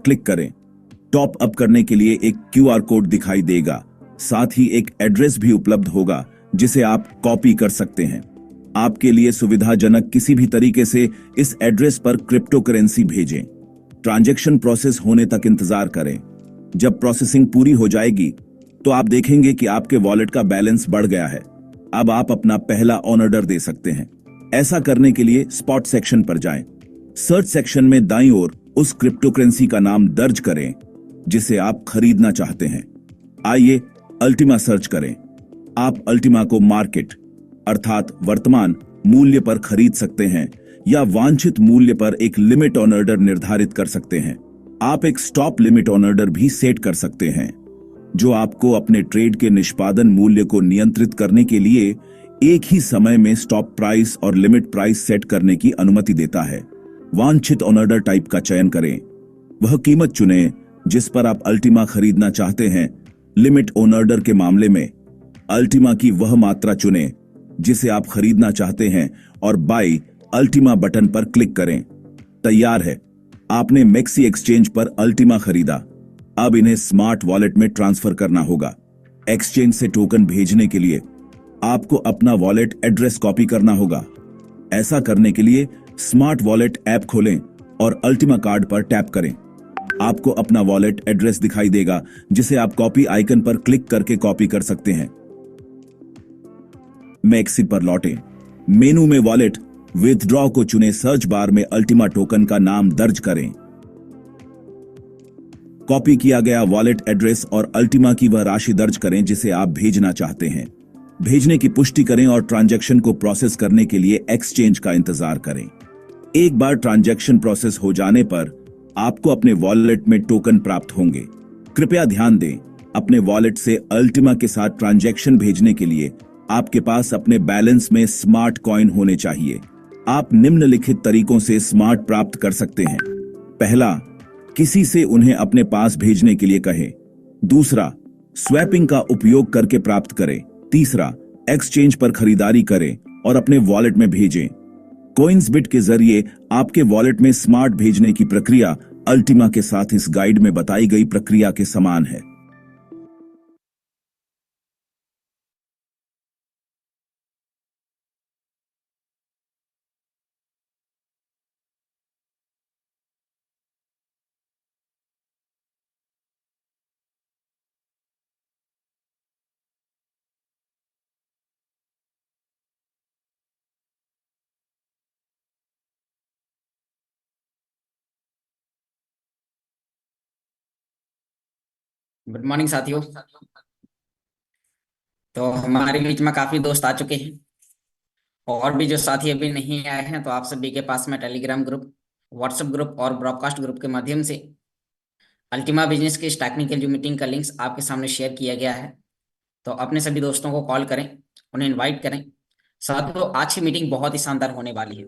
Click करें। Top up करने के लिए एक क्यूआर कोड दिखाई देगा, साथ ही एक एड्रेस भी उपलब्ध होगा जिसे आप कॉपी कर सकते हैं। आपके लिए सुविधाजनक किसी भी तरीके से इस एड्रेस पर क्रिप्टो करेंसी भेजें। ट्रांजैक्शन प्रोसेस होने तक इंतजार करें। जब प्रोसेसिंग पूरी हो जाएगी तो आप देखेंगे कि आपके वॉलेट का बैलेंस बढ़ गया है। अब आप अपना पहला ऑन ऑर्डर दे सकते हैं। ऐसा करने के लिए स्पॉट सेक्शन पर जाएं। सर्च सेक्शन में दाईं ओर उस क्रिप्टो करेंसी का नाम दर्ज करें जिसे आप खरीदना चाहते हैं। आइए अल्टीमा सर्च करें। आप अल्टीमा को मार्केट अर्थात वर्तमान मूल्य पर खरीद सकते हैं या वांछित मूल्य पर एक लिमिट ऑन ऑर्डर निर्धारित कर सकते हैं। आप एक स्टॉप लिमिट ऑन ऑर्डर भी सेट कर सकते हैं जो आपको अपने ट्रेड के निष्पादन मूल्य को नियंत्रित करने के लिए एक ही समय में स्टॉप प्राइस और लिमिट प्राइस सेट करने की अनुमति देता है। वांछित ऑन ऑर्डर टाइप का चयन करें। वह कीमत चुनें जिस पर आप अल्टीमा खरीदना चाहते हैं। लिमिट ऑन ऑर्डर के मामले में अल्टीमा की वह मात्रा चुनें जिसे आप खरीदना चाहते हैं और बाई अल्टीमा बटन पर क्लिक करें। तैयार है, आपने मैक्सी एक्सचेंज पर अल्टीमा खरीदा। अब इन्हें स्मार्ट वॉलेट में ट्रांसफर करना होगा। एक्सचेंज से टोकन भेजने के लिए आपको अपना वॉलेट एड्रेस कॉपी करना होगा। ऐसा करने के लिए स्मार्ट वॉलेट ऐप खोलें और अल्टीमा कार्ड पर टैप करें। आपको अपना वॉलेट एड्रेस दिखाई देगा जिसे आप कॉपी आइकन पर क्लिक करके कॉपी कर सकते हैं। मैक्सी पर लौटें। मेनू में वॉलेट विथड्रॉ को चुने। सर्च बार में अल्टीमा टोकन का नाम दर्ज करें। कॉपी किया गया वॉलेट एड्रेस और अल्टीमा की वह राशि दर्ज करें जिसे आप भेजना चाहते हैं। भेजने की पुष्टि करें और ट्रांजैक्शन को प्रोसेस करने के लिए एक्सचेंज का इंतजार करें। एक बार ट्रांजैक्शन प्रोसेस हो जाने पर आपको अपने वॉलेट में टोकन प्राप्त होंगे। कृपया ध्यान दें, अपने वॉलेट से अल्टीमा के साथ ट्रांजैक्शन भेजने के लिए आपके पास अपने बैलेंस में स्मार्ट कॉइन होने चाहिए। आप निम्नलिखित तरीकों से स्मार्ट प्राप्त कर सकते हैं। पहला, किसी से उन्हें अपने पास भेजने के लिए कहें। दूसरा, स्वैपिंग का उपयोग करके प्राप्त करें। तीसरा, एक्सचेंज पर खरीदारी करें और अपने वॉलेट में भेजें। कोइंसबिट के जरिए आपके वॉलेट में स्मार्ट भेजने की प्रक्रिया अल्टीमा के साथ इस गाइड में बताई गई प्रक्रिया के समान है। गुड मॉर्निंग साथियों। तो हमारे बीच में काफी दोस्त आ चुके हैं और भी जो साथी अभी नहीं आए हैं तो आप सभी के पास में टेलीग्राम ग्रुप, व्हाट्सएप ग्रुप और ब्रॉडकास्ट ग्रुप के माध्यम से अल्टीमा बिजनेस की इस टेक्निकल जो मीटिंग का लिंक्स आपके सामने शेयर किया गया है। तो अपने सभी दोस्तों को कॉल करें, उन्हें इनवाइट करें। साथियों, आज की मीटिंग बहुत ही शानदार होने वाली है।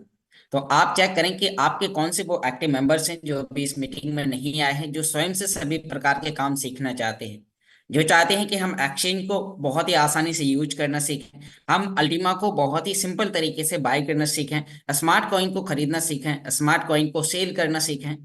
तो आप चेक करें कि आपके कौन से वो एक्टिव मेंबर्स हैं जो अभी इस मीटिंग में नहीं आए हैं, जो स्वयं से सभी प्रकार के काम सीखना चाहते हैं, जो चाहते हैं कि हम एक्सचेंज को बहुत ही आसानी से यूज करना सीखें, हम अल्टीमा को बहुत ही सिंपल तरीके से बाय करना सीखें, स्मार्ट कॉइन को खरीदना सीखें, स्मार्ट कॉइन को सेल करना सीखें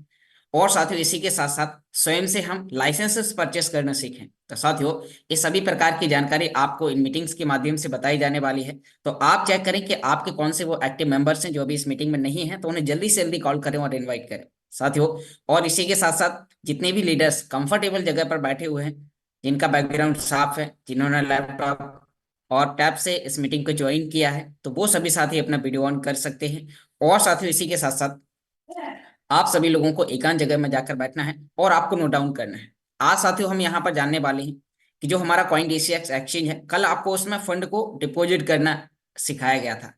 और साथियों इसी के साथ साथ स्वयं से हम लाइसेंसेस परचेस करना सीखें। तो साथियों, ये सभी प्रकार की जानकारी आपको इन मीटिंग्स के माध्यम से बताई जाने वाली है। तो आप चेक करें कि आपके कौन से वो एक्टिव मेंबर्स हैं जो अभी इस मीटिंग में नहीं है, तो उन्हें जल्दी से जल्दी कॉल करें और इनवाइट करें साथियों। और इसी के साथ साथ जितने भी लीडर्स कंफर्टेबल जगह पर बैठे हुए हैं, जिनका बैकग्राउंड साफ है, जिन्होंने लैपटॉप और टैब से इस मीटिंग को ज्वाइन किया है, तो वो सभी साथी अपना वीडियो ऑन कर सकते हैं। और साथियों इसी के साथ साथ आप सभी लोगों को एकांत जगह में जाकर बैठना है और आपको नोट डाउन करना है। आज साथियों हम यहाँ पर जानने वाले हैं कि जो हमारा कॉइन डीसीएक्स एक्सचेंज है, कल आपको उसमें फंड को डिपॉजिट करना सिखाया गया था।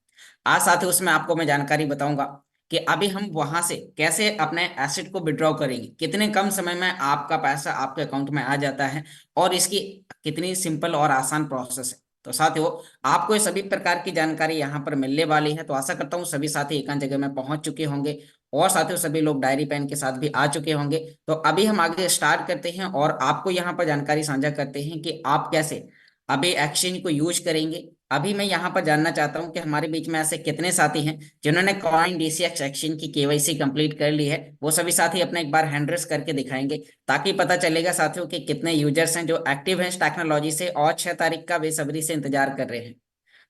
आज साथियों उसमें आपको मैं जानकारी बताऊंगा कि अभी हम वहां से कैसे अपने एसेट को विड्रॉ करेंगे, कितने कम समय में आपका पैसा आपके अकाउंट में आ जाता है और इसकी कितनी सिंपल और आसान प्रोसेस है। तो साथियों, आपको ये सभी प्रकार की जानकारी यहाँ पर मिलने वाली है। तो आशा करता हूँ सभी साथी एकांत जगह में पहुंच चुके होंगे और साथियों सभी लोग डायरी पेन के साथ भी आ चुके होंगे। तो अभी हम आगे स्टार्ट करते हैं और आपको यहाँ पर जानकारी साझा करते हैं कि आप कैसे अभी एक्सचेंज को यूज करेंगे अभी मैं यहाँ पर जानना चाहता हूँ कि हमारे बीच में ऐसे कितने साथी हैं जिन्होंने कॉइन डीसीएक्स एक्सचेंज की केवाईसी कंप्लीट कर ली है। वो सभी साथी अपने एक बार हैंड रेस करके दिखाएंगे, ताकि पता चलेगा साथियों कि कितने यूजर्स हैं जो एक्टिव हैं इस टेक्नोलॉजी से और 6 तारीख का बेसब्री से इंतजार कर रहे हैं।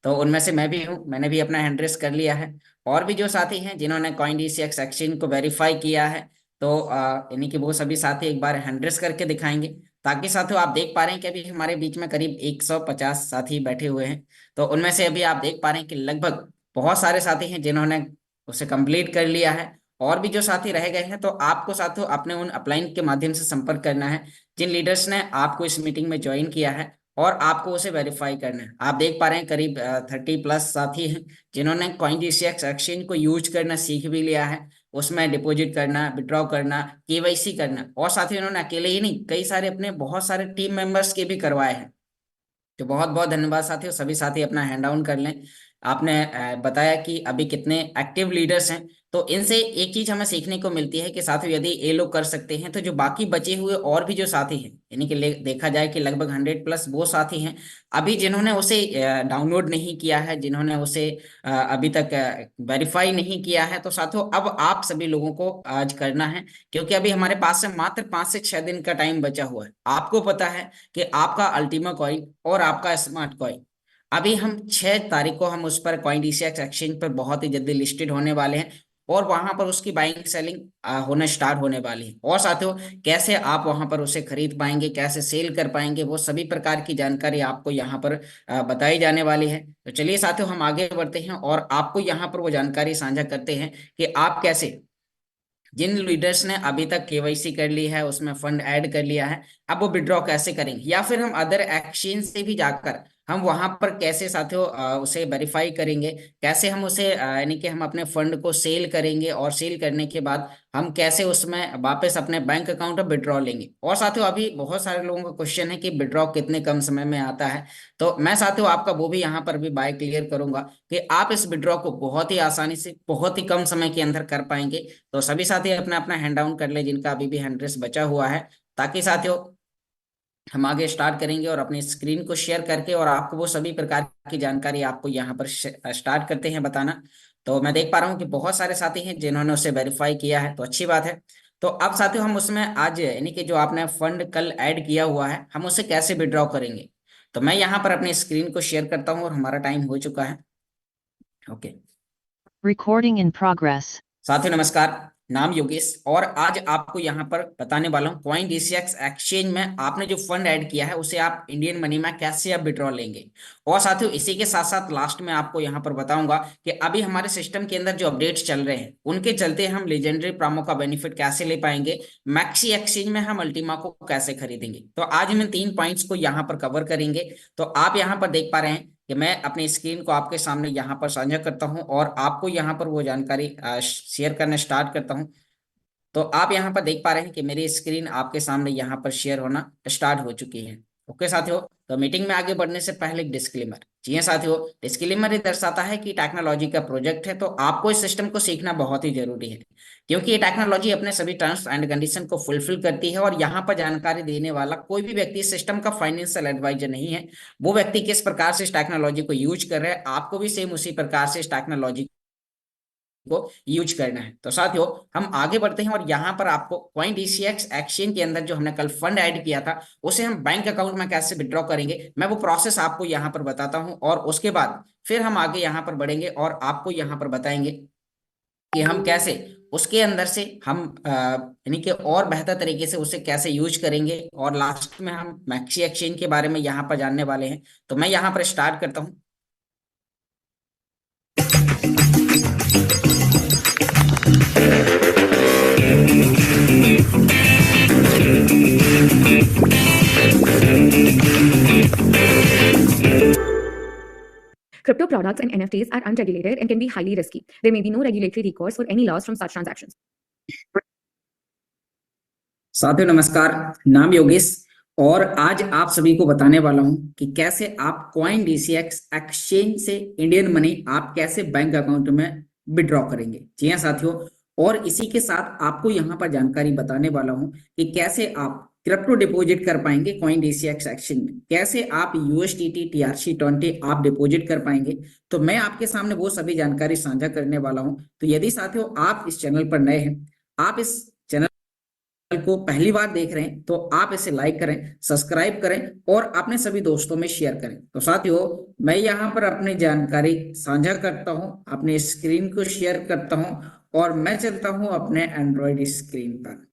तो उनमें से मैं भी हूँ, मैंने भी अपना हैंड रेस कर लिया है। और भी जो साथी हैं जिन्होंने कॉइन डीसीएक्स एक्सचेंज को वेरीफाई किया है, तो यानी कि वो सभी साथी एक बार हैंड रेस करके दिखाएंगे, ताकि साथियों आप देख पा रहे हैं कि अभी हमारे बीच में करीब 150 साथी बैठे हुए हैं। तो उनमें से अभी आप देख पा रहे हैं कि लगभग बहुत सारे साथी हैं जिन्होंने उसे कंप्लीट कर लिया है। और भी जो साथी रह गए हैं, तो आपको साथियों अपने उन अपलाइन के माध्यम से संपर्क करना है जिन लीडर्स ने आपको इस मीटिंग में ज्वाइन किया है, और आपको उसे वेरीफाई करना है। आप देख पा रहे हैं करीब 30+ साथी हैं जिन्होंने कॉइन डीसीएक्स एक्सचेंज को यूज करना सीख भी लिया है, उसमें डिपॉजिट करना, विड्रॉ करना, केवाईसी करना। और साथ ही उन्होंने अकेले ही नहीं, कई सारे अपने बहुत सारे टीम मेंबर्स के भी करवाए हैं। तो बहुत बहुत धन्यवाद साथियों, सभी साथी अपना हैंड डाउन कर लें। आपने बताया कि अभी कितने एक्टिव लीडर्स हैं, तो इनसे एक चीज हमें सीखने को मिलती है कि साथियों यदि ये लोग कर सकते हैं, तो जो बाकी बचे हुए और भी जो साथी हैं, यानी कि देखा जाए कि लगभग 100+ वो साथी हैं अभी जिन्होंने उसे डाउनलोड नहीं किया है, जिन्होंने उसे अभी तक वेरीफाई नहीं किया है। तो साथियों अब आप सभी लोगों को आज करना है, क्योंकि अभी हमारे पास से मात्र 5 से 6 दिन का टाइम बचा हुआ है। आपको पता है कि आपका अल्टीमा कॉइन और आपका स्मार्ट कॉइन अभी हम 6 तारीख को हम उस पर कॉइन डीसीएक्स एक्सचेंज पर बहुत ही जल्दी लिस्टेड होने वाले हैं, और वहां पर उसकी बाइंग सेलिंग होना स्टार्ट होने वाली है। और साथियों कैसे आप वहां पर उसे खरीद पाएंगे, कैसे सेल कर पाएंगे, वो सभी प्रकार की जानकारी आपको यहाँ पर बताई जाने वाली है। तो चलिए साथियों हम आगे बढ़ते हैं और आपको यहाँ पर वो जानकारी साझा करते हैं कि आप कैसे, जिन लीडर्स ने अभी तक केवाईसी कर ली है, उसमें फंड ऐड कर लिया है, अब वो विड्रॉ कैसे करेंगे, या फिर हम अदर एक्सचेंज से भी जाकर हम वहां पर कैसे साथियों उसे वेरीफाई करेंगे, कैसे हम उसे यानी कि हम अपने फंड को सेल करेंगे, और सेल करने के बाद हम कैसे उसमें वापस अपने बैंक अकाउंट में विड्रॉ लेंगे। और साथियों अभी बहुत सारे लोगों का क्वेश्चन है कि विड्रॉ कितने कम समय में आता है, तो मैं साथियों आपका वो भी यहाँ पर भी बाय क्लियर करूंगा कि आप इस विड्रॉ को बहुत ही आसानी से बहुत ही कम समय के अंदर कर पाएंगे। तो सभी साथी अपना अपना हैंड डाउन कर ले जिनका अभी भी हैंड रेस बचा हुआ है, ताकि साथियों हम आगे स्टार्ट करेंगे और अपनी स्क्रीन को शेयर करके और आपको वो सभी प्रकार की जानकारी आपको यहाँ पर स्टार्ट करते हैं बताना। तो मैं देख पा रहा हूँ कि बहुत सारे साथी हैं जिन्होंने उसे वेरीफाई किया है, तो अच्छी बात है। तो अब साथियों हम उसमें आज यानी कि जो आपने फंड कल ऐड किया हुआ है, हम उसे कैसे विड्रॉ करेंगे। तो मैं यहाँ पर अपनी स्क्रीन को शेयर करता हूँ और हमारा टाइम हो चुका है। Okay, Recording in progress. साथियों नमस्कार, नाम योगेश, और आज आपको यहाँ पर बताने वाला हूँ कॉइन डीसीएक्स एक्सचेंज में आपने जो फंड ऐड किया है उसे आप इंडियन मनी में कैसे आप विड्रॉ लेंगे। और साथियों इसी के साथ साथ लास्ट में आपको यहाँ पर बताऊंगा कि अभी हमारे सिस्टम के अंदर जो अपडेट्स चल रहे हैं उनके चलते हम लेजेंडरी प्रामो का बेनिफिट कैसे ले पाएंगे, मैक्सी एक्सचेंज में हम अल्टीमा को कैसे खरीदेंगे। तो आज हम इन 3 पॉइंट्स को यहाँ पर कवर करेंगे। तो आप यहाँ पर देख पा रहे हैं कि मैं अपनी स्क्रीन को आपके सामने यहाँ पर साझा करता हूँ और आपको यहाँ पर वो जानकारी शेयर करना स्टार्ट करता हूँ। तो आप यहाँ पर देख पा रहे हैं कि मेरी स्क्रीन आपके सामने यहाँ पर शेयर होना स्टार्ट हो चुकी है। ओके साथियों, तो मीटिंग में आगे बढ़ने से पहले एक डिस्क्लेमर। जी हाँ साथियों, डिस्क्लेमर ये दर्शाता है कि टेक्नोलॉजी का प्रोजेक्ट है, तो आपको इस सिस्टम को सीखना बहुत ही जरूरी है, क्योंकि ये टेक्नोलॉजी अपने सभी टर्म्स एंड कंडीशन को फुलफिल करती है। और यहाँ पर जानकारी देने वाला कोई भी व्यक्ति इस सिस्टम का फाइनेंशियल एडवाइजर नहीं है। वो व्यक्ति किस प्रकार से इस टेक्नोलॉजी को यूज कर रहे हैं, आपको भी सेम उसी प्रकार से इस टेक्नोलॉजी को यूज करना है। तो साथियों हम आगे बढ़ते हैं और यहाँ पर आपको कॉइन डीसीएक्स एक्सचेंज के अंदर जो हमने कल फंड ऐड किया था उसे हम बैंक अकाउंट में कैसे विड्रॉ करेंगे, मैं वो प्रोसेस आपको यहाँ पर बताता हूँ, और उसके बाद फिर हम आगे यहाँ पर बढ़ेंगे और आपको यहाँ पर बताएंगे कि हम कैसे उसके अंदर से हम यानी कि और बेहतर तरीके से उसे कैसे यूज करेंगे, और लास्ट में हम मैक्सी एक्सचेंज के बारे में यहाँ पर जानने वाले हैं। तो मैं यहाँ पर स्टार्ट करता हूँ। Crypto products and NFTs are unregulated and can be highly risky. There may be no regulatory recourse for any loss from such transactions. साथियों नमस्कार, नाम योगेश, और आज आप सभी को बताने वाला हूं कि कैसे आप कॉइन डीसीएक्स एक्सचेंज से इंडियन मनी आप कैसे बैंक अकाउंट में विड्रॉ करेंगे। जी हाँ साथियों, और इसी के साथ आपको यहाँ पर जानकारी बताने वाला हूं कि कैसे आप क्रिप्टो डिपॉजिट कर पाएंगे CoinDCX एक्सचेंज में। कैसे आप USDT TRC20 आप डिपॉजिट कर पाएंगे, तो मैं आपके सामने वो सभी जानकारी साझा करने वाला हूं। तो यदि साथियों आप इस चैनल पर नए हैं, आप इस चैनल को पहली बार देख रहे हैं, तो आप इसे लाइक करें, सब्सक्राइब करें और अपने सभी दोस्तों में शेयर करें। तो साथियों मैं यहाँ पर अपनी जानकारी साझा करता हूँ, अपने स्क्रीन को शेयर करता हूँ और मैं चलता हूँ अपने एंड्रॉइड स्क्रीन पर।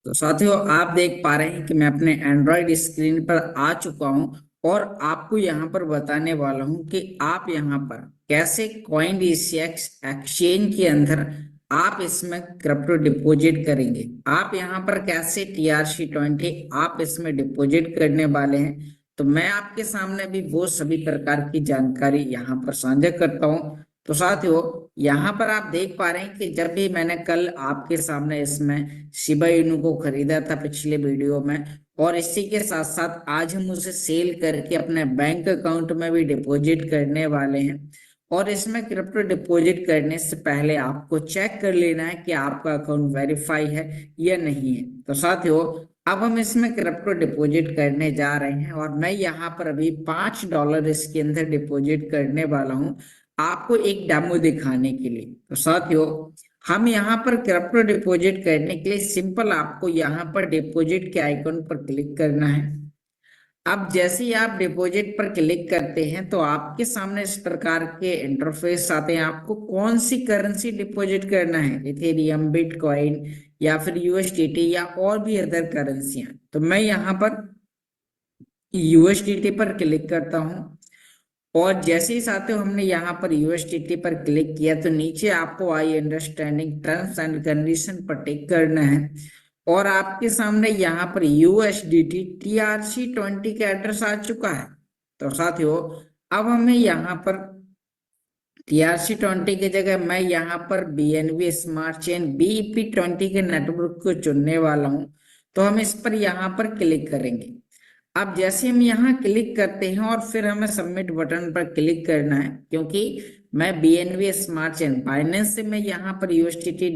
तो साथियों आप देख पा रहे हैं कि मैं अपने एंड्रॉइड स्क्रीन पर आ चुका हूं और आपको यहां पर बताने वाला हूं कि आप यहां पर कैसे CoinDCX एक्सचेंज के अंदर आप इसमें क्रिप्टो डिपॉजिट करेंगे। आप यहां पर कैसे TRC20 आप इसमें डिपॉजिट करने वाले हैं, तो मैं आपके सामने भी वो सभी प्रकार की जानकारी यहां पर साझा करता हूं। तो साथियों यहाँ पर आप देख पा रहे हैं कि जब भी मैंने कल आपके सामने इसमें शिबा इनू को खरीदा था पिछले वीडियो में, और इसी के साथ साथ आज हम उसे सेल करके अपने बैंक अकाउंट में भी डिपॉजिट करने वाले हैं। और इसमें क्रिप्टो डिपॉजिट करने से पहले आपको चेक कर लेना है कि आपका अकाउंट वेरीफाई है या नहीं है। तो साथियों अब हम इसमें क्रिप्टो डिपॉजिट करने जा रहे हैं और मैं यहाँ पर अभी $5 इसके अंदर डिपॉजिट करने वाला हूँ आपको एक डेमो दिखाने के लिए। तो साथियों हम यहाँ पर क्रिप्टो डिपॉजिट करने के लिए सिंपल आपको यहाँ पर डिपॉजिट के आइकन पर क्लिक करना है। अब जैसे ही आप डिपॉजिट पर क्लिक करते हैं तो आपके सामने इस प्रकार के इंटरफेस आते हैं। आपको कौन सी करेंसी डिपॉजिट करना है, इथेरियम, बिटकॉइन या फिर USDT या और भी अदर करेंसियां। तो मैं यहाँ पर USDT पर क्लिक करता हूँ और जैसे ही साथियों हमने यहाँ पर USDT पर क्लिक किया तो नीचे आपको आई अंडरस्टैंडिंग टर्म्स एंड कंडीशन पर टिक करना है और आपके सामने यहाँ पर USDT TRC20 का एड्रेस आ चुका है। तो साथियों अब हमें यहाँ पर TRC20 की जगह मैं यहाँ पर BNB स्मार्ट चेन BEP20 के नेटवर्क को चुनने वाला हूँ। तो हम इस पर यहाँ पर क्लिक करेंगे। अब जैसे हम यहाँ क्लिक करते हैं और फिर हमें सबमिट बटन पर क्लिक करना है, क्योंकि मैं BNB स्मार्ट चेन बाइनेंस से मैं यहाँ पर USDT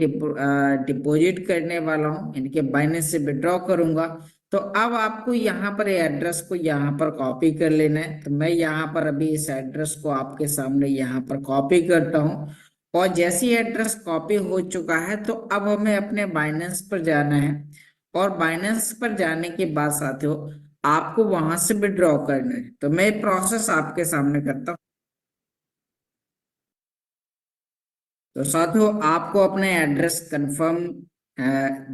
डिपॉजिट करने वाला हूँ, इनके बाइनेंस से विड्रॉ करूंगा। तो अब आपको यहाँ पर एड्रेस को यहाँ पर कॉपी कर लेना है। तो मैं यहाँ पर अभी इस एड्रेस को आपके सामने यहाँ पर कॉपी करता हूँ और जैसे ही एड्रेस कॉपी हो चुका है तो अब हमें अपने बाइनेंस पर जाना है और बाइनेंस पर जाने के बाद साथियों आपको वहां से विड्रॉ करना है। तो मैं प्रोसेस आपके सामने करता हूँ। तो साथियों आपको अपने एड्रेस कंफर्म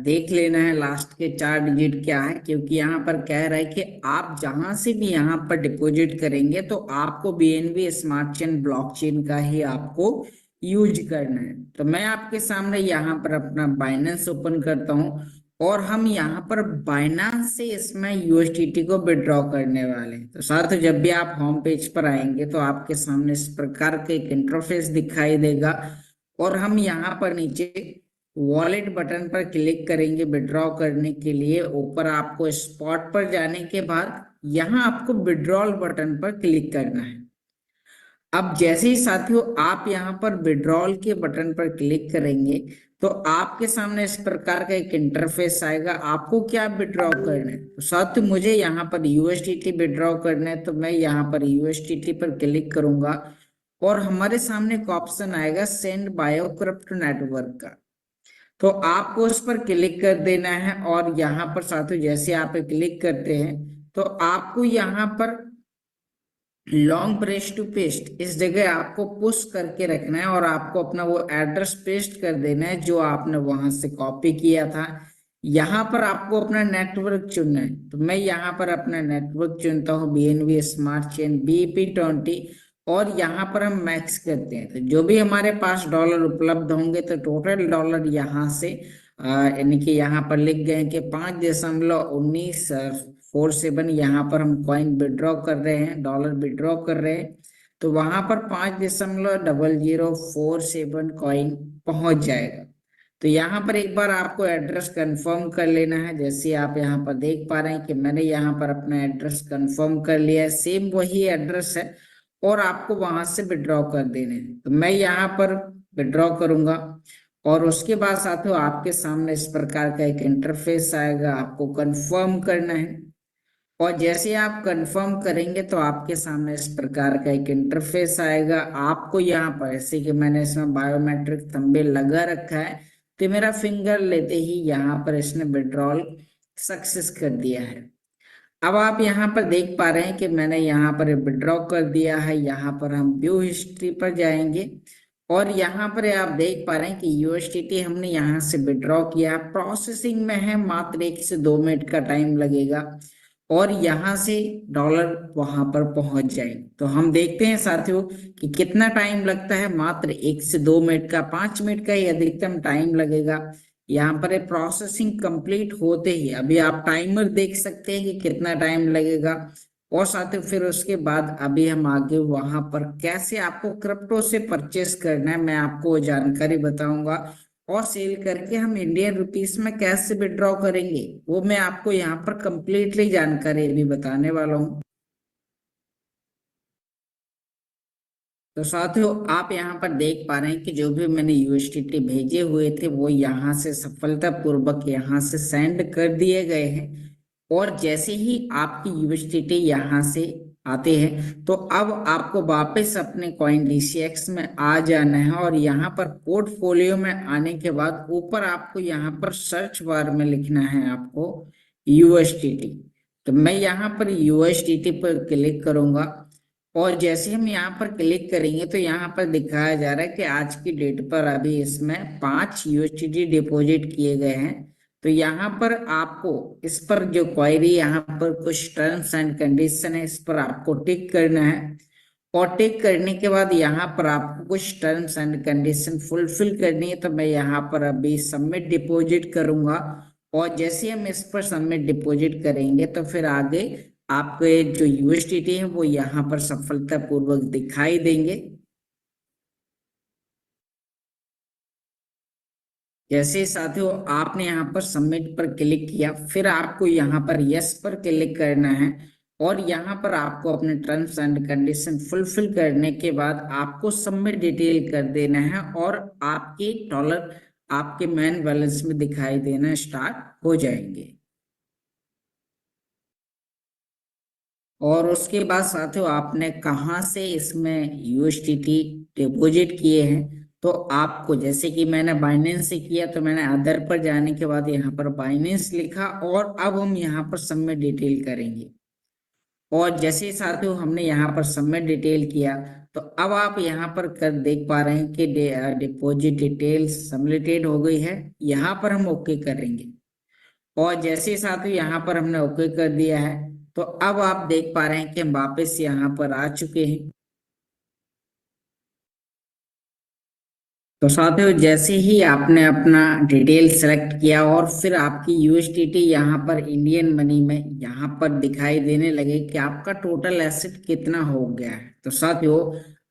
देख लेना है, लास्ट के 4 डिजिट क्या है, क्योंकि यहाँ पर कह रहा है कि आप जहां से भी यहाँ पर डिपॉजिट करेंगे तो आपको BNB स्मार्ट चेन ब्लॉकचेन का ही आपको यूज करना है। तो मैं आपके सामने यहाँ पर अपना बाइनेंस ओपन करता हूँ और हम यहाँ पर बाइनेंस से इसमें USDT को विड्रॉ करने वाले हैं। तो साथ जब भी आप होम पेज पर आएंगे तो आपके सामने इस प्रकार के एक इंटरफेस दिखाई देगा और हम यहाँ पर नीचे वॉलेट बटन पर क्लिक करेंगे विड्रॉ करने के लिए। ऊपर आपको स्पॉट पर जाने के बाद यहाँ आपको विड्रॉल बटन पर क्लिक करना है। अब जैसे ही साथियों आप यहाँ पर विड्रॉल के बटन पर क्लिक करेंगे तो आपके सामने इस प्रकार का एक इंटरफेस आएगा। आपको क्या विड्रॉ करना है, तो साथियों मुझे यहाँ पर USDT विड्रॉ करना है। तो मैं यहाँ पर USDT पर क्लिक करूंगा और हमारे सामने एक ऑप्शन आएगा सेंड बायो क्रिप्टो नेटवर्क का। तो आपको उस पर क्लिक कर देना है और यहाँ पर साथियों जैसे आप क्लिक करते हैं तो आपको यहाँ पर लॉन्ग प्रेस टू पेस्ट इस जगह आपको पुश करके रखना है और आपको अपना वो एड्रेस पेस्ट कर देना है जो आपने वहां से कॉपी किया था। यहाँ पर आपको अपना नेटवर्क चुनना है। तो मैं यहाँ पर अपना नेटवर्क चुनता हूँ BNB स्मार्ट चेन BEP20 और यहाँ पर हम मैक्स करते हैं। तो जो भी हमारे पास डॉलर उपलब्ध होंगे तो टोटल डॉलर यहाँ से यानी कि यहाँ पर लिख गए कि 5.1947 यहाँ पर हम कॉइन विड्रॉ कर रहे हैं, डॉलर विड्रॉ कर रहे हैं। तो वहां पर 5.0047 कॉइन पहुंच जाएगा। तो यहाँ पर एक बार आपको एड्रेस कंफर्म कर लेना है। जैसे आप यहाँ पर देख पा रहे हैं कि मैंने यहाँ पर अपना एड्रेस कंफर्म कर लिया है, सेम वही एड्रेस है और आपको वहां से विड्रॉ कर देने हैं। तो मैं यहाँ पर विड्रॉ करूंगा और उसके बाद साथियों आपके सामने इस प्रकार का एक इंटरफेस आएगा, आपको कंफर्म करना है। और जैसे आप कंफर्म करेंगे तो आपके सामने इस प्रकार का एक इंटरफेस आएगा। आपको यहाँ पर, जैसे कि मैंने इसमें बायोमेट्रिक थंबनेल लगा रखा है, तो मेरा फिंगर लेते ही यहाँ पर इसने विड्रॉल सक्सेस कर दिया है। अब आप यहाँ पर देख पा रहे हैं कि मैंने यहाँ पर विड्रॉ कर दिया है। यहाँ पर हम व्यू हिस्ट्री पर जाएंगे और यहाँ पर आप देख पा रहे हैं कि यूएसडीटी हमने यहाँ से विड्रॉ किया, प्रोसेसिंग में है, मात्र 1 से 2 मिनट का टाइम लगेगा और यहाँ से डॉलर वहां पर पहुंच जाएंगे। तो हम देखते हैं साथियों कि कितना टाइम लगता है। मात्र 1 से 2 मिनट का, 5 मिनट का ही अधिकतम टाइम लगेगा। यहाँ पर प्रोसेसिंग कंप्लीट होते ही अभी आप टाइमर देख सकते हैं कि कितना टाइम लगेगा। और साथियों फिर उसके बाद अभी हम आगे वहां पर कैसे आपको क्रिप्टो से परचेस करना है मैं आपको वो जानकारी बताऊंगा, और सेल करके हम इंडियन रुपीस में कैसे विड्रॉ करेंगे वो मैं आपको यहाँ पर कंप्लीटली जानकारी भी बताने वाला हूँ। तो साथियों आप यहाँ पर देख पा रहे हैं कि जो भी मैंने यूएसडीटी भेजे हुए थे वो यहाँ से सफलतापूर्वक यहाँ से सेंड कर दिए गए हैं। और जैसे ही आपकी यूएसडीटी यहाँ से आते हैं तो अब आपको वापस अपने कॉइन डीसीएक्स में आ जाना है और यहाँ पर पोर्टफोलियो में आने के बाद ऊपर आपको यहाँ पर सर्च बार में लिखना है आपको यूएसडीटी। तो मैं यहाँ पर यूएसडीटी पर क्लिक करूंगा और जैसे हम यहाँ पर क्लिक करेंगे तो यहाँ पर दिखाया जा रहा है कि आज की डेट पर अभी इसमें 5 यूएसडीटी डिपॉजिट किए गए हैं। तो यहाँ पर आपको इस पर जो क्वेरी, यहाँ पर कुछ टर्म्स एंड कंडीशन है, इस पर आपको टिक करना है। और टिक करने के बाद यहाँ पर आपको कुछ टर्म्स एंड कंडीशन फुलफिल करनी है। तो मैं यहाँ पर अभी सबमिट डिपॉजिट करूंगा और जैसे हम इस पर सबमिट डिपॉजिट करेंगे तो फिर आगे आपके जो यूएसडीटी है वो यहाँ पर सफलतापूर्वक दिखाई देंगे। जैसे साथियों आपने यहाँ पर सबमिट पर क्लिक किया, फिर आपको यहाँ पर यस पर क्लिक करना है और यहाँ पर आपको अपने टर्म्स एंड कंडीशन फुलफिल करने के बाद आपको सबमिट डिटेल कर देना है और आपके डॉलर आपके मेन बैलेंस में दिखाई देना स्टार्ट हो जाएंगे। और उसके बाद साथियों आपने कहाँ से इसमें यूएसडीटी डिपॉजिट किए हैं, तो आपको, जैसे कि मैंने बाइनेंस से किया तो मैंने अदर पर जाने के बाद यहाँ पर बाइनेंस लिखा और अब हम यहाँ पर सबमिट डिटेल करेंगे। और जैसे साथियों हमने यहाँ पर सबमिट डिटेल किया तो अब आप यहाँ पर कर देख पा रहे हैं कि डिपॉजिट डिटेल्स सबमिटेड हो गई है। यहाँ पर हम ओके करेंगे और जैसे साथियों यहाँ पर हमने ओके कर दिया है तो अब आप देख पा रहे हैं कि हम वापस यहाँ पर आ चुके हैं। तो साथियों जैसे ही आपने अपना डिटेल सेलेक्ट किया और फिर आपकी यूएसडीटी यहाँ पर इंडियन मनी में यहाँ पर दिखाई देने लगे कि आपका टोटल एसेट कितना हो गया है। तो साथियों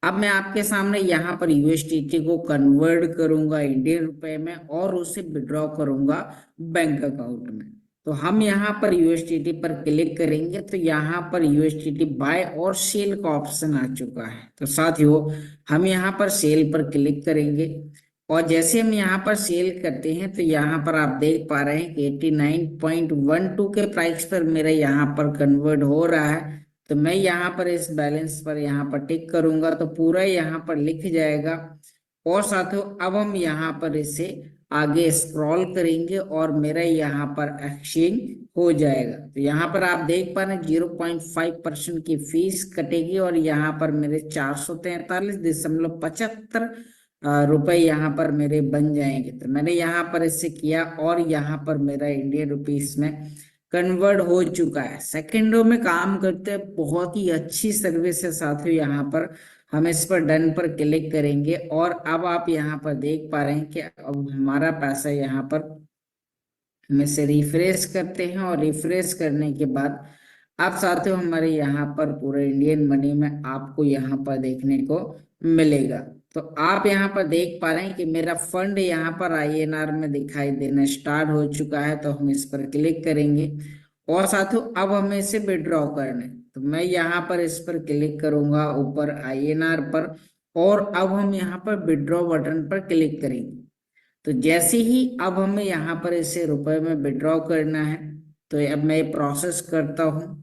अब मैं आपके सामने यहाँ पर यूएसडीटी को कन्वर्ट करूंगा इंडियन रुपए में और उसे विड्रॉ करूंगा बैंक अकाउंट में। तो हम यहाँ पर यूएसडीटी पर क्लिक करेंगे तो यहाँ पर यूएसडीटी बाय और सेल का ऑप्शन आ चुका है। तो साथियों हम यहाँ पर सेल पर क्लिक करेंगे और जैसे हम यहाँ पर सेल करते हैं तो यहाँ पर आप देख पा रहे हैं कि 89.12 के प्राइस पर मेरा यहाँ पर कन्वर्ट हो रहा है। तो मैं यहाँ पर इस बैलेंस पर यहाँ पर टिक करूंगा तो पूरा यहाँ पर लिख जाएगा। और साथियों अब हम यहाँ पर इसे आगे स्क्रॉल करेंगे और मेरा यहाँ पर एक्सचेंज हो जाएगा। तो यहाँ पर आप देख पा रहे हैं 0.5% की फीस कटेगी और यहाँ पर मेरे 443.75 रुपए यहाँ पर मेरे बन जाएंगे। तो मैंने यहाँ पर इसे किया और यहाँ पर मेरा इंडियन रुपीस में कन्वर्ट हो चुका है। सेकेंडों में काम करते हैं, बहुत ही अच्छी सर्विस है साथियों। यहाँ पर हम इस पर डन पर क्लिक करेंगे और अब आप यहाँ पर देख पा रहे हैं कि अब हमारा पैसा यहाँ पर हम इसे रिफ्रेश करते हैं और रिफ्रेश करने के बाद अब साथियों हमारे यहाँ पर पूरे इंडियन मनी में आपको यहाँ पर देखने को मिलेगा। तो आप यहाँ पर देख पा रहे हैं कि मेरा फंड यहाँ पर आईएनआर में दिखाई देना स्टार्ट हो चुका है। तो हम इस पर क्लिक करेंगे और साथियों अब हमें इसे विड्रॉ करना है। तो मैं यहाँ पर इस पर क्लिक करूंगा ऊपर आईएनआर पर और अब हम यहाँ पर विड्रॉ बटन पर क्लिक करेंगे। तो जैसे ही अब हमें यहाँ पर इसे रुपए में विड्रॉ करना है, तो अब मैं प्रोसेस करता हूँ।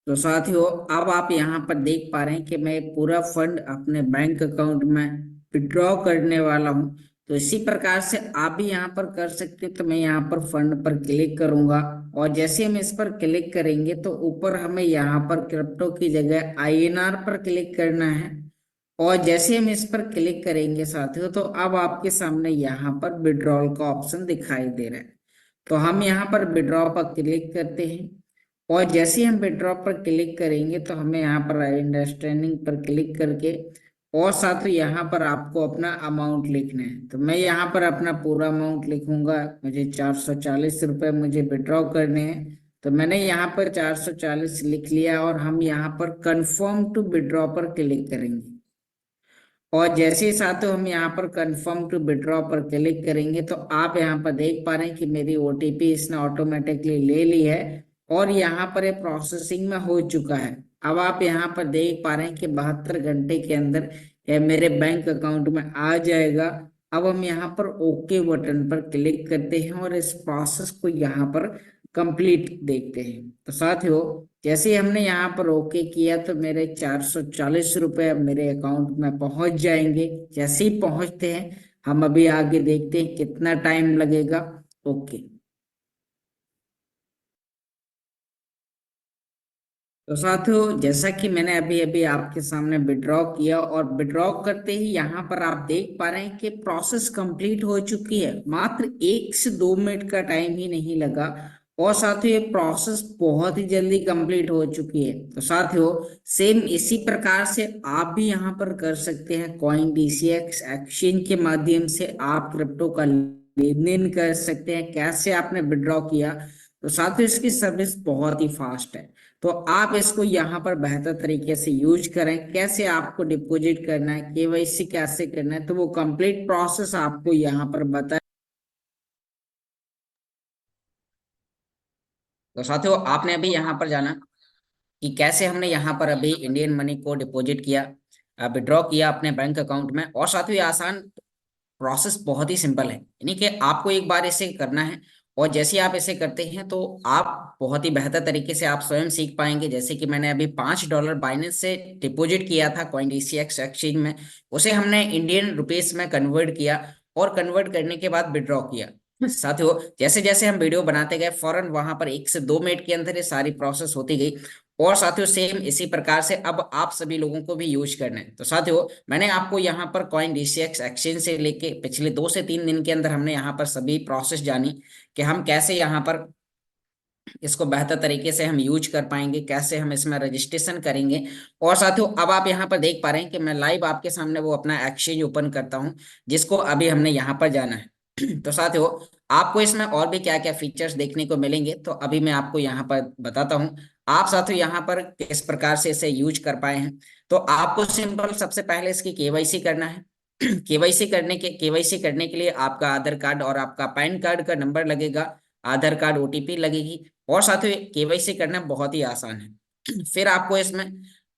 तो साथियों, अब आप यहाँ पर देख पा रहे हैं कि मैं पूरा फंड अपने बैंक अकाउंट में विड्रॉ करने वाला हूँ। तो इसी प्रकार से आप भी यहाँ पर कर सकते हैं। तो मैं यहाँ पर फंड पर क्लिक करूंगा, और जैसे हम इस पर क्लिक करेंगे तो ऊपर हमें यहाँ पर क्रिप्टो की जगह INR पर क्लिक करना है। और जैसे हम इस पर क्लिक करेंगे साथियों, तो अब आपके सामने यहाँ पर विड्रॉल का ऑप्शन दिखाई दे रहा है। तो हम यहाँ पर विड्रॉ पर क्लिक करते हैं, और जैसे हम विड्रॉ पर क्लिक करेंगे तो हमें यहाँ पर अंडरस्टैंडिंग पर क्लिक करके, और साथ ही यहाँ पर आपको अपना अमाउंट लिखना है। तो मैं यहाँ पर अपना पूरा अमाउंट लिखूंगा। मुझे 440 रुपये मुझे विड्रॉ करने हैं। तो मैंने यहाँ पर 440 लिख लिया, और हम यहाँ पर कंफर्म टू विड्रॉ पर क्लिक करेंगे। और जैसे ही साथियों हम यहाँ पर कंफर्म टू विड्रॉ पर क्लिक करेंगे, तो आप यहाँ पर देख पा रहे हैं कि मेरी OTP इसने ऑटोमेटिकली ले ली है, और यहाँ पर ये प्रोसेसिंग में हो चुका है। अब आप यहाँ पर देख पा रहे हैं कि 72 घंटे के अंदर यह मेरे बैंक अकाउंट में आ जाएगा। अब हम यहाँ पर ओके बटन पर क्लिक करते हैं, और इस प्रोसेस को यहाँ पर कंप्लीट देखते हैं। तो साथियों, जैसे ही हमने यहाँ पर ओके किया, तो मेरे 440 रुपये अब मेरे अकाउंट में पहुंच जाएंगे। जैसे ही पहुंचते हैं, हम अभी आगे देखते हैं कितना टाइम लगेगा। ओके। तो साथियों, जैसा कि मैंने अभी अभी आपके सामने विड्रॉ किया, और विड्रॉ करते ही यहाँ पर आप देख पा रहे हैं कि प्रोसेस कंप्लीट हो चुकी है। मात्र 1 से 2 मिनट का टाइम ही नहीं लगा, और साथियों ये प्रोसेस बहुत ही जल्दी कंप्लीट हो चुकी है। तो साथियों, सेम इसी प्रकार से आप भी यहाँ पर कर सकते हैं। CoinDCX एक्सचेंज के माध्यम से आप क्रिप्टो का लेन देन कर सकते हैं। कैसे आपने विड्रॉ किया, तो साथियों इसकी सर्विस बहुत ही फास्ट है। तो आप इसको यहाँ पर बेहतर तरीके से यूज करें। कैसे आपको डिपॉजिट करना है, KYC कैसे करना है, तो वो कंप्लीट प्रोसेस आपको यहाँ पर बताया। तो साथियों, आपने अभी यहाँ पर जाना कि कैसे हमने यहाँ पर अभी इंडियन मनी को डिपॉजिट किया, विड्रॉ किया अपने बैंक अकाउंट में। और साथियों, ये आसान प्रोसेस बहुत ही सिंपल है, यानी कि आपको एक बार इसे करना है, और जैसे आप इसे करते हैं तो आप बहुत ही बेहतर तरीके से आप स्वयं सीख पाएंगे। जैसे कि मैंने अभी $5 बाइनेंस से डिपॉजिट किया था CoinDCX एक्सचेंज में, उसे हमने इंडियन रुपीस में कन्वर्ट किया, और कन्वर्ट करने के बाद विड्रॉ किया। साथियों, जैसे जैसे हम वीडियो बनाते गए, फौरन वहां पर 1 से 2 मिनट के अंदर ये सारी प्रोसेस होती गई। और साथियों, सेम इसी प्रकार से अब आप सभी लोगों को भी यूज करना है। तो साथियों, मैंने आपको यहाँ पर CoinDCX एक्सचेंज से लेके पिछले 2 से 3 दिन के अंदर हमने यहाँ पर सभी प्रोसेस जानी कि हम कैसे यहाँ पर इसको बेहतर तरीके से हम यूज कर पाएंगे, कैसे हम इसमें रजिस्ट्रेशन करेंगे। और साथियों, अब आप यहाँ पर देख पा रहे हैं कि मैं लाइव आपके सामने वो अपना एक्सचेंज ओपन करता हूँ, जिसको अभी हमने यहाँ पर जाना है। तो साथियों, आपको इसमें और भी क्या क्या फीचर्स देखने को मिलेंगे, तो अभी मैं आपको यहाँ पर बताता हूँ। आप साथियों यहाँ पर किस प्रकार से इसे यूज कर पाए हैं। तो आपको सिंपल सबसे पहले इसकी KYC करना है। केवाईसी करने के लिए आपका आधार कार्ड और आपका पैन कार्ड का नंबर लगेगा, आधार कार्ड OTP लगेगी। और साथियों, KYC करना बहुत ही आसान है। फिर आपको इसमें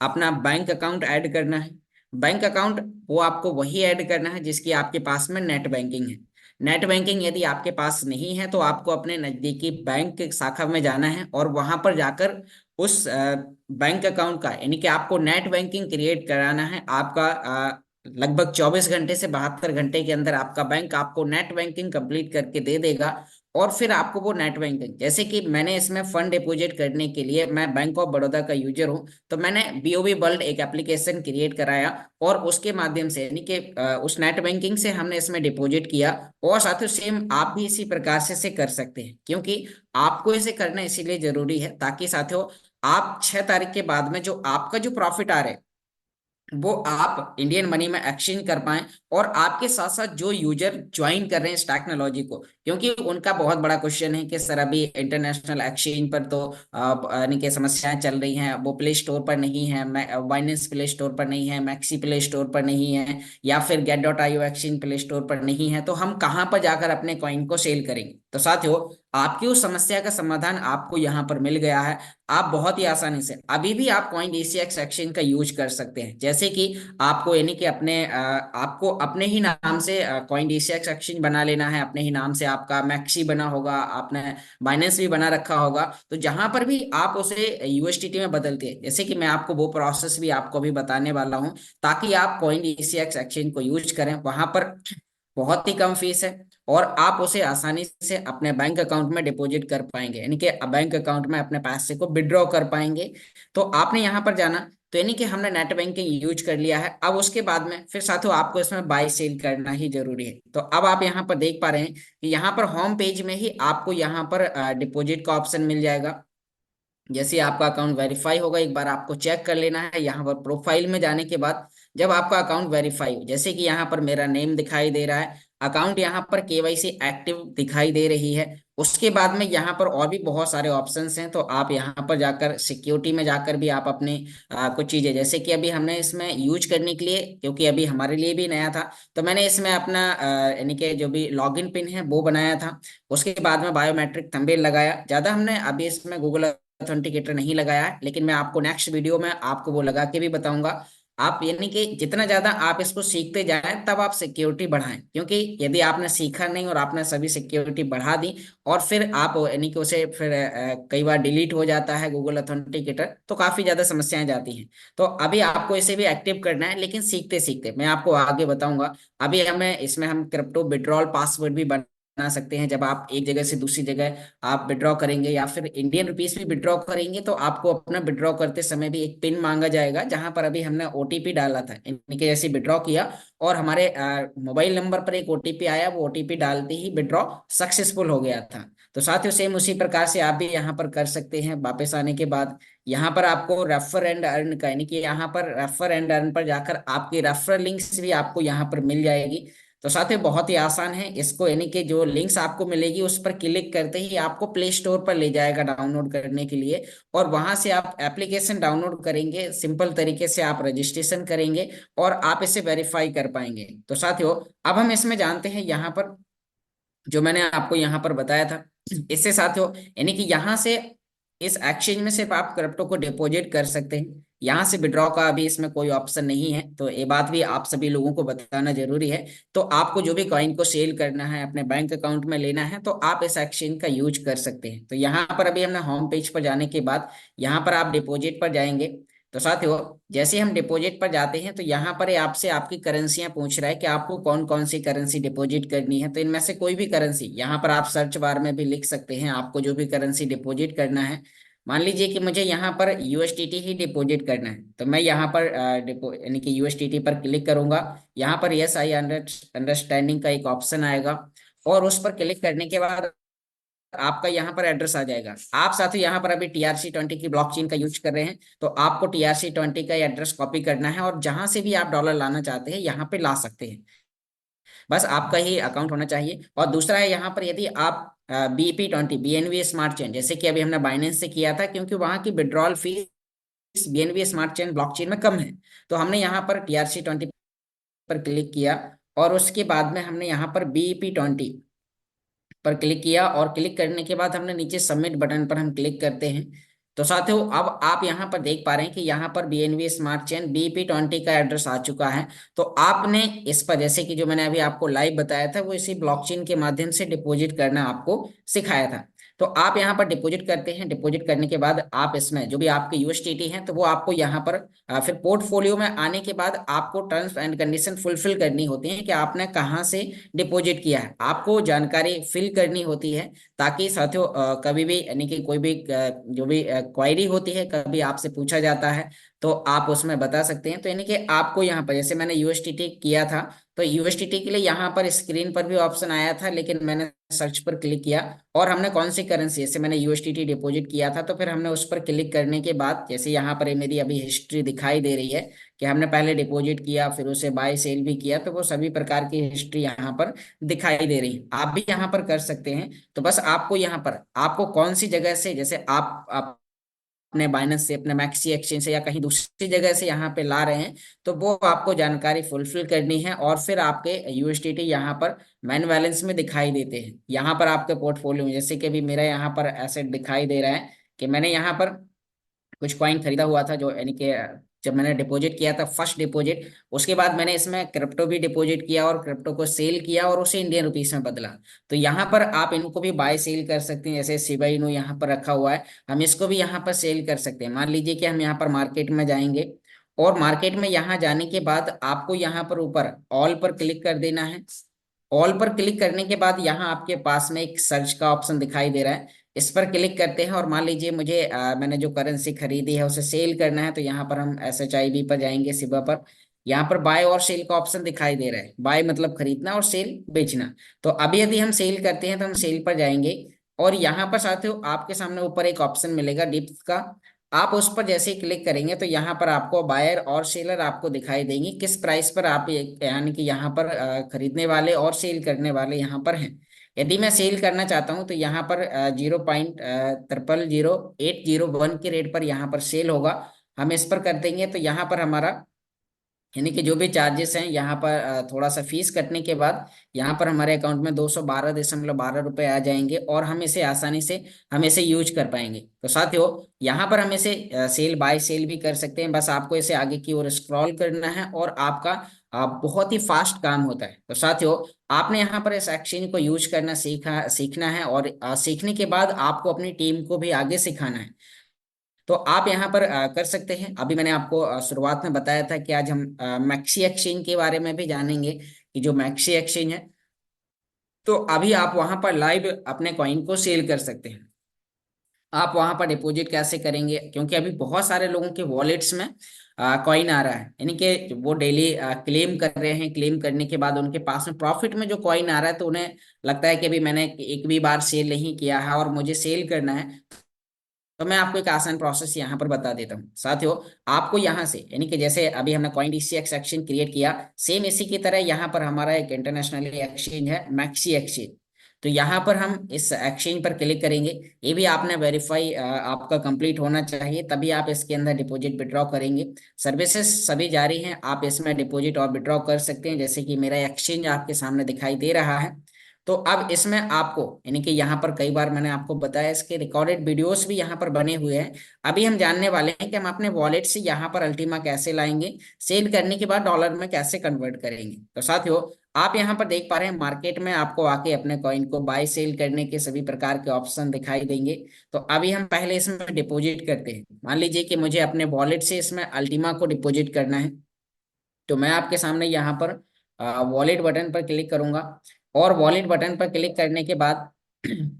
अपना बैंक अकाउंट ऐड करना है। बैंक अकाउंट वो आपको वही ऐड करना है जिसकी आपके पास में नेट बैंकिंग है। नेट बैंकिंग यदि आपके पास नहीं है, तो आपको अपने नजदीकी बैंक शाखा में जाना है, और वहां पर जाकर उस बैंक अकाउंट का, यानी कि आपको नेट बैंकिंग क्रिएट कराना है। आपका लगभग 24 घंटे से 72 घंटे के अंदर आपका बैंक आपको नेट बैंकिंग कंप्लीट करके दे देगा। और फिर आपको वो नेट बैंकिंग, जैसे कि मैंने इसमें फंड डिपॉजिट करने के लिए, मैं बैंक ऑफ बड़ौदा का यूजर हूं, तो मैंने BOB वर्ल्ड एक एप्लीकेशन क्रिएट कराया, और उसके माध्यम से, यानी कि उस नेट बैंकिंग से हमने इसमें डिपॉजिट किया। और साथियों, सेम आप भी इसी प्रकार से इसे कर सकते हैं, क्योंकि आपको इसे करना इसीलिए जरूरी है ताकि साथियों आप 6 तारीख के बाद में जो आपका जो प्रॉफिट आ रहा है, वो आप इंडियन मनी में एक्सचेंज कर पाएं। और आपके साथ साथ जो यूजर ज्वाइन कर रहे हैं इस टेक्नोलॉजी को, क्योंकि उनका बहुत बड़ा क्वेश्चन है कि सर अभी इंटरनेशनल एक्सचेंज पर तो यानी कि समस्याएं चल रही हैं, वो प्ले स्टोर पर नहीं है, बाइनेंस प्ले स्टोर पर नहीं है, मैक्सी प्ले स्टोर पर नहीं है, या फिर Get.io एक्सचेंज प्ले स्टोर पर नहीं है, तो हम कहाँ पर जाकर अपने कॉइन को सेल करेंगे। तो साथियों, आपकी उस समस्या का समाधान आपको यहाँ पर मिल गया है। आप बहुत ही आसानी से अभी भी आप कॉइन डीसीएक्स एक्सचेंज का यूज कर सकते हैं। जैसे कि आपको यानी कि आपको अपने ही नाम से कॉइन डीसीएक्स एक्सचेंज बना लेना है, अपने ही नाम से आपका मैक्सी बना होगा, आपने बाइनेंस भी बना रखा होगा, तो जहां पर भी आप उसे यूएसडीटी में बदलते हैं, जैसे कि मैं आपको वो प्रोसेस भी आपको अभी बताने वाला हूं, ताकि आप कॉइन डीसीएक्स एक्सचेंज को यूज करें। वहां पर बहुत ही कम फीस है और आप उसे आसानी से अपने बैंक अकाउंट में डिपॉजिट कर पाएंगे, यानी कि बैंक अकाउंट में अपने पैसे को विड्रॉ कर पाएंगे। तो आपने यहाँ पर जाना, तो यानी कि हमने नेट बैंकिंग यूज कर लिया है। अब उसके बाद में फिर साथियों आपको इसमें बाय सेल करना ही जरूरी है। तो अब आप यहाँ पर देख पा रहे हैं कि यहाँ पर होम पेज में ही आपको यहाँ पर डिपॉजिट का ऑप्शन मिल जाएगा। जैसे आपका अकाउंट वेरीफाई होगा, एक बार आपको चेक कर लेना है। यहाँ पर प्रोफाइल में जाने के बाद जब आपका अकाउंट वेरीफाई हो, जैसे कि यहाँ पर मेरा नेम दिखाई दे रहा है, अकाउंट यहाँ पर केवाईसी एक्टिव दिखाई दे रही है, उसके बाद में यहाँ पर और भी बहुत सारे ऑप्शंस हैं। तो आप यहाँ पर जाकर सिक्योरिटी में जाकर भी आप अपने कुछ चीजें, जैसे कि अभी हमने इसमें यूज करने के लिए, क्योंकि अभी हमारे लिए भी नया था, तो मैंने इसमें अपना यानी कि जो भी लॉगिन पिन है वो बनाया था। उसके बाद में बायोमेट्रिक थंबनेल लगाया। ज्यादा हमने अभी इसमें गूगल ऑथेंटिकेटर नहीं लगाया है, लेकिन मैं आपको नेक्स्ट वीडियो में आपको वो लगा के भी बताऊंगा। आप यानी कि जितना ज्यादा आप इसको सीखते जाएं तब आप सिक्योरिटी बढ़ाएं, क्योंकि यदि आपने सीखा नहीं और आपने सभी सिक्योरिटी बढ़ा दी और फिर आप यानी कि उसे फिर कई बार डिलीट हो जाता है गूगल ऑथेंटिकेटर, तो काफी ज्यादा समस्याएं जाती हैं। तो अभी आपको इसे भी एक्टिव करना है, लेकिन सीखते सीखते मैं आपको आगे बताऊंगा। अभी हमें इसमें हम क्रिप्टो विड्रॉल पासवर्ड भी बना सकते हैं। जब आप एक जगह से दूसरी जगह आप विड्रॉ करेंगे या फिर इंडियन रुपीस भी विड्रॉ करेंगे, तो आपको अपना विड्रॉ करते समय भी एक पिन मांगा जाएगा, जहां पर अभी हमने ओटीपी डाला था, इनके जैसे विड्रॉ किया और हमारे मोबाइल नंबर पर एक ओटीपी आया, वो ओटीपी डालते ही विड्रॉ सक्सेसफुल हो गया था। तो साथियों सेम उसी प्रकार से आप भी यहाँ पर कर सकते हैं। वापस आने के बाद यहाँ पर आपको रेफर एंड अर्न का, यानी कि यहाँ पर रेफर एंड अर्न पर जाकर आपकी रेफरल लिंक्स भी आपको यहाँ पर मिल जाएगी। तो साथियों बहुत ही आसान है इसको, यानी कि जो लिंक्स आपको मिलेगी उस पर क्लिक करते ही आपको प्ले स्टोर पर ले जाएगा डाउनलोड करने के लिए, और वहां से आप एप्लीकेशन डाउनलोड करेंगे, सिंपल तरीके से आप रजिस्ट्रेशन करेंगे और आप इसे वेरीफाई कर पाएंगे। तो साथियों अब हम इसमें जानते हैं यहाँ पर जो मैंने आपको यहाँ पर बताया था, इससे साथियों यानी कि यहाँ से इस एक्सचेंज में सिर्फ आप क्रिप्टो को डिपॉजिट कर सकते हैं, यहाँ से विड्रॉ का अभी इसमें कोई ऑप्शन नहीं है। तो ये बात भी आप सभी लोगों को बताना जरूरी है। तो आपको जो भी कॉइन को सेल करना है, अपने बैंक अकाउंट में लेना है, तो आप इस एक्सचेंज का यूज कर सकते हैं। तो यहाँ पर अभी हमने होम पेज पर जाने के बाद यहाँ पर आप डिपॉजिट पर जाएंगे। तो साथियों जैसे हम डिपॉजिट पर जाते हैं, तो यहाँ पर ये आपसे आपकी करेंसियां पूछ रहा है कि आपको कौन कौन सी करेंसी डिपॉजिट करनी है। तो इनमें से कोई भी करेंसी, यहाँ पर आप सर्च बार में भी लिख सकते हैं आपको जो भी करेंसी डिपॉजिट करना है। मान लीजिए कि मुझे यहाँ पर यूएसडीटी ही डिपॉजिट करना है, तो मैं यहाँ पर डिपो यानी कि यूएसडीटी पर क्लिक करूंगा। यहाँ पर यस आई अंडरस्टैंडिंग का एक ऑप्शन आएगा और उस पर क्लिक करने के बाद आपका यहाँ पर एड्रेस आ जाएगा। आप साथ ही यहाँ पर अभी TRC20 की ब्लॉकचेन का यूज कर रहे हैं, तो आपको TRC20 का एड्रेस कॉपी करना है और जहां से भी आप डॉलर लाना चाहते हैं यहाँ पे ला सकते हैं। बस आपका ही अकाउंट होना चाहिए। और दूसरा है यहाँ पर यदि आप BP20 BNB स्मार्ट चेन, जैसे कि अभी हमने बाइनेंस से किया था, क्योंकि वहां की withdrawal fees BNB smart chain blockchain में कम है, तो हमने यहाँ पर TRC20 पर क्लिक किया और उसके बाद में हमने यहाँ पर BP20 पर क्लिक किया और क्लिक करने के बाद हमने नीचे सबमिट बटन पर हम क्लिक करते हैं। तो साथियों अब आप यहाँ पर देख पा रहे हैं कि यहाँ पर BNB स्मार्ट चेन BP20 का एड्रेस आ चुका है। तो आपने इस पर, जैसे कि जो मैंने अभी आपको लाइव बताया था, वो इसी ब्लॉकचेन के माध्यम से डिपॉजिट करना आपको सिखाया था। तो आप यहाँ पर डिपॉजिट करते हैं। डिपॉजिट करने के बाद आप इसमें जो भी आपके यूएसडीटी हैं, तो वो आपको यहाँ पर फिर पोर्टफोलियो में आने के बाद आपको टर्म्स एंड कंडीशन फुलफिल करनी होती है कि आपने कहाँ से डिपॉजिट किया है, आपको जानकारी फिल करनी होती है, ताकि साथियों कभी भी यानी कि कोई भी जो भी क्वायरी होती है, कभी आपसे पूछा जाता है, तो आप उसमें बता सकते हैं। तो यानी कि आपको यहाँ पर, जैसे मैंने यूएसडीटी किया था, तो यूएसडीटी के लिए यहाँ पर स्क्रीन पर भी ऑप्शन आया था, लेकिन मैंने सर्च पर क्लिक किया और हमने कौन सी करेंसी, जैसे मैंने यूएसडीटी डिपॉजिट किया था, तो फिर हमने उस पर क्लिक करने के बाद जैसे यहाँ पर मेरी अभी हिस्ट्री दिखाई दे रही है कि हमने पहले डिपॉजिट किया, फिर उसे बाय सेल भी किया, तो वो सभी प्रकार की हिस्ट्री यहाँ पर दिखाई दे रही है। आप भी यहाँ पर कर सकते हैं। तो बस आपको यहाँ पर आपको कौन सी जगह से, जैसे आप अपने बाइनेंस से, अपने मैक्सी एक्सचेंज से या कहीं दूसरी जगह से यहाँ पे ला रहे हैं, तो वो आपको जानकारी फुलफिल करनी है और फिर आपके यूएसडीटी यहाँ पर मैन बैलेंस में दिखाई देते हैं। यहाँ पर आपके पोर्टफोलियो में जैसे कि अभी मेरा यहाँ पर एसेट दिखाई दे रहा है कि मैंने यहाँ पर कुछ कॉइन खरीदा हुआ था, जो यानी कि जब मैंने डिपॉजिट किया था फर्स्ट डिपॉजिट, उसके बाद मैंने इसमें क्रिप्टो भी डिपॉजिट किया और क्रिप्टो को सेल किया और उसे इंडियन रुपीस में बदला। तो यहाँ पर आप इनको भी बाय सेल कर सकते हैं। जैसे शिबा इनू यहाँ पर रखा हुआ है, हम इसको भी यहाँ पर सेल कर सकते हैं। मान लीजिए कि हम यहाँ पर मार्केट में जाएंगे और मार्केट में यहाँ जाने के बाद आपको यहाँ पर ऊपर ऑल पर क्लिक कर देना है। ऑल पर क्लिक करने के बाद यहाँ आपके पास में एक सर्च का ऑप्शन दिखाई दे रहा है, इस पर क्लिक करते हैं और मान लीजिए मुझे मैंने जो करेंसी खरीदी है उसे सेल करना है, तो यहाँ पर हम SHIB पर जाएंगे, सिबा पर। यहाँ पर बाय और सेल का ऑप्शन दिखाई दे रहा है, बाय मतलब खरीदना और सेल बेचना। तो अभी यदि हम सेल करते हैं तो हम सेल पर जाएंगे और यहाँ पर साथियों आपके सामने ऊपर एक ऑप्शन मिलेगा डिप्थ का। आप उस पर जैसे ही क्लिक करेंगे तो यहाँ पर आपको बायर और सेलर आपको दिखाई देंगे, किस प्राइस पर आप यानी कि यहाँ पर खरीदने वाले और सेल करने वाले यहाँ पर हैं। यदि मैं सेल करना चाहता हूँ तो यहाँ पर 0.000801 के रेट पर यहाँ पर सेल होगा। हम इस पर कर देंगे तो यहाँ पर हमारा यानी कि जो भी चार्जेस हैं यहाँ पर थोड़ा सा फीस कटने के बाद यहाँ पर हमारे अकाउंट में 212.12 रुपए आ जाएंगे और हम इसे आसानी से हम इसे यूज कर पाएंगे। तो साथियों यहाँ पर हम इसे सेल बाय सेल भी कर सकते हैं, बस आपको इसे आगे की ओर स्क्रॉल करना है और आपका बहुत ही फास्ट काम होता है। तो साथियों आपने यहाँ पर इस एक्सचेंज को यूज करना सीखना है और सीखने के बाद आपको अपनी टीम को भी आगे सिखाना है। तो आप यहाँ पर कर सकते हैं। अभी मैंने आपको शुरुआत में बताया था कि आज हम मैक्सी एक्सचेंज के बारे में भी जानेंगे कि जो मैक्सी एक्सचेंज है, तो अभी आप वहां पर लाइव अपने कॉइन को सेल कर सकते हैं। आप वहां पर डिपॉजिट कैसे करेंगे, क्योंकि अभी बहुत सारे लोगों के वॉलेट्स में कॉइन आ रहा है, यानी कि वो डेली क्लेम कर रहे हैं। क्लेम करने के बाद उनके पास में प्रॉफिट में जो कॉइन आ रहा है, तो उन्हें लगता है कि अभी मैंने एक भी बार सेल नहीं किया है और मुझे सेल करना है। तो मैं आपको एक आसान प्रोसेस यहाँ पर बता देता हूँ साथियों। आपको यहाँ से यानी कि जैसे अभी हमने कॉइन DCX एक्सचेंज क्रिएट किया, सेम इसी की तरह यहाँ पर हमारा एक इंटरनेशनल एक्सचेंज है मैक्सी एक्सचेंज। तो यहाँ पर हम इस एक्सचेंज पर क्लिक करेंगे। ये भी आपने वेरीफाई आपका कंप्लीट होना चाहिए, तभी आप इसके अंदर डिपॉजिट विड्रॉ करेंगे। सर्विसेज सभी जारी हैं, आप इसमें डिपॉजिट और विड्रॉ कर सकते हैं। जैसे कि मेरा एक्सचेंज आपके सामने दिखाई दे रहा है। तो अब इसमें आपको यानी कि यहाँ पर कई बार मैंने आपको बताया, इसके रिकॉर्डेड वीडियोस भी यहाँ पर बने हुए हैं। अभी हम जानने वाले हैं कि हम अपने वॉलेट से यहाँ पर अल्टीमा कैसे लाएंगे, सेल करने के बाद डॉलर में कैसे कन्वर्ट करेंगे। तो साथियों आप यहाँ पर देख पा रहे हैं मार्केट में आपको आके अपने कॉइन को बाय सेल करने के सभी प्रकार के ऑप्शन दिखाई देंगे। तो अभी हम पहले इसमें डिपॉजिट करते हैं। मान लीजिए कि मुझे अपने वॉलेट से इसमें अल्टीमा को डिपॉजिट करना है, तो मैं आपके सामने यहाँ पर वॉलेट बटन पर क्लिक करूंगा और वॉलेट बटन पर क्लिक करने के बाद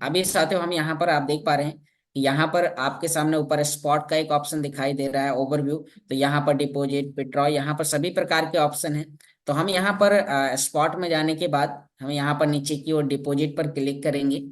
अभी साथियों हम यहाँ पर आप देख पा रहे हैं कि यहाँ पर आपके सामने ऊपर स्पॉट का एक ऑप्शन दिखाई दे रहा है, ओवरव्यू। तो यहाँ पर डिपॉजिट, विड्रॉ, यहाँ पर सभी प्रकार के ऑप्शन हैं। तो हम यहाँ पर स्पॉट में जाने के बाद हम यहाँ पर नीचे की ओर डिपॉजिट पर क्लिक करेंगे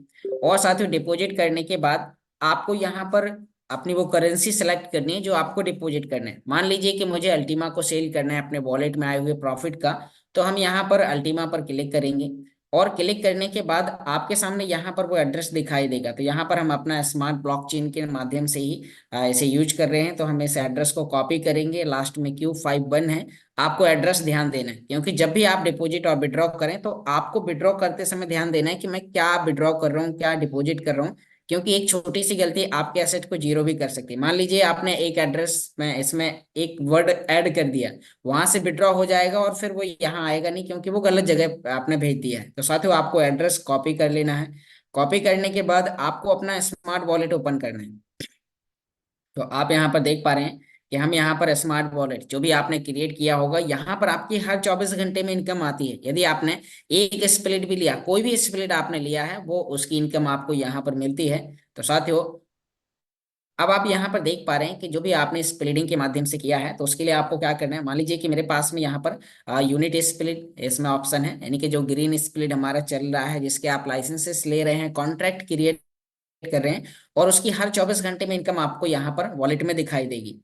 और साथियों डिपॉजिट करने के बाद आपको यहाँ पर अपनी वो करेंसी सेलेक्ट करनी है जो आपको डिपॉजिट करना है। मान लीजिए कि मुझे अल्टीमा को सेल करना है अपने वॉलेट में आए हुए प्रॉफिट का, तो हम यहाँ पर अल्टीमा पर क्लिक करेंगे और क्लिक करने के बाद आपके सामने यहाँ पर वो एड्रेस दिखाई देगा। तो यहाँ पर हम अपना स्मार्ट ब्लॉकचेन के माध्यम से ही इसे यूज कर रहे हैं, तो हम इस एड्रेस को कॉपी करेंगे। लास्ट में Q51 है। आपको एड्रेस ध्यान देना है, क्योंकि जब भी आप डिपॉजिट और विड्रॉ करें तो आपको विड्रॉ करते समय ध्यान देना है कि मैं क्या विड्रॉ कर रहा हूँ, क्या डिपॉजिट कर रहा हूँ। क्योंकि एक छोटी सी गलती आपके एसेट को जीरो भी कर सकती है। मान लीजिए आपने एक एड्रेस में इसमें एक वर्ड ऐड कर दिया, वहां से विड्रॉ हो जाएगा और फिर वो यहाँ आएगा नहीं, क्योंकि वो गलत जगह आपने भेज दिया है। तो साथियों आपको एड्रेस कॉपी कर लेना है। कॉपी करने के बाद आपको अपना स्मार्ट वॉलेट ओपन करना है। तो आप यहाँ पर देख पा रहे हैं कि हम यहाँ पर स्मार्ट वॉलेट जो भी आपने क्रिएट किया होगा, यहाँ पर आपकी हर 24 घंटे में इनकम आती है। यदि आपने एक स्प्लिट भी लिया, कोई भी स्प्लिट आपने लिया है, वो उसकी इनकम आपको यहाँ पर मिलती है। तो साथियों अब आप यहाँ पर देख पा रहे हैं कि जो भी आपने स्प्लिटिंग के माध्यम से किया है, तो उसके लिए आपको क्या करना है। मान लीजिए कि मेरे पास में यहाँ पर यूनिट स्प्लिट इसमें ऑप्शन है, यानी कि जो ग्रीन स्प्लिट हमारा चल रहा है, जिसके आप लाइसेंसेस ले रहे हैं, कॉन्ट्रैक्ट क्रिएट कर रहे हैं और उसकी हर 24 घंटे में इनकम आपको यहाँ पर वॉलेट में दिखाई देगी।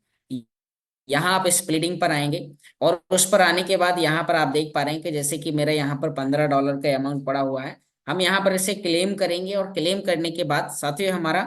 यहाँ आप स्प्लिटिंग पर आएंगे और उस पर आने के बाद यहाँ पर आप देख पा रहे हैं कि जैसे कि मेरा यहाँ पर $15 का अमाउंट पड़ा हुआ है। हम यहाँ पर इसे क्लेम करेंगे और क्लेम करने के बाद साथियों हमारा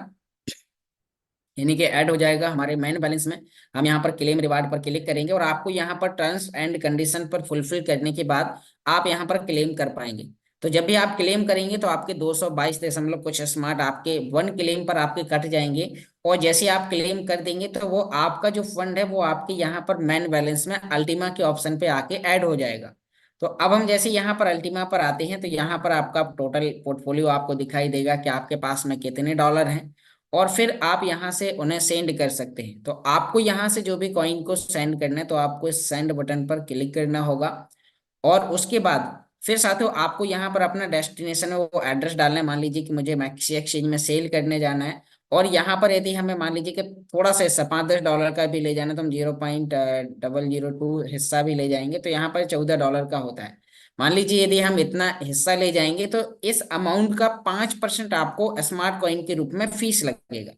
यानी कि ऐड हो जाएगा हमारे मेन बैलेंस में। हम यहाँ पर क्लेम रिवार्ड पर क्लिक करेंगे और आपको यहाँ पर टर्म्स एंड कंडीशन पर फुलफिल करने के बाद आप यहाँ पर क्लेम कर पाएंगे। तो जब भी आप क्लेम करेंगे तो आपके 222 दशमलव कुछ स्मार्ट आपके वन क्लेम पर आपके कट जाएंगे। और जैसे आप क्लेम कर देंगे तो वो आपका जो फंड है वो आपके यहाँ पर मेन बैलेंस में अल्टीमा के ऑप्शन पे आके ऐड हो जाएगा। तो अब हम जैसे यहाँ पर अल्टीमा पर आते हैं तो यहाँ पर आपका टोटल पोर्टफोलियो आपको दिखाई देगा कि आपके पास में कितने डॉलर हैं। और फिर आप यहाँ से उन्हें सेंड कर सकते हैं। तो आपको यहाँ से जो भी कॉइन को सेंड करना है तो आपको इस सेंड बटन पर क्लिक करना होगा। और उसके बाद फिर साथियों आपको यहाँ पर अपना डेस्टिनेशन है वो एड्रेस डालना है। मान लीजिए कि मुझे मैक्सी एक्सचेंज में सेल करने जाना है। और यहाँ पर यदि हमें मान लीजिए कि थोड़ा सा हिस्सा $5-10 का भी ले जाना है तो हम 0.002 हिस्सा भी ले जाएंगे तो यहाँ पर $14 का होता है। मान लीजिए यदि हम इतना हिस्सा ले जाएंगे तो इस अमाउंट का 5% आपको स्मार्ट कॉइन के रूप में फीस लगेगा।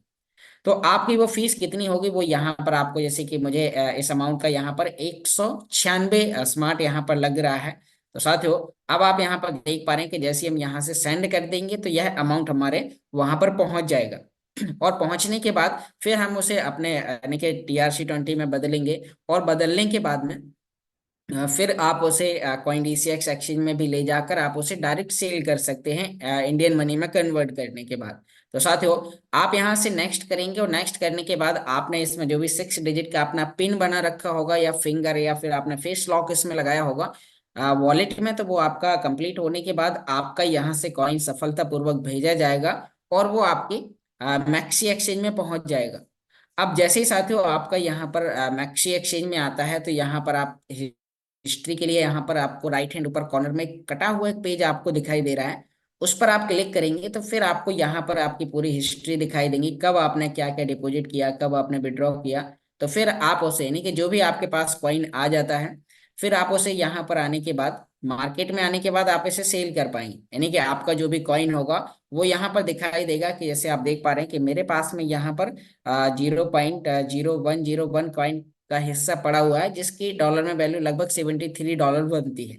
तो आपकी वो फीस कितनी होगी वो यहाँ पर आपको, जैसे कि मुझे इस अमाउंट का यहाँ पर 196 स्मार्ट यहाँ पर लग रहा है। तो साथियों अब आप यहाँ पर देख पा रहे हैं कि जैसे हम यहाँ से सेंड कर देंगे तो यह अमाउंट हमारे वहां पर पहुंच जाएगा। और पहुंचने के बाद फिर हम उसे अपने यानी कि TRC20 में बदलेंगे। और बदलने के बाद में फिर आप उसे कॉइन DCX एक्सचेंज में भी ले जाकर आप उसे डायरेक्ट सेल कर सकते हैं इंडियन मनी में कन्वर्ट करने के बाद। तो साथियों आप यहाँ से नेक्स्ट करेंगे और नेक्स्ट करने के बाद आपने इसमें जो भी 6 डिजिट का अपना पिन बना रखा होगा या फिंगर या फिर आपने फेस लॉक इसमें लगाया होगा वॉलेट में, तो वो आपका कंप्लीट होने के बाद आपका यहाँ से कॉइन सफलतापूर्वक भेजा जाएगा और वो आपकी मैक्सी एक्सचेंज में पहुंच जाएगा। अब जैसे ही साथियों आपका यहाँ पर मैक्सी एक्सचेंज में आता है तो यहाँ पर आप हिस्ट्री के लिए यहाँ पर आपको राइट हैंड ऊपर कॉर्नर में एक कटा हुआ एक पेज आपको दिखाई दे रहा है। उस पर आप क्लिक करेंगे तो फिर आपको यहाँ पर आपकी पूरी हिस्ट्री दिखाई देगी, कब आपने क्या क्या डिपॉजिट किया, कब आपने विड्रॉ किया। तो फिर आप उसे यानी कि जो भी आपके पास कॉइन आ जाता है फिर आप उसे यहाँ पर आने के बाद मार्केट में आने के बाद आप इसे सेल कर पाएंगे। यानी कि आपका जो भी कॉइन होगा वो यहाँ पर दिखाई देगा कि जैसे आप देख पा रहे हैं कि मेरे पास में यहाँ पर 0.0101 कॉइन का हिस्सा पड़ा हुआ है जिसकी डॉलर में वैल्यू लगभग $73 बनती है।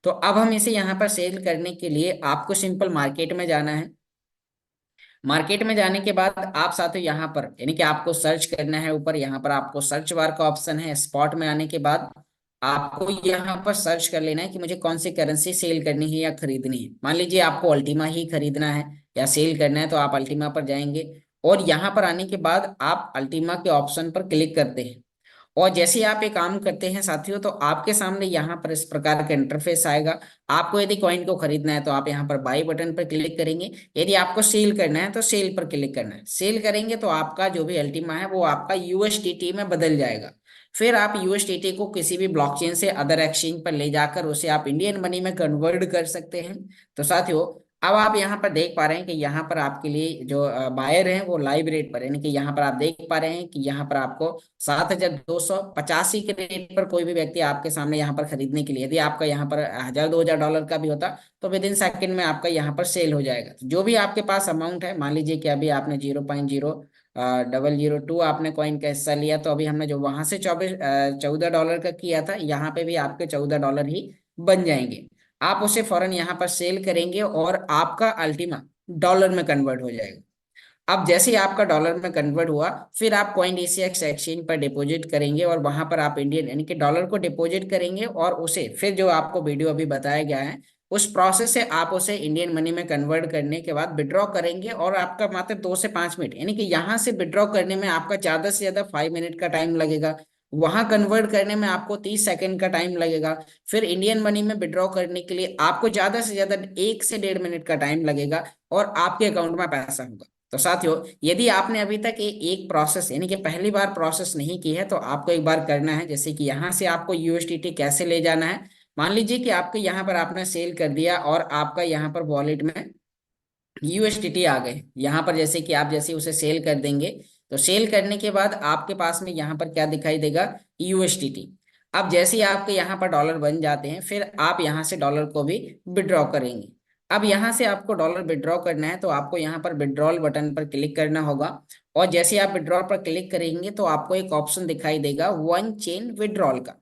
तो अब हम इसे यहाँ पर सेल करने के लिए आपको सिंपल मार्केट में जाना है। मार्केट में जाने के बाद आप साथियों यहाँ पर यानी कि आपको सर्च करना है, ऊपर यहाँ पर आपको सर्च बार का ऑप्शन है। स्पॉट में आने के बाद आपको यहाँ पर सर्च कर लेना है कि मुझे कौन सी करेंसी सेल करनी है या खरीदनी है। मान लीजिए आपको अल्टीमा ही खरीदना है या सेल करना है तो आप अल्टीमा पर जाएंगे और यहाँ पर आने के बाद आप अल्टीमा के ऑप्शन पर क्लिक करते हैं। और जैसे ही आप ये काम करते हैं साथियों तो आपके सामने यहाँ पर इस प्रकार का इंटरफेस आएगा। आपको यदि कॉइन को खरीदना है तो आप यहाँ पर बाई बटन पर क्लिक करेंगे। यदि आपको सेल करना है तो सेल पर क्लिक करना है। सेल करेंगे तो आपका जो भी अल्टीमा है वो आपका USDT में बदल जाएगा। फिर आप USDT को किसी भी ब्लॉकचेन से अदर एक्सचेंज पर ले जाकर उसे आप इंडियन मनी में कन्वर्ट कर सकते हैं। तो साथियों अब आप यहाँ पर देख पा रहे हैं कि यहाँ पर आपके लिए जो बायर हैं वो लाइव रेट पर, यानी कि यहाँ पर आप देख पा रहे हैं कि यहाँ पर आपको 7,285 के रेट पर कोई भी व्यक्ति आपके सामने यहाँ पर खरीदने के लिए, यदि आपका यहाँ पर 1,000-2,000 डॉलर का भी होता तो विद इन सेकेंड में आपका यहाँ पर सेल हो जाएगा। तो जो भी आपके पास अमाउंट है, मान लीजिए कि अभी आपने 0.002 आपने कॉइन का हिस्सा लिया तो अभी हमने जो वहां से $14 का किया था यहाँ पे भी आपके $14 ही बन जाएंगे। आप उसे फौरन यहाँ पर सेल करेंगे और आपका अल्टीमा डॉलर में कन्वर्ट हो जाएगा। अब जैसे ही आपका डॉलर में कन्वर्ट हुआ फिर आप कॉइन DCX एक्सचेंज पर डिपॉजिट करेंगे और वहां पर आप इंडियन यानी कि डॉलर को डिपॉजिट करेंगे और उसे फिर जो आपको वीडियो अभी बताया गया है उस प्रोसेस से आप उसे इंडियन मनी में कन्वर्ट करने के बाद विड्रॉ करेंगे और आपका मात्र 2 से 5 मिनट, यानी कि यहाँ से विड्रॉ करने में आपका ज्यादा से ज्यादा 5 मिनट का टाइम लगेगा। वहां कन्वर्ट करने में आपको 30 सेकंड का टाइम लगेगा। फिर इंडियन मनी में विड्रॉ करने के लिए आपको ज्यादा से ज्यादा 1 से 1.5 मिनट का टाइम लगेगा और आपके अकाउंट में पैसा होगा। तो साथियों यदि आपने अभी तक एक प्रोसेस यानी कि पहली बार प्रोसेस नहीं की है तो आपको एक बार करना है। जैसे कि यहाँ से आपको USDT कैसे ले जाना है, मान लीजिए कि आपके यहाँ पर आपने सेल कर दिया और आपका यहाँ पर वॉलेट में USDT आ गए। यहाँ पर जैसे कि आप जैसे उसे सेल कर देंगे तो सेल करने के बाद आपके पास में यहाँ पर क्या दिखाई देगा, USDT। अब जैसे ही आपके यहाँ पर डॉलर बन जाते हैं फिर आप यहाँ से डॉलर को भी विड्रॉ करेंगे। अब यहाँ से आपको डॉलर विड्रॉ करना है तो आपको यहाँ पर विड्रॉल बटन पर क्लिक करना होगा और जैसे ही आप विड्रॉल पर क्लिक करेंगे तो आपको एक ऑप्शन दिखाई देगा वन चेन विड्रॉल का।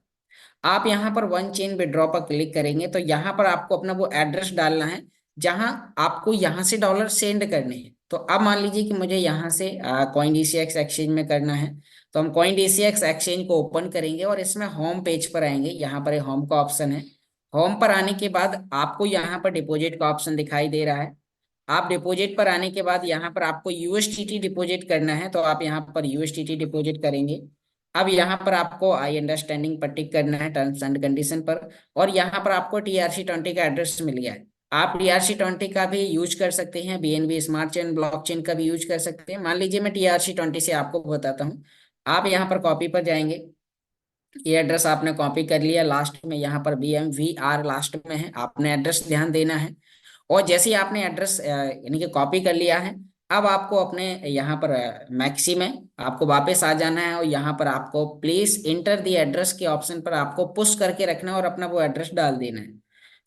आप यहाँ पर वन चेन विड्रॉ पर क्लिक करेंगे तो यहाँ पर आपको अपना वो एड्रेस डालना है जहां आपको यहाँ से डॉलर सेंड करने हैं। तो अब मान लीजिए कि मुझे यहाँ से कॉइन डीसीएक्स एक्सचेंज में करना है, तो हम कॉइन डीसीएक्स एक्सचेंज को ओपन करेंगे और इसमें होम पेज पर आएंगे। यहाँ पर होम का ऑप्शन है। होम पर आने के बाद आपको यहाँ पर डिपॉजिट का ऑप्शन दिखाई दे रहा है। आप डिपॉजिट पर आने के बाद यहाँ पर आपको यूएसडीटी डिपॉजिट करना है, तो आप यहाँ पर यूएसडीटी डिपॉजिट करेंगे। अब यहाँ पर आपको आई अंडरस्टैंडिंग पर टिक करना है, टर्म्स एंड कंडीशन पर। और यहाँ पर आपको TRC20 का एड्रेस मिल गया है। आप TRC20 का भी यूज कर सकते हैं, BNB स्मार्ट चेन ब्लॉकचेन का भी यूज कर सकते हैं। मान लीजिए मैं TRC20 से आपको बताता हूँ। आप यहाँ पर कॉपी पर जाएंगे, ये एड्रेस आपने कॉपी कर लिया, लास्ट में यहाँ पर BMVR लास्ट में है, आपने एड्रेस ध्यान देना है। और जैसे ही आपने एड्रेस यानी कि कॉपी कर लिया है, अब आपको अपने यहाँ पर मैक्सी में आपको वापस आ जाना है और यहाँ पर आपको प्लीज इंटर द एड्रेस के ऑप्शन पर आपको पुश करके रखना है और अपना वो एड्रेस डाल देना है।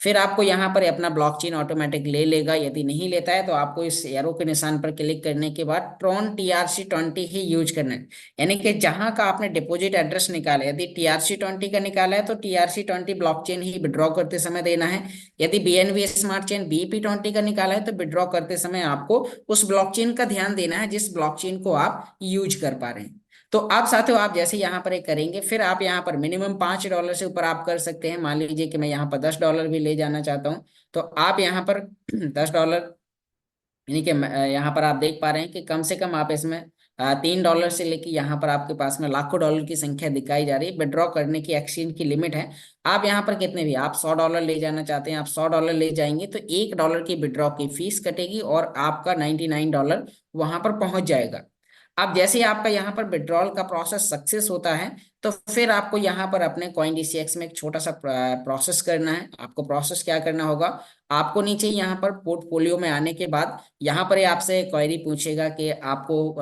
फिर आपको यहाँ पर अपना ब्लॉकचेन ऑटोमेटिक ले लेगा। यदि नहीं लेता है तो आपको इस एरो के निशान पर क्लिक करने के बाद ट्रॉन TRC20 ही यूज करना है। यानी कि जहां का आपने डिपॉजिट एड्रेस निकाला है, यदि TRC20 का निकाला है तो TRC20 ब्लॉकचेन ही विड्रॉ करते समय देना है। यदि BNB स्मार्ट चेन BP20 का निकाला है तो विड्रॉ करते समय आपको उस ब्लॉकचेन का ध्यान देना है जिस ब्लॉकचेन को आप यूज कर पा रहे हैं। तो आप साथियों, आप जैसे यहाँ पर एक करेंगे, फिर आप यहाँ पर मिनिमम $5 से ऊपर आप कर सकते हैं। मान लीजिए कि मैं यहाँ पर $10 भी ले जाना चाहता हूँ, तो आप यहाँ पर $10 यानी कि यहाँ पर आप देख पा रहे हैं कि कम से कम आप इसमें $3 से लेके यहाँ पर आपके पास में लाखों डॉलर की संख्या दिखाई जा रही है। विड्रॉ करने की एक्सचेंज की लिमिट है। आप यहाँ पर कितने भी, आप $100 ले जाना चाहते हैं, आप $100 ले जाएंगे तो $1 की विड्रॉ की फीस कटेगी और आपका $99 वहां पर पहुंच जाएगा। अब जैसे ही आपका यहाँ पर विड्रॉल का प्रोसेस सक्सेस होता है, तो फिर आपको यहाँ पर अपने कॉइन डीसीएक्स में एक छोटा सा प्रोसेस करना है। आपको प्रोसेस क्या करना होगा, आपको नीचे यहाँ पर पोर्टफोलियो में आने के बाद यहाँ पर ये आपसे क्वेरी पूछेगा कि आपको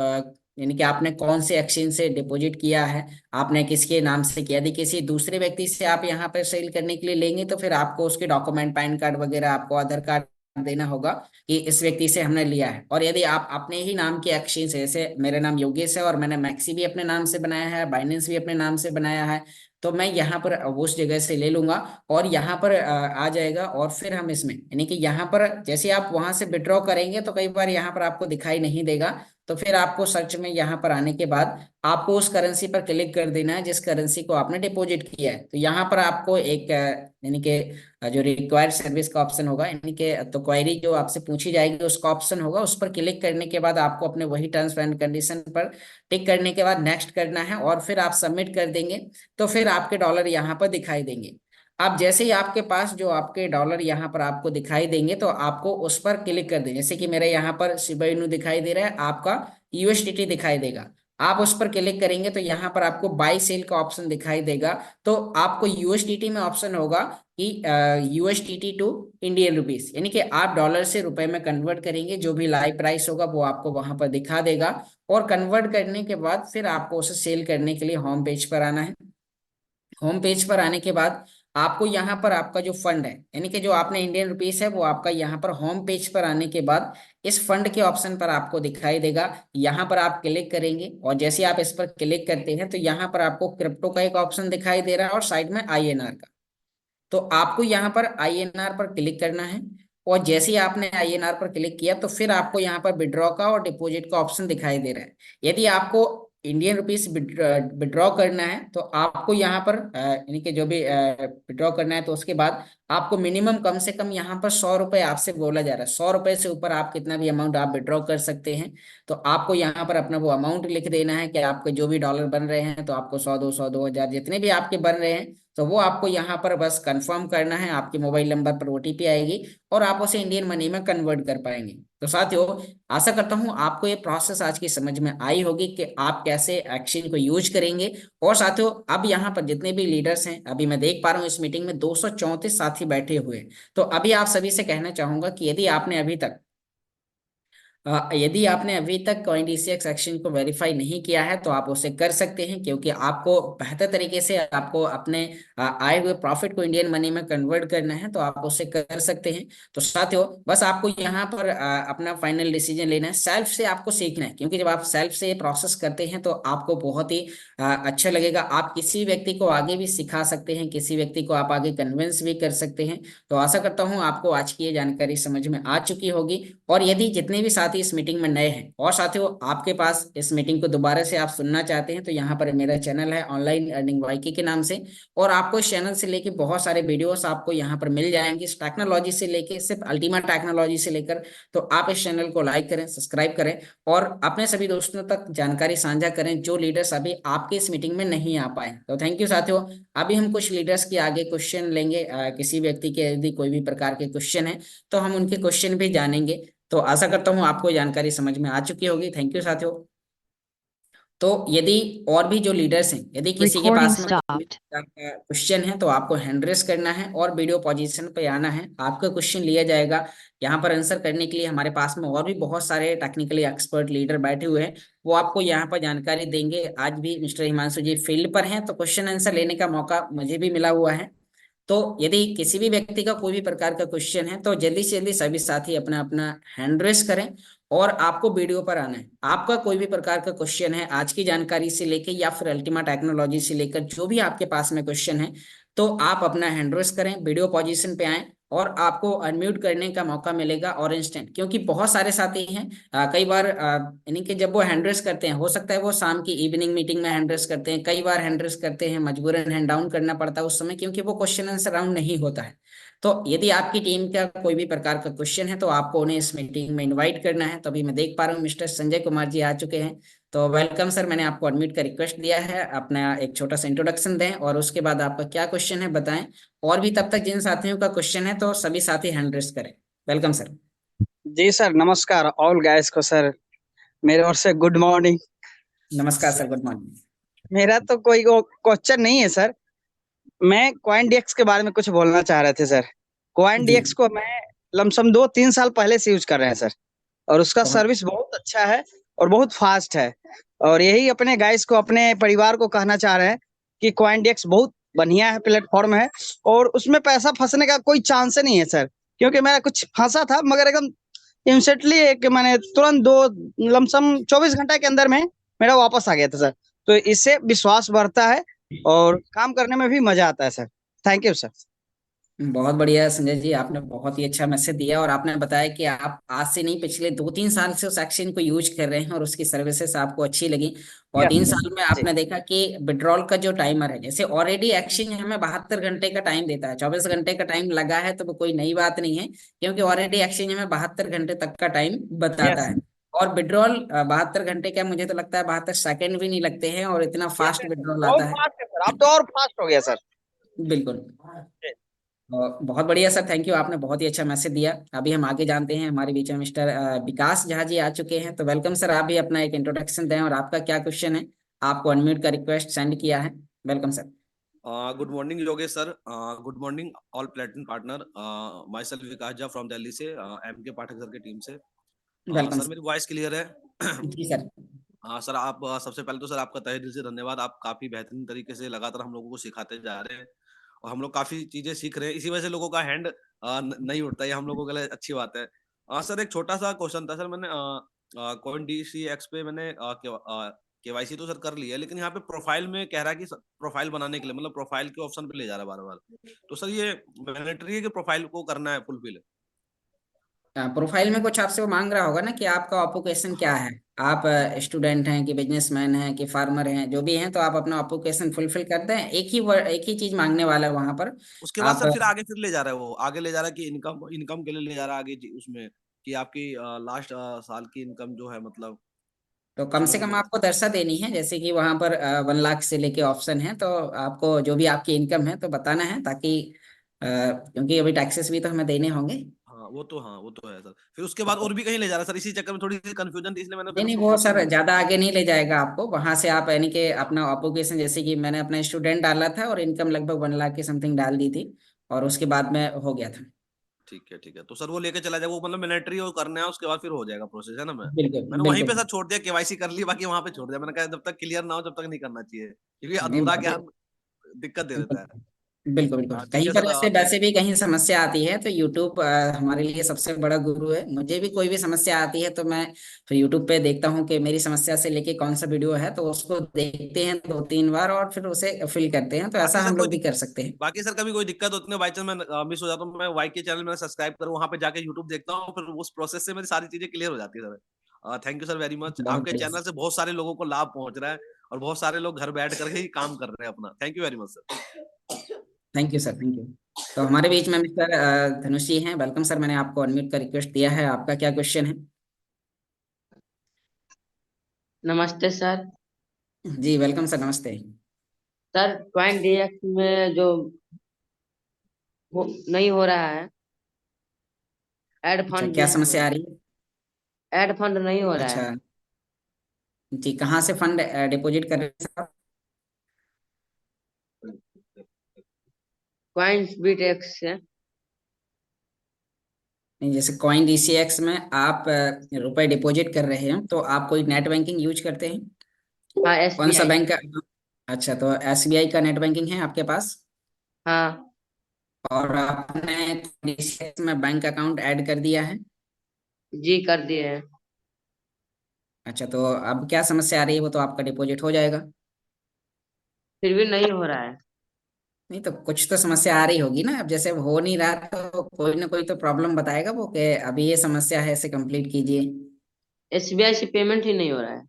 यानी कि आपने कौन से एक्सचेंज से डिपॉजिट किया है, आपने किसके नाम से किया। यदि किसी दूसरे व्यक्ति से आप यहाँ पर सेल करने के लिए लेंगे तो फिर आपको उसके डॉक्यूमेंट, पैन कार्ड वगैरह, आपको आधार कार्ड देना होगा कि इस व्यक्ति से हमने लिया है। और यदि आप अपने ही नाम के एक्सचेंज, जैसे मेरा नाम योगेश है और मैंने मैक्सी भी अपने नाम से बनाया है, बाइनेंस भी अपने नाम से बनाया है, तो मैं यहाँ पर उस जगह से ले लूंगा और यहाँ पर आ जाएगा। और फिर हम इसमें यानी कि यहाँ पर जैसे आप वहां से विड्रॉ करेंगे तो कई बार यहाँ पर आपको दिखाई नहीं देगा, तो फिर आपको सर्च में यहाँ पर आने के बाद आपको उस करेंसी पर क्लिक कर देना है जिस करेंसी को आपने डिपॉजिट किया है। तो यहाँ पर आपको एक यानी कि जो रिक्वायर्ड सर्विस का ऑप्शन होगा, यानी कि तो क्वेरी जो आपसे पूछी जाएगी उसका ऑप्शन होगा, उस पर क्लिक करने के बाद आपको अपने वही टर्म्स एंड कंडीशन पर टिक करने के बाद नेक्स्ट करना है और फिर आप सबमिट कर देंगे तो फिर आपके डॉलर यहाँ पर दिखाई देंगे। अब जैसे ही आपके पास जो आपके डॉलर यहाँ पर आपको दिखाई देंगे तो आपको उस पर क्लिक कर दें। जैसे कि मेरे यहाँ पर शिबा इनू दिखाई दे रहा है, आपका USDT दिखाई देगा। आप उस पर क्लिक करेंगे तो यहाँ पर आपको बाई सेल का ऑप्शन दिखाई देगा। तो आपको USDT में ऑप्शन होगा कि USDT टू इंडियन रुपीस, यानी कि आप डॉलर से रुपए में कन्वर्ट करेंगे। जो भी लाइव प्राइस होगा वो आपको वहां पर दिखा देगा और कन्वर्ट करने के बाद फिर आपको उसे सेल करने के लिए होम पेज पर आना है। होम पेज पर आने के बाद आपको यहाँ पर आपका जो फंड है, यानी कि जो आपने इंडियन रुपीस है, वो आपका यहाँ पर होम पेज पर आने के बाद इस फंड के ऑप्शन पर आपको दिखाई देगा। यहाँ पर आप क्लिक करेंगे और जैसे आप इस पर क्लिक करते हैं तो यहाँ पर आपको क्रिप्टो का एक ऑप्शन दिखाई दे रहा है और साइड में INR का। तो आपको यहाँ पर INR पर क्लिक करना है और जैसे ही आपने INR पर क्लिक किया तो फिर आपको यहाँ पर विड्रॉ का और डिपॉजिट का ऑप्शन दिखाई दे रहा है। यदि आपको इंडियन रुपीस विड्रॉ करना है तो आपको यहाँ पर यानी कि जो भी विड्रॉ करना है तो उसके बाद आपको मिनिमम कम से कम यहाँ पर ₹100 आपसे बोला जा रहा है। ₹100 से ऊपर आप कितना भी अमाउंट आप विड्रॉ कर सकते हैं। तो आपको यहाँ पर अपना वो अमाउंट लिख देना है कि आपके जो भी डॉलर बन रहे हैं, तो आपको 100, 200, 2000 जितने भी आपके बन रहे हैं, तो वो आपको यहाँ पर बस कंफर्म करना है। आपके मोबाइल नंबर पर OTP आएगी और आप उसे इंडियन मनी में कन्वर्ट कर पाएंगे। तो साथियों, आशा करता हूँ आपको ये प्रोसेस आज की समझ में आई होगी कि आप कैसे एक्सचेंज को यूज करेंगे। और साथियों, अब यहाँ पर जितने भी लीडर्स हैं, अभी मैं देख पा रहा हूँ इस मीटिंग में 234 साथी बैठे हुए हैं। तो अभी आप सभी से कहना चाहूंगा कि यदि आपने अभी तक कॉइन डीसीएक्स एक्सचेंज को वेरीफाई नहीं किया है तो आप उसे कर सकते हैं, क्योंकि आपको बेहतर तरीके से आपको अपने आए हुए प्रॉफिट को इंडियन मनी में कन्वर्ट करना है, तो आप उसे कर सकते हैं। तो साथियों, बस आपको यहाँ पर अपना फाइनल डिसीजन लेना है। सेल्फ से आपको सीखना है, क्योंकि जब आप सेल्फ से प्रोसेस करते हैं तो आपको बहुत ही अच्छा लगेगा। आप किसी व्यक्ति को आगे भी सिखा सकते हैं, किसी व्यक्ति को आप आगे कन्विंस भी कर सकते हैं। तो आशा करता हूँ आपको आज की ये जानकारी समझ में आ चुकी होगी। और यदि जितने भी साथी साथी इस मीटिंग में नए हैं और साथियों आपके पास इस मीटिंग को दोबारा से आप सुनना चाहते हैं, तो यहाँ पर मेरा चैनल है ऑनलाइन अर्निंग वाईके के नाम से, और आपको इस चैनल से लेके बहुत सारे वीडियोस आपको यहाँ पर मिल जाएंगे, इस टेक्नोलॉजी से लेके, सिर्फ अल्टीमा टेक्नोलॉजी से लेकर। तो आप इस चैनल को लाइक करें, सब्सक्राइब करें और अपने सभी दोस्तों तक जानकारी साझा करें जो लीडर्स अभी आपके इस मीटिंग में नहीं आ पाए। तो थैंक यू साथियों। अभी हम कुछ लीडर्स के आगे क्वेश्चन लेंगे, किसी व्यक्ति के यदि कोई भी प्रकार के क्वेश्चन है तो हम उनके क्वेश्चन भी जानेंगे। तो आशा करता हूँ आपको जानकारी समझ में आ चुकी होगी। थैंक यू साथियों। तो यदि और भी जो लीडर्स हैं, यदि किसी के Recording पास में stopped. क्वेश्चन है तो आपको हैंड रेस करना है और वीडियो पोजीशन पे आना है, आपका क्वेश्चन लिया जाएगा। यहाँ पर आंसर करने के लिए हमारे पास में और भी बहुत सारे टेक्निकली एक्सपर्ट लीडर बैठे हुए हैं, वो आपको यहाँ पर जानकारी देंगे। आज भी मिस्टर हिमांशु जी फील्ड पर हैं, तो क्वेश्चन आंसर लेने का मौका मुझे भी मिला हुआ है। तो यदि किसी भी व्यक्ति का कोई भी प्रकार का क्वेश्चन है तो जल्दी से जल्दी सभी साथी अपना अपना हैंड रेस करें और आपको वीडियो पर आना है। आपका कोई भी प्रकार का क्वेश्चन है आज की जानकारी से लेकर या फिर अल्टीमा टेक्नोलॉजी से लेकर, जो भी आपके पास में क्वेश्चन है, तो आप अपना हैंड रेस करें, वीडियो पोजीशन पे आए और आपको अनम्यूट करने का मौका मिलेगा और इंस्टेंट, क्योंकि बहुत सारे साथी हैं कई बार यानी कि जब वो हैंड रेस करते हैं, हो सकता है वो शाम की इवनिंग मीटिंग में हैंड रेस करते हैं, कई बार हैंड रेस करते हैं मजबूरन हैंड डाउन करना पड़ता है उस समय, क्योंकि वो क्वेश्चन आंसर राउंड नहीं होता है। तो यदि आपकी टीम का कोई भी प्रकार का क्वेश्चन है तो आपको उन्हें इस मीटिंग में इनवाइट करना है। तो अभी मैं देख पा रहा हूँ मिस्टर संजय कुमार जी आ चुके हैं। तो वेलकम सर, मैंने आपको अनम्यूट का रिक्वेस्ट दिया है, अपना एक छोटा सा इंट्रोडक्शन दें और उसके बाद आपका क्या क्वेश्चन है बताएं। और भी तब तक जिन साथियों का क्वेश्चन है तो सभी साथी हैंड रेस करें। Welcome sir. जी सर, नमस्कार ऑल गाइस को सर, मेरे ओर से गुड मॉर्निंग। नमस्कार सर, गुड मॉर्निंग। मेरा तो कोई क्वेश्चन नहीं है सर। मैं कॉइन डीएक्स के बारे में कुछ बोलना चाह रहे थे सर। कॉइन जी डीएक्स को मैं लमसम 2-3 साल पहले से यूज कर रहे हैं सर, और उसका बहुत सर्विस बहुत अच्छा है और बहुत फास्ट है। और यही अपने गाइस को, अपने परिवार को कहना चाह रहे हैं कि कॉइन डीएक्स बहुत बढ़िया है, प्लेटफॉर्म है और उसमें पैसा फंसने का कोई चांस नहीं है सर। क्योंकि मेरा कुछ फंसा था, मगर एकदम इंस्टेंटली एक मैंने तुरंत दो लमसम 24 घंटे के अंदर में मेरा वापस आ गया था सर। तो इससे विश्वास बढ़ता है और काम करने में भी मजा आता है सर। Thank you sir. बहुत बढ़िया संजय जी, आपने बहुत ही अच्छा मैसेज दिया और आपने बताया कि आप आज से नहीं पिछले 2-3 साल से उस एक्सचेंज को यूज कर रहे हैं और उसकी सर्विसेज आपको अच्छी लगी। और यस 3 साल में जी। आपने देखा कि विड्रॉल का जो टाइमर है, जैसे ऑलरेडी एक्सचेंज हमें 72 घंटे का टाइम देता है, 24 घंटे का टाइम लगा है तो वो कोई नई बात नहीं है, क्योंकि ऑलरेडी एक्सचेंज हमें 72 घंटे तक का टाइम बताता यस है। और विड्रॉल 72 घंटे क्या, मुझे तो लगता है 72 सेकंड भी नहीं लगते हैं और इतना यस फास्ट यस विड्रॉल बहुत आता है। फास्ट है सर, अब तो और फास्ट हो गया सर। बिल्कुल। बहुत बढ़िया सर, थैंक यू, आपने बहुत ही अच्छा मैसेज दिया। अभी हम आगे जानते हैं, हमारे बीच में मिस्टर विकास झा जी आ चुके हैं। तो वेलकम सर, आप भी अपना एक इंट्रोडक्शन दें और आपका क्या क्वेश्चन है। आपको अनम्यूट का रिक्वेस्ट सेंड किया है। Welcome sir. Good morning Yogesh sir. Good morning all platinum partner. My self Vikas Jha from Delhi से, एम के पाठक सर की टीम से। Welcome sir sir. मेरी वॉइस क्लियर है? जी सर। सर आप सबसे पहले तो सर आपका तहे दिल से धन्यवाद। आप काफी बेहतरीन तरीके से लगातार हम लोगों को सिखाते जा रहे हैं और हम लोग काफी चीजें सीख रहे हैं। इसी वजह से लोगों का हैंड नहीं उठता, ये हम लोगों के लिए अच्छी बात है। सर एक छोटा सा क्वेश्चन था सर। मैंने कॉइन डीसीएक्स पे मैंने केवाईसी तो सर कर लिया है, लेकिन यहाँ पे प्रोफाइल में कह रहा है कि प्रोफाइल बनाने के लिए, मतलब प्रोफाइल के ऑप्शन पे ले जा रहा है बार बार। तो सर ये मैंडेटरी है कि प्रोफाइल को करना है फुलफिल? प्रोफाइल में कुछ आपसे वो मांग रहा होगा ना कि आपका ऑक्यूपेशन क्या है, आप स्टूडेंट हैं कि बिजनेसमैन हैं कि फार्मर हैं, जो भी हैं, तो आप अपना ऑक्यूपेशन फुलफिल करते हैं। एक ही चीज मांगने वाला है वहां पर। उसके बाद आप सर फिर आगे फिर ले जा रहा है, वो आगे ले जा रहा है कि इनकम इनकम के लिए ले जा रहा है आगे उसमें, कि आपकी लास्ट साल की इनकम जो है, मतलब तो कम उसमें से भी कम ले जा आपको दर्शा देनी है, जैसे कि वहां पर 1 लाख से लेके ऑप्शन है, तो आपको जो भी आपकी इनकम है तो बताना है, ताकि क्योंकि अभी टैक्सेस भी तो हमें देने होंगे। हाँ वो तो है सर। फिर उसके बाद और भी कहीं ले जा रहा है सर, इसी चक्कर में थोड़ी सी कंफ्यूजन थी, इसलिए मैंने नहीं फिर नहीं, उसको वो क्वेश्चन सर में ज्यादा आगे नहीं ले जाएगा आपको वहां से। आप यानी कि अपना एप्लीकेशन, जैसे कि मैंने अपना स्टूडेंट डाला था और इनकम लगभग 1 लाख की समथिंग डाल दी थी और उसके बाद में हो गया था। ठीक है। तो सर वो लेके चला जाए, वो मतलब मिलिट्री वो करना है, उसके बाद फिर हो जाएगा प्रोसेस, है ना? बिल्कुल मैंने वहीं पे बिल्कुल। सर छोड़ दिया, केवाईसी कर ली, बाकी वहां पे छोड़ दिया। मैंने कहा जब तक क्लियर ना हो जब तक नहीं करना चाहिए, क्योंकि नहीं अधूरा बहुत ज्ञान दिक्कत दे देता है। बिल्कुल बिल्कुल, ठीक कहीं है पर सर। ऐसे वैसे भी कहीं समस्या आती है तो यूट्यूब हमारे लिए सबसे बड़ा गुरु है। मुझे भी कोई भी समस्या आती है तो मैं फिर यूट्यूब पे देखता हूँ कि मेरी समस्या से लेके कौन सा वीडियो है, तो उसको देखते हैं 2-3 बार और फिर उसे फिल करते हैं। तो ऐसा बाकी सर हम कोई लोग भी कर सकते हैं। बाकी सर कभी कोई दिक्कत होती है, बाई चांस मैं मिस हो जाता हूँ, मैं वाई के चैनल में सब्सक्राइब करूँ, वहां पे जाके यूट्यूब देखता हूँ, फिर उस प्रोसेस से मेरी सारी चीजें क्लियर हो जाती है sir. Thank you sir very much. बहुत आपके बढ़िया। चैनल से बहुत सारे लोगों को लाभ पहुंच रहा है और बहुत सारे लोग घर बैठ करके ही काम कर रहे हैं अपना। Thank you very much sir. Thank you sir, thank you. तो हमारे बीच में मिस्टर धनुष जी हैं। वेलकम सर, मैंने आपको अनम्यूट का रिक्वेस्ट दिया है। आपका क्या क्वेश्चन है? नमस्ते सर। जी वेलकम सर, नमस्ते। सर पॉइंट डीएक्स में जो नहीं हो रहा है, एड अच्छा, फंड क्या नहीं हो समस्या आ रहा रही है? है, एड फंड नहीं हो रहा अच्छा है। जी, कहाँ से फंड डिपॉजिट कर रहे हैं सर? कॉइन्स बीटेक्स से। नहीं, जैसे कॉइन डीसीएक्स में आप रुपए डिपॉजिट कर रहे हैं तो आप कोई नेट बैंकिंग यूज करते हैं? हाँ, कौन सा एसबीआई। बैंक का? अच्छा, तो एसबीआई का नेट बैंकिंग है आपके पास? हाँ और आपने डीसीएक्स में बैंक अकाउंट ऐड कर दिया है? जी, कर दिए हैं। अच्छा, तो अब क्या समस्या आ रही है? वो तो आपका डिपॉजिट हो जाएगा। फिर भी नहीं हो रहा है। नहीं तो कुछ तो समस्या आ रही होगी ना। अब जैसे हो नहीं रहा तो कोई ना कोई तो प्रॉब्लम बताएगा वो, कि अभी ये समस्या है, इसे कंप्लीट कीजिए। एसबीआई से पेमेंट ही नहीं हो रहा है।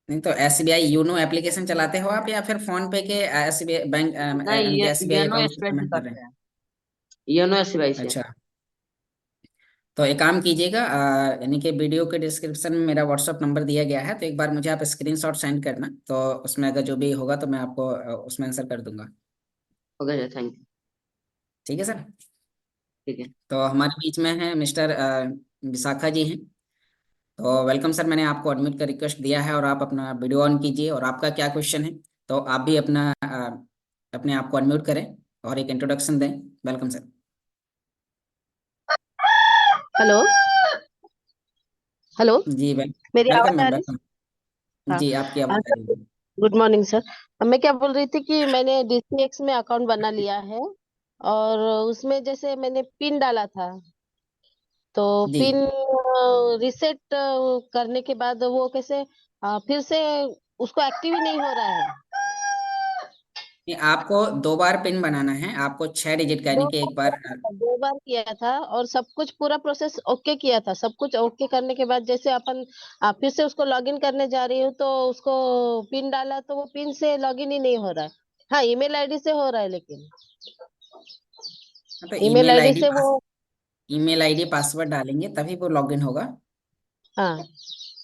नहीं तो एसबीआई योनो एप्लीकेशन चलाते हो आप, या फिर फोन पे के एसबीआई बैंक नहीं, यानी कि ये एसबीआई योनो अकाउंट से एसबीआई से पेमेंट कर रहे करते हैं? हैं। योनो एसबीआई से। अच्छा, तो एक काम कीजिएगा, यानी कि वीडियो के डिस्क्रिप्शन में मेरा व्हाट्सअप नंबर दिया गया है, तो एक बार मुझे आप स्क्रीनशॉट सेंड करना, तो उसमें अगर जो भी होगा तो मैं आपको उसमें आंसर कर दूंगा। Okay sir, thank you. ठीक है सर। ठीक है। तो हमारे बीच में है मिस्टर विशाखा जी हैं। तो वेलकम सर, मैंने आपको एडमिट का रिक्वेस्ट दिया है और आप अपना वीडियो ऑन कीजिए, और आपका क्या क्वेश्चन है तो आप भी अपने आप को अनम्यूट करें और एक इंट्रोडक्शन दें। Welcome sir. हेलो। हेलो। जी मेरी वेलकम आवाज आ मैम, रही? वेलकम। हाँ। जी आपकी हाँ आवाज़ आ रही सर, है। Good morning sir. अब मैं क्या बोल रही थी कि मैंने डीसीएक्स में अकाउंट बना लिया है, और उसमें जैसे मैंने पिन डाला था, तो जी, पिन रिसेट करने के बाद वो कैसे फिर से उसको एक्टिव ही नहीं हो रहा है। नहीं, आपको 2 बार पिन बनाना है। आपको 6 डिजिट का, यानी दो कि एक बार 2 बार किया था, और सब कुछ पूरा प्रोसेस ओके किया था। सब कुछ ओके करने के बाद जैसे अपन फिर से उसको लॉगिन करने जा रही हूँ, तो उसको पिन डाला तो वो पिन से लॉगिन ही नहीं हो रहा है। हाँ, ईमेल आईडी से हो रहा है, लेकिन तो ईमेल आईडी से वो। ईमेल आईडी पासवर्ड डालेंगे तभी वो लॉगिन होगा। हाँ।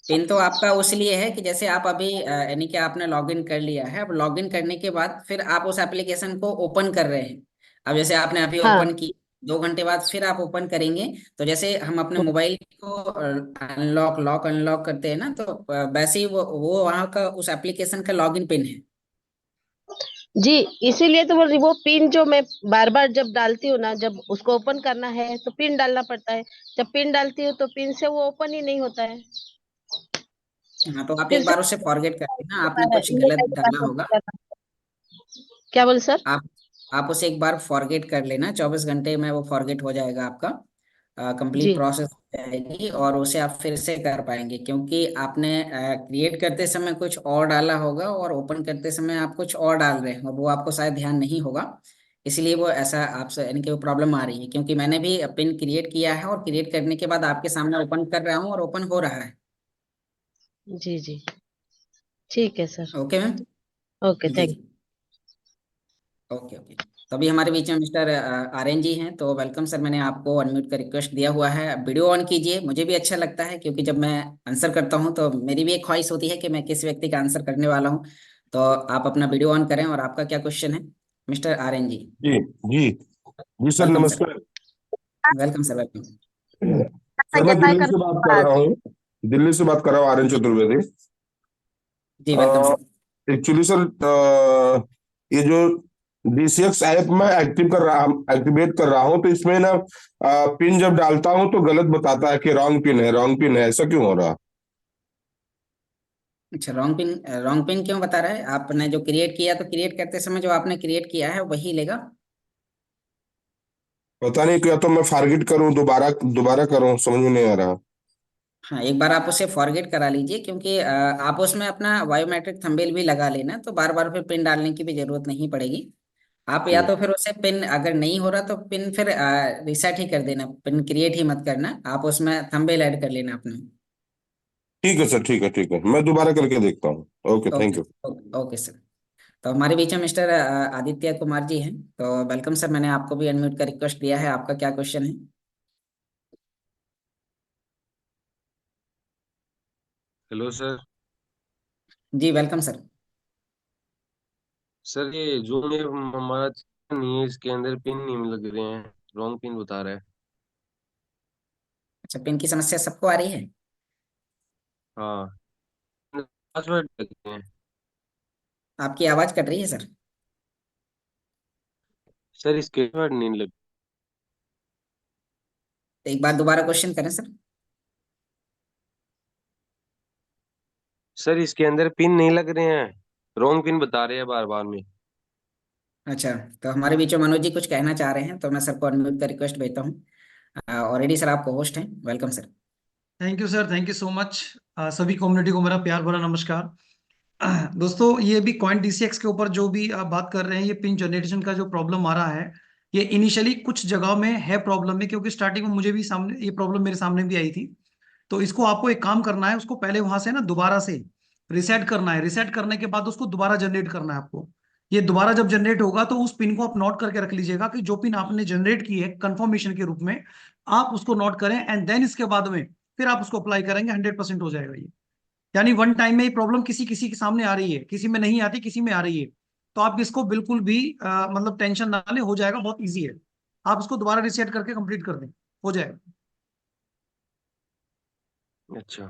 पिन तो आपका उस लिए है कि जैसे आप अभी यानी कि आपने लॉगिन कर लिया है, अब लॉगिन करने के बाद फिर आप उस एप्लीकेशन को ओपन कर रहे हैं। अब जैसे आपने अभी हाँ। ओपन की, 2 घंटे बाद फिर आप ओपन करेंगे, तो जैसे हम अपने मोबाइल को लॉक अनलॉक करते हैं ना, तो वैसे ही वो वहाँ का उस एप्लीकेशन का लॉगिन पिन है। जी, इसीलिए तो बोल रही, वो पिन जो मैं बार बार जब डालती हूँ ना, जब उसको ओपन करना है तो पिन डालना पड़ता है। जब पिन डालती हूँ तो पिन से वो ओपन ही नहीं होता है। हाँ, तो आप फिर एक से बार उसे फॉरगेट कर देना, आपने होता है, कुछ ईमेल गलत आईडी डाला पासवर्ड होगा। करना। क्या बोल सर? आप आप उसे एक बार फॉरगेट कर लेना, 24 घंटे में वो फॉरगेट हो जाएगा आपका, कंप्लीट जी। प्रोसेस हो जाएगी, और उसे आप फिर से कर पाएंगे, क्योंकि आपने क्रिएट करते समय कुछ और डाला होगा और ओपन करते समय आप कुछ और डाल रहे हैं, और वो आपको शायद ध्यान नहीं होगा। इसलिए वो ऐसा आपसे, यानी कि वो प्रॉब्लम आ रही है, क्योंकि मैंने भी पिन क्रिएट किया है और क्रिएट करने के बाद आपके सामने ओपन कर रहा हूँ और ओपन हो रहा है। जी जी, ठीक है सर। Okay ma'am. ओके, जी, थैंक। Okay okay. तो अभी हमारे बीच में मिस्टर आर्यन जी हैं। तो वेलकम सर, मैंने आपको अनम्यूट का रिक्वेस्ट दिया हुआ है। वीडियो ऑन कीजिए। मुझे भी अच्छा लगता है, क्योंकि जब मैं आंसर करता हूं तो मेरी भी एक ख्वाहिश होती है कि मैं किस व्यक्ति का आंसर करने वाला हूं। तो आप अपना वीडियो ऑन करें, और आपका क्या क्वेश्चन है मिस्टर आर्यन जी? जी जी जी सर, वेलकम सर, नमस्कार। Welcome sir, welcome. सर मैं दिल्ली से बात कर रहा हूँ। दिल्ली से बात कर रहा हूँ, आर्यन चतुर्वेदी। जी वेलकम सर। एक्चुअली सर, ये जो डीसीएक्स ऐप में एक्टिवेट कर रहा हूँ, तो इसमें ना पिन जब डालता हूँ तो गलत बताता है कि रॉन्ग पिन है, रॉन्ग पिन है। ऐसा क्यों हो रहा? अच्छा, रॉन्ग पिन क्यों बता रहा है? आपने जो क्रिएट किया, तो क्रिएट करते समय जो आपने क्रिएट किया है वही लेगा। पता नहीं, क्या तो मैं फॉरगेट करूं, दोबारा दोबारा करूं, समझ में नहीं आ रहा। हाँ, एक बार आप उसे फॉरगेट करा लीजिए, क्योंकि आप उसमें अपना बायोमेट्रिक थंबनेल भी लगा लेना, तो बार बार फिर पिन डालने की भी जरूरत नहीं पड़ेगी। आप या हम्म, तो फिर उसे पिन, अगर नहीं हो रहा तो पिन फिर रिसेट ही कर देना, पिन क्रिएट ही मत करना, आप उसमें थंबनेल ऐड कर लेना अपना। ठीक है सर, ठीक है, ठीक है, मैं दोबारा करके देखता हूँ। Okay, thank okay you. Okay okay sir. तो हमारे बीच में मिस्टर आदित्य कुमार जी हैं, तो वेलकम सर, मैंने आपको भी अनम्यूट का रिक्वेस्ट दिया है। आपका क्या क्वेश्चन है? Hello sir. जी वेलकम सर। सर ये जूम ऐप हमारा नहीं है, इसके अंदर पिन नहीं लग रहे हैं, रॉन्ग पिन बता रहा है। अच्छा, पिन की समस्या सबको आ रही है? हाँ, पासवर्ड लग रहे हैं। आपकी आवाज कट रही है सर। सर इसके पासवर्ड नहीं लग। एक बार दोबारा क्वेश्चन करें सर। सर इसके अंदर पिन नहीं लग रहे हैं, रॉन्ग पिन बता रहे हैं बार बार में। अच्छा, तो हमारे बीच में मनोज जी कुछ कहना चाह रहे हैं, तो मैं सर को अनम्यूट का रिक्वेस्ट भेजता हूँ। ऑलरेडी सर आपको होस्ट हैं, welcome sir. Thank you sir, thank you so much. सभी कम्युनिटी को मेरा प्यार भरा नमस्कार। दोस्तों, ये भी कॉइन डीसीएक्स के ऊपर जो भी आप बात कर रहे हैं, ये पिन जनरेशन का जो प्रॉब्लम आ रहा है, ये इनिशियली कुछ जगह में है प्रॉब्लम में, क्योंकि स्टार्टिंग में मुझे भी सामने ये प्रॉब्लम मेरे सामने भी आई थी। तो इसको आपको एक काम करना है, उसको पहले वहां से ना दोबारा से रिसेट करना है। रिसेट करने के बाद उसको दोबारा जनरेट करना है आपको। ये दोबारा जब जनरेट होगा तो उस पिन को आप नोट करके रख लीजिएगा कि जो पिन आपने जनरेट की है कंफर्मेशन के रूप में, आप उसको नोट करें, एंड देन इसके बाद में फिर आप उसको अप्लाई करेंगे, 100% हो जाएगा ये। यानी वन टाइम में ये प्रॉब्लम किसी किसी के सामने आ रही है, किसी में नहीं आती, किसी में आ रही है। तो आप इसको बिल्कुल भी मतलब टेंशन ना लें, हो जाएगा, बहुत इजी है। आप इसको दोबारा रिसेट करके कंप्लीट कर दें, हो जाएगा। अच्छा।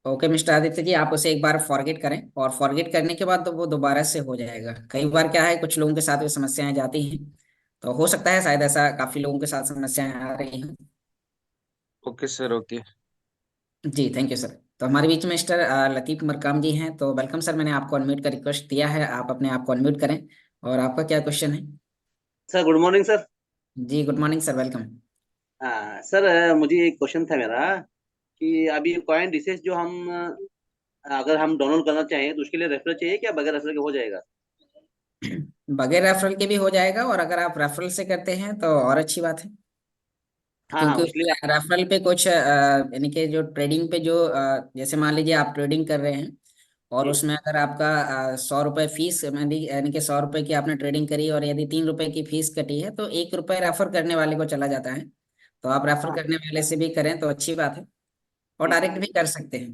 ओके मिस्टर आदित्य जी, आप उसे एक बार फॉरगेट करें, और फॉरगेट करने के बाद तो वो दोबारा से हो जाएगा। कई बार क्या है, कुछ लोगों के साथ वो समस्याएं जाती हैं, तो हो सकता है शायद ऐसा काफी लोगों के साथ समस्याएं आ रही हैं। Okay sir, okay. जी थैंक यू सर। तो हमारे बीच में मिस्टर लतीफ मरकाम जी हैं, तो वेलकम सर, मैंने आपको अनम्यूट का रिक्वेस्ट दिया है, आप अपने आप को अनम्यूट करें। और आपका क्या क्वेश्चन है? Sir good morning sir. जी गुड मॉर्निंग सर, वेलकम। हाँ सर, मुझे एक क्वेश्चन था मेरा कि अभी कॉइन रिसेस जो हम अगर हम डाउनलोड करना चाहें तो उसके लिए रेफरल चाहिए क्या, बगैर रेफरल के हो जाएगा? बगैर रेफरल के भी हो जाएगा, और अगर आप रेफरल से करते हैं तो और अच्छी बात है, हाँ हाँ, क्योंकि उसके लिए। उसमें रेफरल पे कुछ यानी कि जो ट्रेडिंग पे जो जैसे मान लीजिए आप ट्रेडिंग कर रहे हैं, और जी। उसमें अगर आपका 100 रुपये फीस, यानी कि 100 रुपये की आपने ट्रेडिंग करी, और यदि 3 रुपए की फीस कटी है, तो 1 रुपये रेफर करने वाले को चला जाता है। तो आप रेफर हाँ करने वाले से भी करें तो अच्छी बात है, और ठीक डायरेक्ट है। भी कर सकते हैं।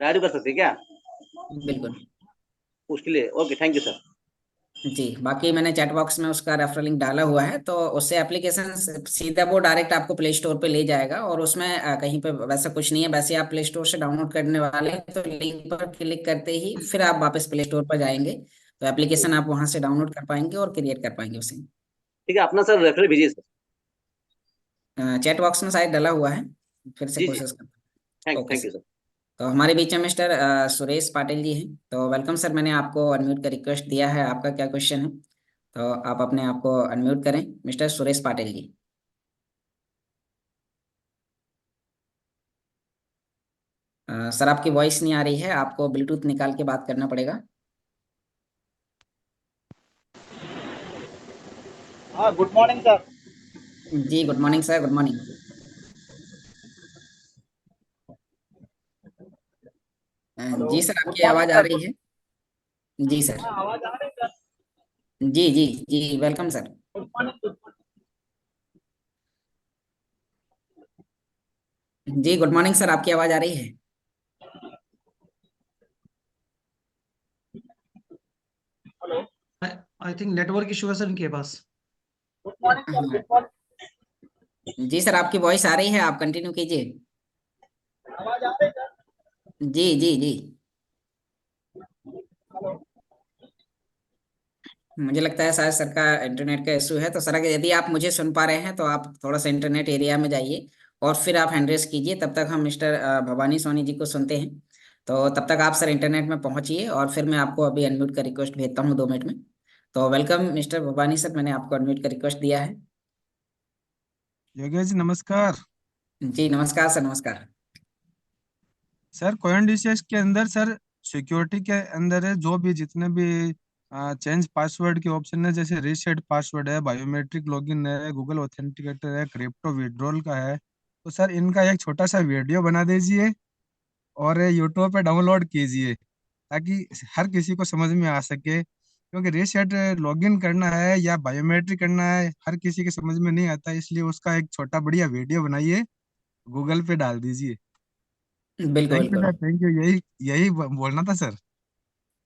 डायरेक्ट कर सकते हैं क्या? बिल्कुल। उसके लिए ओके, थैंक यू सर। जी, बाकी मैंने चैट बॉक्स में उसका रेफरल लिंक डाला हुआ है, तो उससे एप्लीकेशन सीधा वो डायरेक्ट आपको प्ले स्टोर पे ले जाएगा, और उसमें कहीं पे वैसा कुछ नहीं है। वैसे आप प्ले स्टोर से डाउनलोड करने वाले हैं, तो लिंक पर क्लिक करते ही फिर आप वापस प्ले स्टोर पर जाएंगे, तो एप्लीकेशन आप वहां से डाउनलोड कर पाएंगे और क्रिएट कर पाएंगे उसे। ठीक है, अपना सर रेफरल भेजिए सर। चैट बॉक्स में शायद डाला हुआ है, फिर से जी जी, कोशिश करता। Thank okay thank sir. You sir. तो हमारे बीच में मिस्टर सुरेश पाटिल जी हैं, तो वेलकम सर, मैंने आपको अनम्यूट का रिक्वेस्ट दिया है। आपका क्या क्वेश्चन है? तो आप अपने आप को अनम्यूट करें, मिस्टर सुरेश पाटिल जी। सर आपकी वॉइस नहीं आ रही है, आपको ब्लूटूथ निकाल के बात करना पड़ेगा। हाँ, गुड मॉर्निंग सर। जी good morning sir, good morning. Hello. जी सर, गुड आपकी मॉर्निंग आवाज़ आ सर। रही है। जी सर। हाँ, आवाज आ रही है सर। जी जी जी, वेलकम सर। Good morning. जी गुड मॉर्निंग सर, आपकी आवाज़ आ रही है। Hello. I think network issue है सर इनके पास। गुड मॉर्निंग सर, हाँ गुड मॉर्निंग। जी सर, आपकी वॉइस आ रही है, आप कंटिन्यू कीजिए। आवाज आ रही है सर। जी जी जी। हेलो। मुझे लगता है शायद सर का इंटरनेट का इशू है, तो सर अगर यदि आप मुझे सुन पा रहे हैं तो आप थोड़ा सा इंटरनेट एरिया में जाइए, और फिर आप हैंड रेस कीजिए, तब तक हम मिस्टर भवानी सोनी जी को सुनते हैं। तो तब तक आप सर इंटरनेट में पहुंचिए और फिर मैं आपको अभी अनम्यूट का रिक्वेस्ट भेजता हूँ 2 मिनट में। तो वेलकम मिस्टर भवानी सर, मैंने आपको अनम्यूट का रिक्वेस्ट दिया है। योगेश जी नमस्कार। जी नमस्कार सर, नमस्कार। सर कोइनडिसियस के अंदर सर सिक्योरिटी के अंदर है जो भी जितने भी चेंज पासवर्ड के ऑप्शन है, जैसे रीसेट पासवर्ड है, बायोमेट्रिक लॉगिन है, गूगल ऑथेंटिकेटर है, क्रिप्टो विड्रॉल का है, तो सर इनका एक छोटा सा वीडियो बना दीजिए और यूट्यूब पे डाउनलोड कीजिए ताकि हर किसी को समझ में आ सके, क्योंकि रीसेट लॉगिन करना है या बायोमेट्रिक करना है हर किसी के समझ में नहीं आता, इसलिए उसका एक छोटा बढ़िया वीडियो बनाइए, गूगल पे डाल दीजिए। बिल्कुल थैंक यू बिल्कुल। सर, थैंक यू, यही यही बोलना था sir.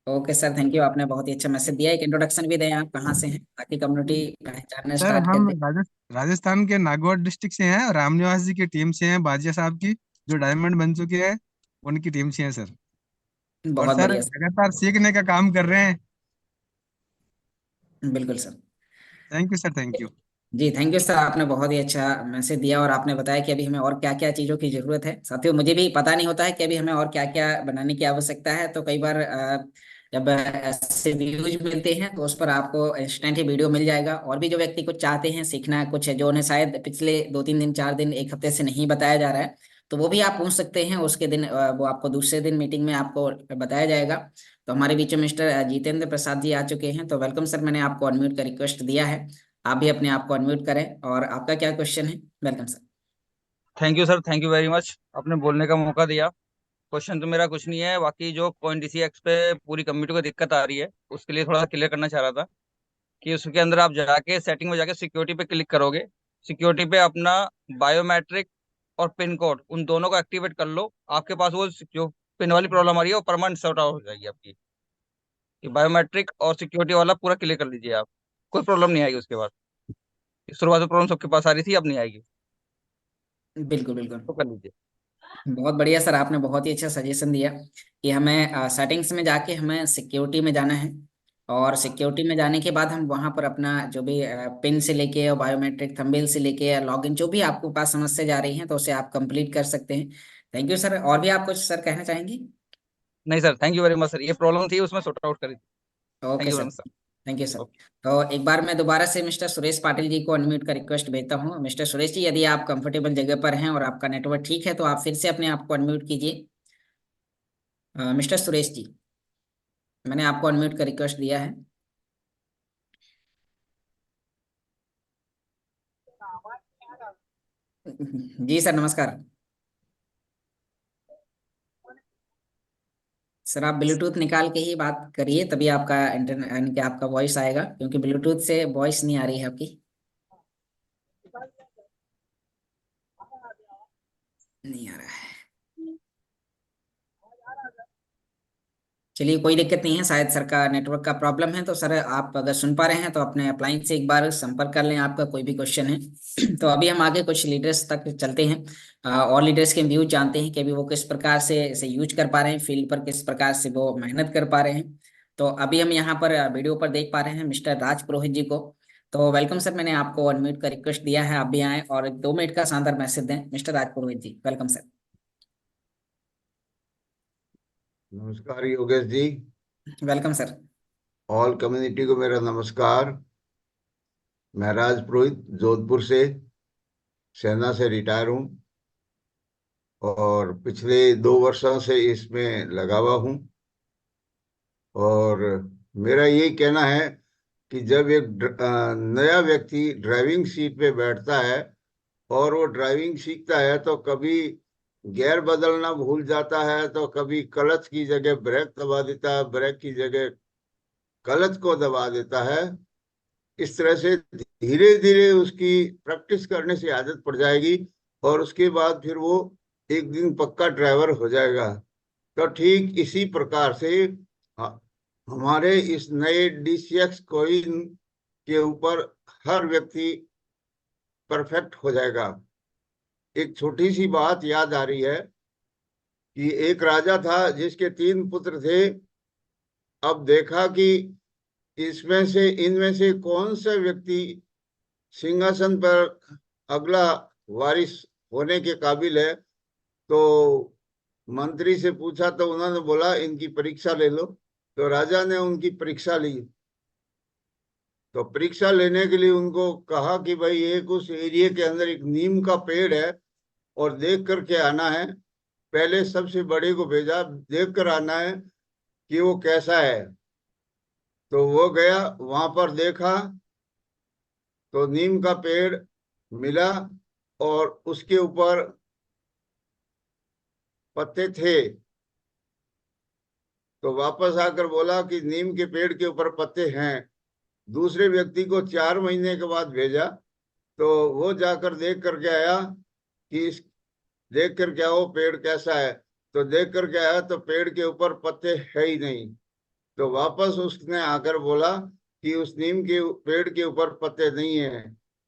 Okay sir, thank you, आपने बहुत ही अच्छा मैसेज दिया। एक इंट्रोडक्शन भी दें, आप कहाँ से हैं ताकि कम्युनिटी पहचानना सर स्टार्ट कर हम दे। राजस्थान के नागौर डिस्ट्रिक्ट से हैं, रामनिवास जी की टीम से हैं, बाजिया साहब की जो डायमंड बन चुके हैं उनकी टीम से हैं सर। और बहुत सर बढ़िया सर। लगातार सीखने का काम कर रहे हैं। बिल्कुल sir. Thank you sir, thank you. जी थैंक यू सर, आपने बहुत ही अच्छा मैसेज दिया और आपने बताया कि अभी हमें और क्या क्या चीज़ों की ज़रूरत है। साथियों, मुझे भी पता नहीं होता है कि अभी हमें और क्या क्या बनाने की आवश्यकता है, तो कई बार जब ऐसे व्यूज मिलते हैं तो उस पर आपको इंस्टेंट ही वीडियो मिल जाएगा। और भी जो व्यक्ति कुछ चाहते हैं सीखना, कुछ जो उन्हें शायद पिछले 2-3 दिन, 4 दिन, एक हफ्ते से नहीं बताया जा रहा है, तो वो भी आप पूछ सकते हैं। उसके दिन वो आपको दूसरे दिन मीटिंग में आपको बताया जाएगा। तो हमारे बीच में मिस्टर जितेंद्र प्रसाद जी आ चुके हैं, तो वेलकम सर, मैंने आपको अनम्यूट का रिक्वेस्ट दिया है। आप भी अपने आप को अनम्यूट करें और आपका क्या क्वेश्चन है। Welcome sir. Thank you sir, thank you very much, आपने बोलने का मौका दिया। क्वेश्चन तो मेरा कुछ नहीं है, बाकी जो कॉइन डीसीएक्स पे पूरी कम्युनिटी को दिक्कत आ रही है उसके लिए थोड़ा सा क्लियर करना चाह रहा था कि उसके अंदर आप जाके सेटिंग में जाके सिक्योरिटी पे क्लिक करोगे। सिक्योरिटी पे अपना बायोमेट्रिक और पिन कोड उन दोनों को एक्टिवेट कर लो, आपके पास वो जो पिन वाली प्रॉब्लम आ रही है वो परमानेंट सॉर्ट आउट हो जाएगी आपकी। कि बायोमेट्रिक और सिक्योरिटी वाला पूरा क्लियर कर लीजिए आप, कोई प्रॉब्लम नहीं आएगी उसके बाद। शुरुआत में प्रॉब्लम सबके पास आ रही थी, अब नहीं आएगी, बिल्कुल बिल्कुल। तो कर लीजिए। बहुत बढ़िया सर, आपने बहुत ही अच्छा सजेशन दिया कि हमें सेटिंग्स में जाके हमें सिक्योरिटी में जाना है। और सिक्योरिटी में जाने के बाद हम वहाँ पर अपना जो भी पिन से लेके और बायोमेट्रिक थंबनेल से लेके या लॉगिन जो भी आपको पास समस्या जा रही है तो उसे आप कंप्लीट कर सकते हैं। Thank you sir. और भी आप कुछ सर कहना चाहेंगे। नहीं sir, thank you very much sir, ये प्रॉब्लम थी उसमें सॉर्ट आउट करी। Thank okay you sir. Very much sir. Thank you sir. Okay. तो एक बार मैं दोबारा से मिस्टर सुरेश पाटिल जी को अनम्यूट का रिक्वेस्ट भेजता हूँ। मिस्टर सुरेश जी, यदि आप कंफर्टेबल जगह पर हैं और आपका नेटवर्क ठीक है तो आप फिर से अपने आप को अनम्यूट कीजिए। मिस्टर सुरेश जी, मैंने आपको अनम्यूट का रिक्वेस्ट दिया है। जी सर, नमस्कार। सर आप ब्लूटूथ निकाल के ही बात करिए, तभी आपका इंटरनेट यानी कि आपका वॉइस आएगा, क्योंकि ब्लूटूथ से वॉइस नहीं आ रही है आपकी। नहीं आ रहा है। चलिए, कोई दिक्कत नहीं है, शायद सर का नेटवर्क का प्रॉब्लम है। तो सर आप अगर सुन पा रहे हैं तो अपने अपलाइन से एक बार संपर्क कर लें, आपका कोई भी क्वेश्चन है। तो अभी हम आगे कुछ लीडर्स तक चलते हैं और लीडर्स के व्यूज जानते हैं कि अभी वो किस प्रकार से इसे यूज कर पा रहे हैं, फील्ड पर किस प्रकार से वो मेहनत कर पा रहे हैं। तो अभी हम यहाँ पर वीडियो पर देख पा रहे हैं मिस्टर राज पुरोहित जी को। तो वेलकम सर, मैंने आपको अनम्यूट का रिक्वेस्ट दिया है, आप भी आए और 2 मिनट का शानदार मैसेज दें। Mister Raj Purohit ji, welcome sir. नमस्कार Yogesh ji. Welcome sir. All community को मेरा नमस्कार। मैं राज पुरोहित जोधपुर से सेना से रिटायर हूँ और पिछले 2 वर्षों से इसमें लगा हुआ हूँ। और मेरा यही कहना है कि जब एक नया व्यक्ति ड्राइविंग सीट पे बैठता है और वो ड्राइविंग सीखता है तो कभी गियर बदलना भूल जाता है, तो कभी क्लच की जगह ब्रेक दबा देता है, ब्रेक की जगह क्लच को दबा देता है। इस तरह से धीरे धीरे उसकी प्रैक्टिस करने से आदत पड़ जाएगी और उसके बाद फिर वो एक दिन पक्का ड्राइवर हो जाएगा। तो ठीक इसी प्रकार से हमारे इस नए डीसीएक्स कॉइन के ऊपर हर व्यक्ति परफेक्ट हो जाएगा। एक छोटी सी बात याद आ रही है कि एक राजा था जिसके 3 पुत्र थे। अब देखा कि इनमें से कौन सा व्यक्ति सिंहासन पर अगला वारिस होने के काबिल है। तो मंत्री से पूछा तो उन्होंने बोला इनकी परीक्षा ले लो। तो राजा ने उनकी परीक्षा ली। तो परीक्षा लेने के लिए उनको कहा कि भाई एक उस एरिया के अंदर एक नीम का पेड़ है और देख करके आना है। पहले सबसे बड़े को भेजा, देख कर आना है कि वो कैसा है। तो वो गया, वहां पर देखा तो नीम का पेड़ मिला और उसके ऊपर पत्ते थे। तो वापस आकर बोला कि नीम के पेड़ के ऊपर पत्ते हैं। दूसरे व्यक्ति को 4 महीने के बाद भेजा, तो वो जाकर देख करके आया कि देख करके आओ पेड़ कैसा है। तो देख करके आया तो पेड़ के ऊपर पत्ते है ही नहीं। तो वापस उसने आकर बोला कि उस नीम के पेड़ के ऊपर पत्ते नहीं है।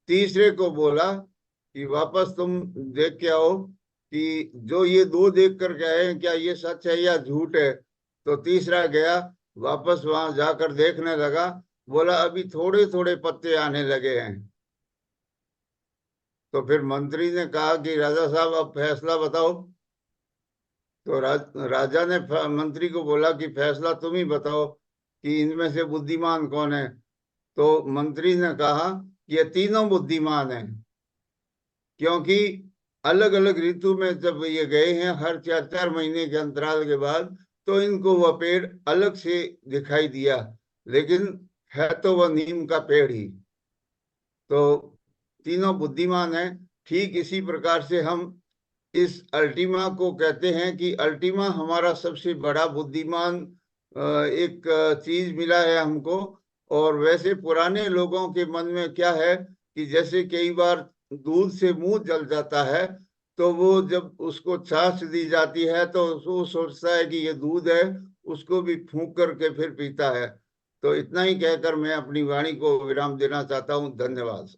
तीसरे को बोला कि वापस तुम देख के आओ कि जो ये दो देख करके आए हैं क्या ये सच है या झूठ है। तो तीसरा गया, वापस वहां जाकर देखने लगा, बोला अभी थोड़े थोड़े पत्ते आने लगे हैं। तो फिर मंत्री ने कहा कि राजा साहब अब फैसला बताओ। तो राजा ने मंत्री को बोला कि फैसला तुम ही बताओ कि इनमें से बुद्धिमान कौन है। तो मंत्री ने कहा कि ये तीनों बुद्धिमान हैं, क्योंकि अलग अलग ऋतु में जब ये गए हैं हर 4 4 महीने के अंतराल के बाद, तो इनको वह पेड़ अलग से दिखाई दिया, लेकिन है तो वह नीम का पेड़ ही। तो तीनों बुद्धिमान हैं। ठीक इसी प्रकार से हम इस अल्टीमा को कहते हैं कि अल्टीमा हमारा सबसे बड़ा बुद्धिमान एक चीज मिला है हमको। और वैसे पुराने लोगों के मन में क्या है कि जैसे कई बार दूध से मुंह जल जाता है, तो वो जब उसको छाछ दी जाती है तो वो सोचता है कि ये दूध है, उसको भी फूंक करके फिर पीता है। तो इतना ही कहकर मैं अपनी वाणी को विराम देना चाहता हूँ। धन्यवाद।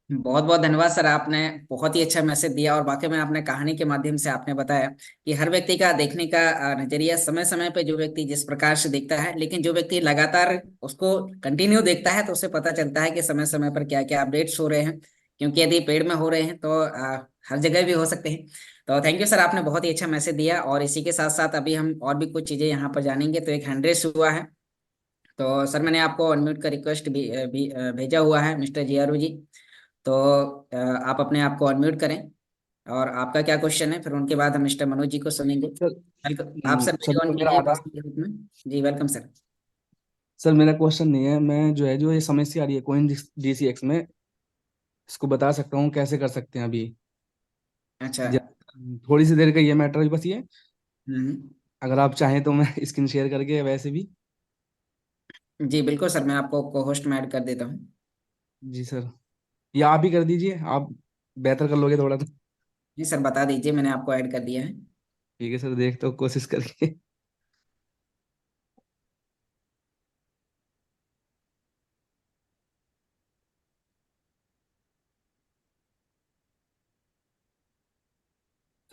बहुत बहुत धन्यवाद सर, आपने बहुत ही अच्छा मैसेज दिया और वाकई में आपने कहानी के माध्यम से आपने बताया कि हर व्यक्ति का देखने का नजरिया समय समय पे जो व्यक्ति जिस प्रकार से देखता है, लेकिन जो व्यक्ति लगातार उसको कंटिन्यू देखता है तो उसे पता चलता है कि समय समय पर क्या क्या अपडेट्स हो रहे हैं, क्योंकि यदि पेड़ में हो रहे हैं तो हर जगह भी हो सकते हैं। तो थैंक यू सर, आपने बहुत ही अच्छा मैसेज दिया। और इसी के साथ साथ अभी हम और भी कुछ चीजें यहाँ पर जानेंगे। तो एक हैंड रेस हुआ है, तो सर मैंने आपको अनम्यूट का रिक्वेस्ट भी भेजा हुआ है मिस्टर जियारू जी। तो आप अपने आप को अनम्यूट करें और आपका क्या क्वेश्चन है, फिर उनके बाद हम मिस्टर मनोज जी को सुनेंगे। आप सर सर ऑन मेरा कीजिए आ रहा पर्सनल ग्रुप में। जी वेलकम सर। सर मेरा क्वेश्चन नहीं है, मैं जो है जो ये समस्या आ रही है कोइन डीसीएक्स में, इसको बता सकता हूँ कैसे कर सकते हैं अभी। अच्छा। थोड़ी सी देर का ये मैटर है बस ये, हम्म। अगर आप चाहें तो मैं स्क्रीन शेयर करके वैसे भी। जी बिल्कुल सर, मैं आपको को होस्ट में ऐड कर देता हूँ। जी सर, या आप ही कर दीजिए, आप बेहतर कर लोगे थोड़ा तो। जी सर बता दीजिए, मैंने आपको ऐड कर दिया है। ठीक है सर, देखता हूँ कोशिश करके।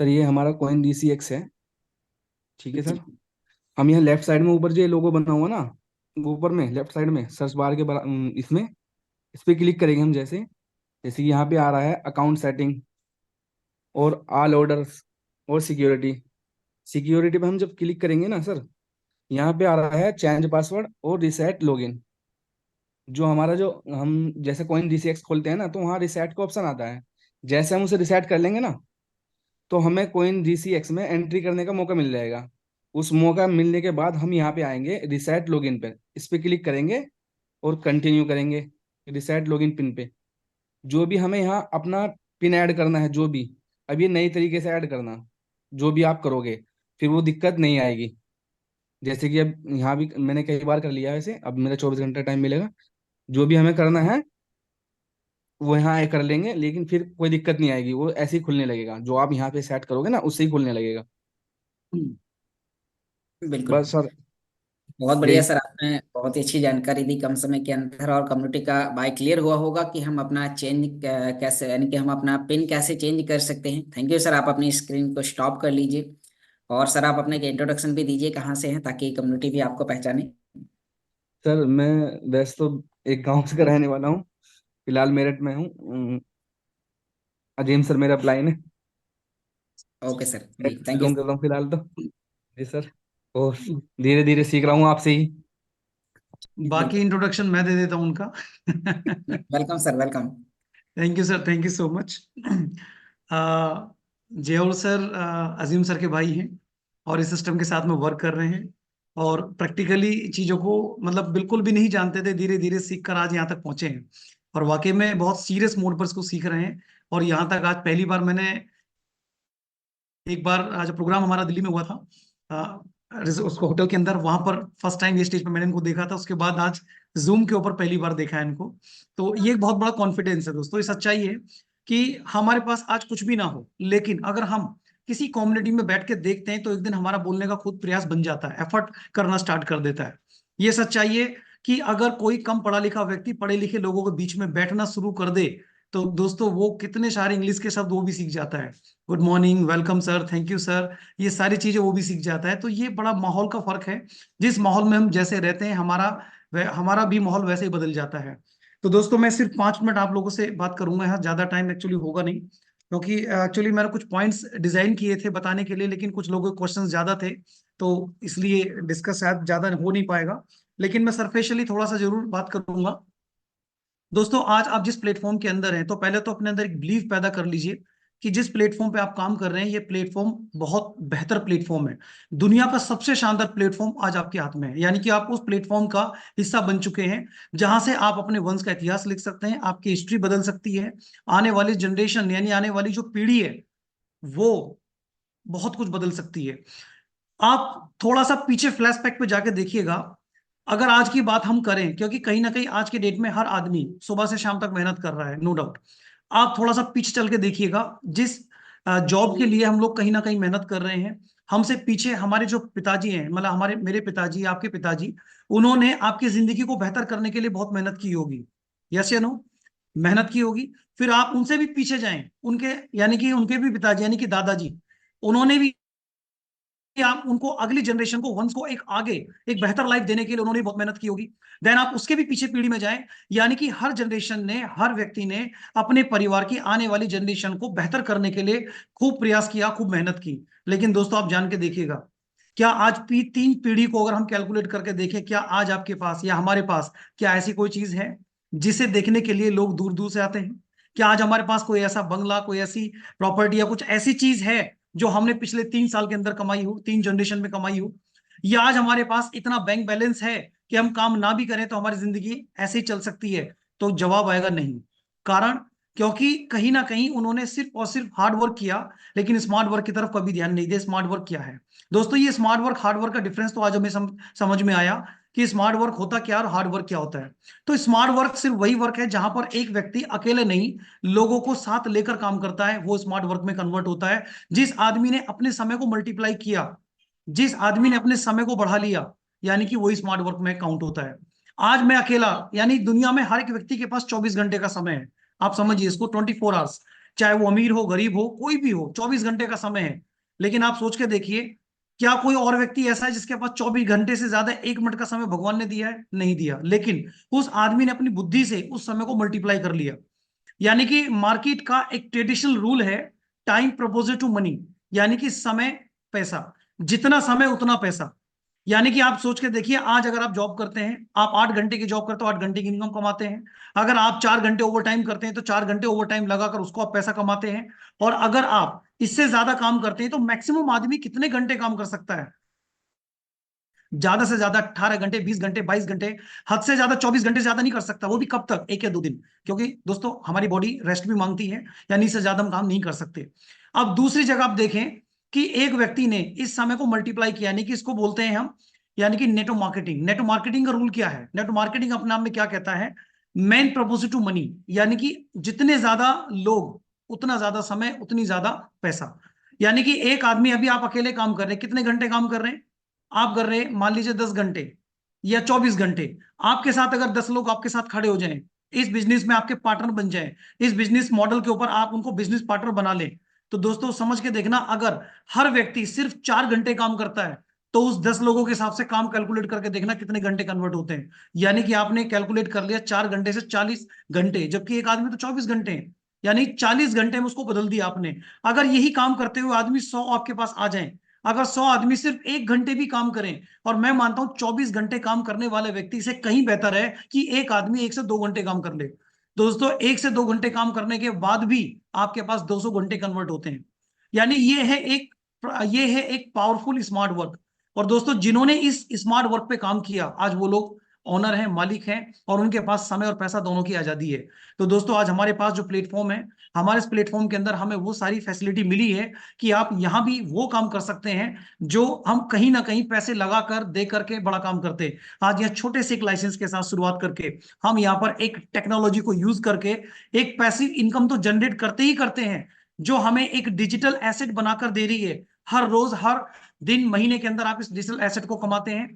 सर ये हमारा कॉइन डीसीएक्स है, ठीक है जी। सर। हम यहाँ लेफ्ट साइड में ऊपर जो लोगो बना हुआ ना, ऊपर में लेफ्ट साइड में सर्च बार के इसमें इस पे क्लिक करेंगे हम। जैसे जैसे यहाँ पे आ रहा है अकाउंट सेटिंग और ऑल ऑर्डर्स और सिक्योरिटी। सिक्योरिटी पे हम जब क्लिक करेंगे ना सर, यहाँ पे आ रहा है चेंज पासवर्ड और रिसेट लॉगिन। जो हमारा जो हम जैसे कॉइन डीसीएक्स खोलते हैं ना, तो वहाँ रिसेट का ऑप्शन आता है। जैसे हम उसे रिसेट कर लेंगे ना, तो हमें कॉइन डीसीएक्स में एंट्री करने का मौका मिल जाएगा। उस मौका मिलने के बाद हम यहाँ पे आएंगे रिसेट लॉगिन पे, इस पे क्लिक करेंगे और कंटिन्यू करेंगे रिसेट लॉगिन पिन पे। जो भी हमें यहाँ अपना पिन ऐड करना है, जो भी अब ये नई तरीके से ऐड करना, जो भी आप करोगे फिर वो दिक्कत नहीं आएगी। जैसे कि अब यहाँ भी मैंने कई बार कर लिया है वैसे, अब मेरा 24 घंटा टाइम मिलेगा। जो भी हमें करना है वो यहाँ कर लेंगे, लेकिन फिर कोई दिक्कत नहीं आएगी, वो ऐसे ही खुलने लगेगा। जो आप यहाँ पे सेट करोगे ना उससे ही खुलने लगेगा। बिल्कुल। बस सर बहुत बढ़िया यही। सर, आपने बहुत ही अच्छी जानकारी दी कम समय के अंदर, और कम्युनिटी का बाय क्लियर हुआ होगा कि हम अपना चेंज कैसे, यानी कि हम अपना पिन कैसे चेंज कर सकते हैं। थैंक यू सर, आप अपनी स्क्रीन को स्टॉप कर लीजिए। और सर आप अपने इंट्रोडक्शन भी दीजिए, कहाँ से हैं, ताकि कम्युनिटी भी आपको पहचाने। सर मैं वैसे तो एक गांव से का रहने वाला हूँ, फिलहाल मेरठ में हूँ। अजीम सर मेरा अपलाइन है। ओके सर जी, थैंक जूम यू। कर रहा हूँ फिलहाल तो। जी सर, और धीरे धीरे सीख रहा हूँ आपसे ही। बाकी इंट्रोडक्शन मैं दे देता हूँ उनका। Welcome sir, welcome. Thank you sir, thank you so much. जेओल सर अजीम सर के भाई हैं और इस सिस्टम के साथ में वर्क कर रहे हैं और प्रैक्टिकली चीज़ों को मतलब बिल्कुल भी नहीं जानते थे, धीरे धीरे सीख कर आज यहाँ तक पहुंचे हैं और वाकई में बहुत सीरियस मोड पर इसको सीख रहे हैं। और यहाँ तक आज पहली बार मैंने एक बार आज प्रोग्राम हमारा दिल्ली में हुआ था उसको होटल के अंदर, वहां पर फर्स्ट टाइम ये स्टेज पर मैंने इनको देखा था। उसके बाद आज जूम के ऊपर पहली बार देखा है इनको। तो ये एक बहुत बड़ा कॉन्फिडेंस है दोस्तों। ये सच्चाई है कि हमारे पास आज कुछ भी ना हो, लेकिन अगर हम किसी कम्युनिटी में बैठ के देखते हैं तो एक दिन हमारा बोलने का खुद प्रयास बन जाता है, एफर्ट करना स्टार्ट कर देता है। ये सच्चाई है कि अगर कोई कम पढ़ा लिखा व्यक्ति पढ़े लिखे लोगों के बीच में बैठना शुरू कर दे तो दोस्तों वो कितने सारे इंग्लिश के शब्द वो भी सीख जाता है। Good morning, welcome sir, thank you sir, ये सारी चीजें वो भी सीख जाता है। तो ये बड़ा माहौल का फर्क है। जिस माहौल में हम जैसे रहते हैं हमारा भी माहौल वैसे ही बदल जाता है। तो दोस्तों मैं सिर्फ 5 मिनट आप लोगों से बात करूंगा, यहाँ ज्यादा टाइम एक्चुअली होगा नहीं, क्योंकि एक्चुअली मैंने कुछ पॉइंट्स डिजाइन किए थे बताने के लिए, लेकिन कुछ लोगों के क्वेश्चंस ज्यादा थे तो इसलिए डिस्कस शायद ज्यादा हो नहीं पाएगा। लेकिन मैं सरफेशियली थोड़ा सा जरूर बात करूंगा। दोस्तों आज आप जिस प्लेटफॉर्म के अंदर हैं तो पहले तो अपने अंदर एक बिलीफ पैदा कर लीजिए कि जिस प्लेटफॉर्म पे आप काम कर रहे हैं ये प्लेटफॉर्म बहुत बेहतर प्लेटफॉर्म है, दुनिया का सबसे शानदार प्लेटफॉर्म आज आपके हाथ में है। यानी कि आप उस प्लेटफॉर्म का हिस्सा बन चुके हैं जहां से आप अपने वंश का इतिहास लिख सकते हैं, आपकी हिस्ट्री बदल सकती है, आने वाली जनरेशन यानी आने वाली जो पीढ़ी है वो बहुत कुछ बदल सकती है। आप थोड़ा सा पीछे फ्लैशबैक पे जाके देखिएगा। अगर आज की बात हम करें, क्योंकि कहीं ना कहीं आज के डेट में हर आदमी सुबह से शाम तक मेहनत कर रहा है, नो डाउट। आप थोड़ा सा पीछे चल के देखिएगा, जिस जॉब के लिए हम लोग कहीं ना कहीं मेहनत कर रहे हैं, हमसे पीछे हमारे जो पिताजी हैं, मतलब मेरे पिताजी, आपके पिताजी, उन्होंने आपकी जिंदगी को बेहतर करने के लिए बहुत मेहनत की होगी। यस या नो? मेहनत की होगी। फिर आप उनसे भी पीछे जाएं, उनके यानी कि उनके भी पिताजी यानी कि दादाजी, उन्होंने भी आप उनको अगली जनरेशन को, वंश को एक आगे एक बेहतर लाइफ देने के लिए उन्होंने बहुत मेहनत की होगी। देन आप उसके भी पीछे पीढ़ी में जाएं, यानी कि हर जनरेशन ने, हर व्यक्ति ने अपने परिवार की आने वाली जनरेशन को बेहतर करने के लिए खूब प्रयास किया, खूब मेहनत की। लेकिन दोस्तों आप जान के देखिएगा, क्या आज 3 पीढ़ी को अगर हम कैलकुलेट करके देखें, क्या आज आपके पास या हमारे पास क्या ऐसी कोई चीज है जिसे देखने के लिए लोग दूर दूर से आते हैं? क्या आज हमारे पास कोई ऐसा बंगला, कोई ऐसी प्रॉपर्टी या कुछ ऐसी चीज है जो हमने पिछले 3 साल के अंदर कमाई हो, 3 जनरेशन में कमाई हो? या आज हमारे पास इतना बैंक बैलेंस है कि हम काम ना भी करें तो हमारी जिंदगी ऐसे ही चल सकती है? तो जवाब आएगा नहीं। कारण क्योंकि कहीं ना कहीं उन्होंने सिर्फ और सिर्फ हार्ड वर्क किया, लेकिन स्मार्ट वर्क की तरफ कभी ध्यान नहीं दिया। स्मार्ट वर्क क्या है दोस्तों? ये स्मार्ट वर्क हार्ड वर्क का डिफरेंस तो आज हमें समझ में आया कि स्मार्ट वर्क होता क्या और हार्ड वर्क क्या होता है। तो स्मार्ट वर्क सिर्फ वही वर्क है जहां पर एक व्यक्ति अकेले नहीं, लोगों को साथ लेकर काम करता है, वो स्मार्ट वर्क में कन्वर्ट होता है। जिस आदमी ने अपने समय को मल्टीप्लाई किया, जिस आदमी ने अपने समय को बढ़ा लिया, यानी कि वही स्मार्ट वर्क में काउंट होता है। आज मैं अकेला, यानी दुनिया में हर एक व्यक्ति के पास 24 घंटे का समय है। आप समझिए इसको, 24 आवर्स, चाहे वो अमीर हो, गरीब हो, कोई भी हो, 24 घंटे का समय है। लेकिन आप सोच के देखिए, क्या कोई और व्यक्ति ऐसा है जिसके पास 24 घंटे से ज्यादा 1 मिनट का समय भगवान ने दिया है? नहीं दिया। लेकिन उस आदमी ने अपनी बुद्धि से उस समय को मल्टीप्लाई कर लिया। यानी कि मार्केट का एक ट्रेडिशनल रूल है, टाइम प्रपोजल टू मनी, यानी कि समय पैसा, जितना समय उतना पैसा। यानी कि आप सोच के देखिए, आज अगर आप जॉब करते हैं, आप 8 घंटे की जॉब करते हो, 8 घंटे की इनकम कमाते हैं। अगर आप 4 घंटे ओवर टाइम करते हैं तो 4 घंटे ओवर टाइम लगाकर उसको आप पैसा कमाते हैं। और अगर आप इससे ज्यादा काम करते हैं तो मैक्सिमम आदमी कितने घंटे काम कर सकता है? ज्यादा से ज्यादा 18 घंटे, 20 घंटे, 22 घंटे, हद से ज्यादा 24 घंटे से ज्यादा नहीं कर सकता। वो भी कब तक? 1 या 2 दिन। क्योंकि दोस्तों हमारी बॉडी रेस्ट भी मांगती है, यानी इससे ज्यादा हम काम नहीं कर सकते। अब दूसरी जगह आप देखें कि एक व्यक्ति ने इस समय को मल्टीप्लाई किया, यानी कि इसको बोलते हैं हम, यानी कि नेटो मार्केटिंग। नेटो मार्केटिंग का रूल क्या है? नेटो मार्केटिंग अपने नाम में क्या कहता है? मेन प्रपोजल टू मनी, यानी कि जितने ज्यादा लोग उतना ज्यादा समय, उतनी ज्यादा पैसा। यानी कि एक आदमी, अभी आप अकेले काम कर रहे हैं, कितने घंटे काम कर रहे हैं? आप कर रहे हैं मान लीजिए 10 घंटे या 24 घंटे। आपके साथ अगर 10 लोग आपके साथ खड़े हो जाएं, इस बिजनेस में आपके पार्टनर बन जाए, इस बिजनेस मॉडल के ऊपर आप उनको बिजनेस पार्टनर बना लें, तो दोस्तों समझ के देखना, अगर हर व्यक्ति सिर्फ 4 घंटे काम करता है तो उस 10 लोगों के हिसाब से काम कैलकुलेट करके देखना कितने घंटे कन्वर्ट होते हैं। यानी कि आपने कैलकुलेट कर लिया 4 घंटे से 40 घंटे, जबकि एक आदमी तो 24 घंटे है। यानी 40 घंटे में उसको बदल दिया आपने। अगर यही काम करते हुए आदमी 100 आपके पास आ जाएं, अगर 100 आदमी सिर्फ 1 घंटे भी काम करें, और मैं मानता हूं 24 घंटे काम करने वाले व्यक्ति से कहीं बेहतर है कि एक आदमी 1 से 2 घंटे काम कर ले। दोस्तों 1 से 2 घंटे काम करने के बाद भी आपके पास 200 घंटे कन्वर्ट होते हैं। यानी ये है एक पावरफुल स्मार्ट वर्क। और दोस्तों जिन्होंने इस स्मार्ट वर्क पे काम किया, आज वो लोग ओनर हैं, मालिक हैं, और उनके पास समय और पैसा दोनों की आजादी है। तो दोस्तों आज हमारे पास जो प्लेटफॉर्म है, हमारे इस प्लेटफॉर्म के अंदर हमें वो सारी फैसिलिटी मिली है कि आप यहाँ भी वो काम कर सकते हैं जो हम कहीं ना कहीं पैसे लगा कर दे करके बड़ा काम करते हैं। आज यहाँ छोटे से एक लाइसेंस के साथ शुरुआत करके हम यहाँ पर एक टेक्नोलॉजी को यूज करके एक पैसिव इनकम तो जनरेट करते ही करते हैं, जो हमें एक डिजिटल एसेट बनाकर दे रही है। हर रोज, हर दिन, महीने के अंदर आप इस डिजिटल एसेट को कमाते हैं।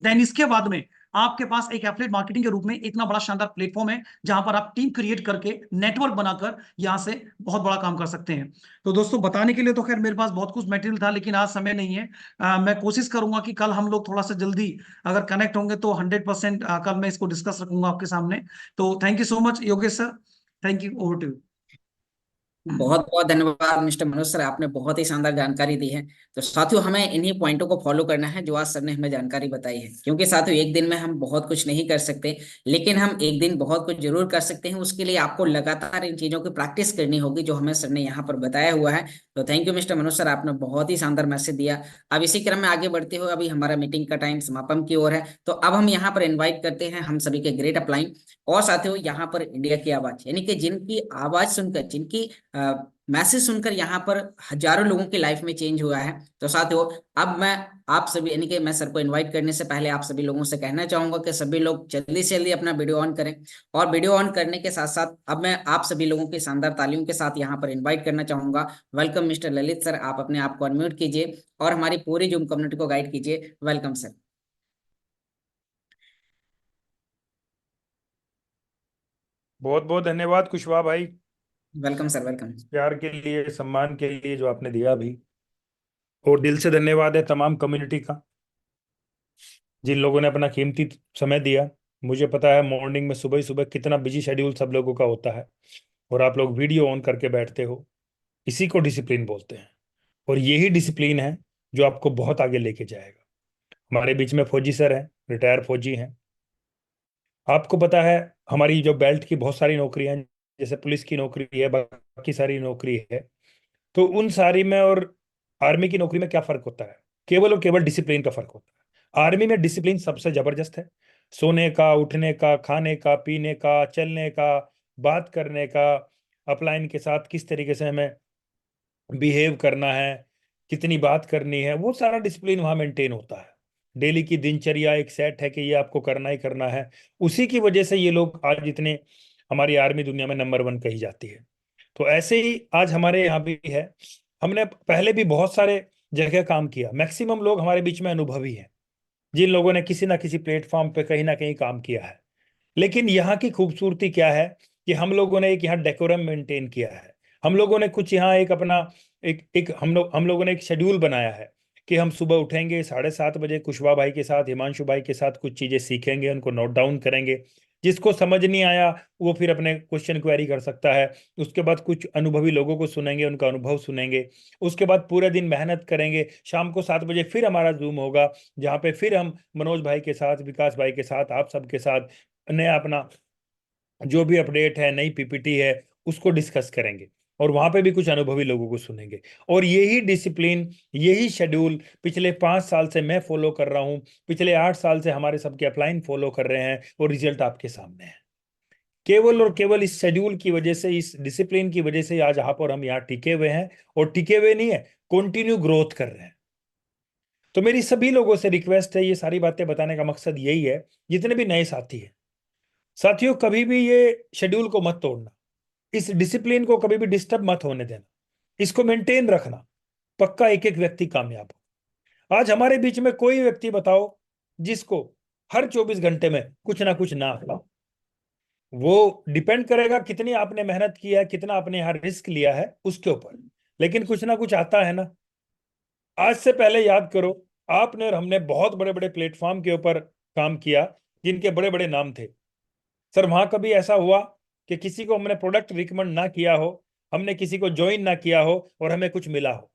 देन इसके बाद में आपके पास एक एफिलिएट मार्केटिंग के रूप में इतना बड़ा शानदार प्लेटफॉर्म है जहां पर आप टीम क्रिएट करके, नेटवर्क बनाकर यहां से बहुत बड़ा काम कर सकते हैं। तो दोस्तों बताने के लिए तो खैर मेरे पास बहुत कुछ मटेरियल था, लेकिन आज समय नहीं है। मैं कोशिश करूंगा कि कल हम लोग थोड़ा सा जल्दी अगर कनेक्ट होंगे तो 100% कल मैं इसको डिस्कस रखूंगा आपके सामने। तो thank you so much Yogesh sir, thank you, over to you. बहुत बहुत धन्यवाद मिस्टर मनोज सर, आपने बहुत ही शानदार जानकारी दी है। तो साथियों हमें इन्हीं पॉइंटों को फॉलो करना है जो आज सर ने हमें जानकारी बताई है, क्योंकि साथियों एक दिन में हम बहुत कुछ नहीं कर सकते, लेकिन हम एक दिन बहुत कुछ जरूर कर सकते हैं। उसके लिए आपको लगातार इन चीजों की प्रैक्टिस करनी होगी जो हमें सर ने यहाँ पर बताया हुआ है। तो thank you mister Manoj sir, आपने बहुत ही शानदार मैसेज दिया। अब इसी क्रम में आगे बढ़ते हुए अभी हमारा मीटिंग का टाइम समापन की ओर है, तो अब हम यहाँ पर इन्वाइट करते हैं हम सभी के ग्रेट अपलाइन और साथियों यहाँ पर इंडिया की आवाज, यानी कि जिनकी आवाज सुनकर, जिनकी मैसेज सुनकर यहाँ पर हजारों लोगों की लाइफ में चेंज हुआ है। तो साथियों अब मैं आप सभी, यानी कि मैं सर को इनवाइट करने से पहले आप सभी लोगों से कहना चाहूंगा कि सभी लोग जल्दी से जल्दी अपना वीडियो ऑन करें। और वीडियो ऑन करने के साथ साथ अब मैं आप सभी लोगों की शानदार तालियों के साथ यहाँ पर इन्वाइट करना चाहूंगा। वेलकम मिस्टर ललित सर, आप अपने आप को अनम्यूट कीजिए और हमारी पूरी जूम कम्युनिटी को गाइड कीजिए। Welcome sir. बहुत बहुत धन्यवाद कुशवाहा भाई, वेलकम सर, वेलकम। प्यार के लिए, सम्मान के लिए जो आपने दिया भी, और दिल से धन्यवाद है तमाम कम्युनिटी का जिन लोगों ने अपना कीमती समय दिया। मुझे पता है मॉर्निंग में सुबह सुबह कितना बिजी शेड्यूल सब लोगों का होता है, और आप लोग वीडियो ऑन करके बैठते हो। इसी को डिसिप्लिन बोलते हैं, और यही डिसिप्लिन है जो आपको बहुत आगे लेके जाएगा। हमारे बीच में फौजी सर हैं, रिटायर फौजी हैं। आपको पता है हमारी जो बेल्ट की बहुत सारी नौकरियां हैं, जैसे पुलिस की नौकरी है, बाकी सारी नौकरी है, तो उन सारी में और आर्मी की नौकरी में क्या फर्क होता है? केवल और केवल डिसिप्लिन का फर्क होता है। आर्मी में डिसिप्लिन सबसे जबरदस्त है, सोने का, उठने का, खाने का, पीने का, चलने का, बात करने का, अपलाइन के साथ किस तरीके से हमें बिहेव करना है, कितनी बात करनी है, वो सारा डिसिप्लिन वहां मेंटेन होता है। डेली की दिनचर्या एक सेट है कि ये आपको करना ही करना है। उसी की वजह से ये लोग आज इतने, हमारी आर्मी दुनिया में नंबर 1 कही जाती है। तो ऐसे ही आज हमारे यहाँ भी है। हमने पहले भी बहुत सारे जगह काम किया। मैक्सिमम लोग हमारे बीच में अनुभवी हैं, जिन लोगों ने किसी ना किसी प्लेटफॉर्म पे कहीं ना कहीं काम किया है। लेकिन यहाँ की खूबसूरती क्या है कि हम लोगों ने एक यहाँ डेकोरम मेंटेन किया है। हम लोगों ने कुछ यहाँ एक अपना एक हम लोगों ने एक शेड्यूल बनाया है कि हम सुबह उठेंगे 7:30 बजे, कुशवाहा भाई के साथ, हिमांशु भाई के साथ कुछ चीजें सीखेंगे, उनको नोट डाउन करेंगे। जिसको समझ नहीं आया वो फिर अपने क्वेश्चन क्वेरी कर सकता है। उसके बाद कुछ अनुभवी लोगों को सुनेंगे, उनका अनुभव सुनेंगे। उसके बाद पूरे दिन मेहनत करेंगे। शाम को 7 बजे फिर हमारा जूम होगा, जहाँ पे फिर हम मनोज भाई के साथ, विकास भाई के साथ, आप सबके साथ नया अपना जो भी अपडेट है, नई पीपीटी है, उसको डिस्कस करेंगे, और वहां पे भी कुछ अनुभवी लोगों को सुनेंगे। और यही डिसिप्लिन, यही शेड्यूल पिछले 5 साल से मैं फॉलो कर रहा हूँ, पिछले 8 साल से हमारे सबके अपलाइन फॉलो कर रहे हैं, और रिजल्ट आपके सामने है। केवल और केवल इस शेड्यूल की वजह से, इस डिसिप्लिन की वजह से आज यहाँ पर हम यहाँ टिके हुए हैं, और टिके हुए नहीं है, कंटिन्यू ग्रोथ कर रहे हैं। तो मेरी सभी लोगों से रिक्वेस्ट है, ये सारी बातें बताने का मकसद यही है, जितने भी नए साथी हैं, साथियों कभी भी ये शेड्यूल को मत तोड़ना, इस डिसिप्लिन को कभी भी डिस्टर्ब मत होने देना, इसको मेंटेन रखना। पक्का एक एक व्यक्ति कामयाब हो। आज हमारे बीच में कोई व्यक्ति बताओ जिसको हर 24 घंटे में कुछ ना कुछ ना आता। वो डिपेंड करेगा कितनी आपने मेहनत की है, कितना आपने यहाँ रिस्क लिया है उसके ऊपर, लेकिन कुछ ना कुछ आता है ना। आज से पहले याद करो, आपने और हमने बहुत बड़े बड़े प्लेटफॉर्म के ऊपर काम किया जिनके बड़े बड़े नाम थे। सर वहां कभी ऐसा हुआ कि किसी को हमने प्रोडक्ट रिकमेंड ना किया हो, हमने किसी को ज्वाइन ना किया हो और हमें कुछ मिला हो?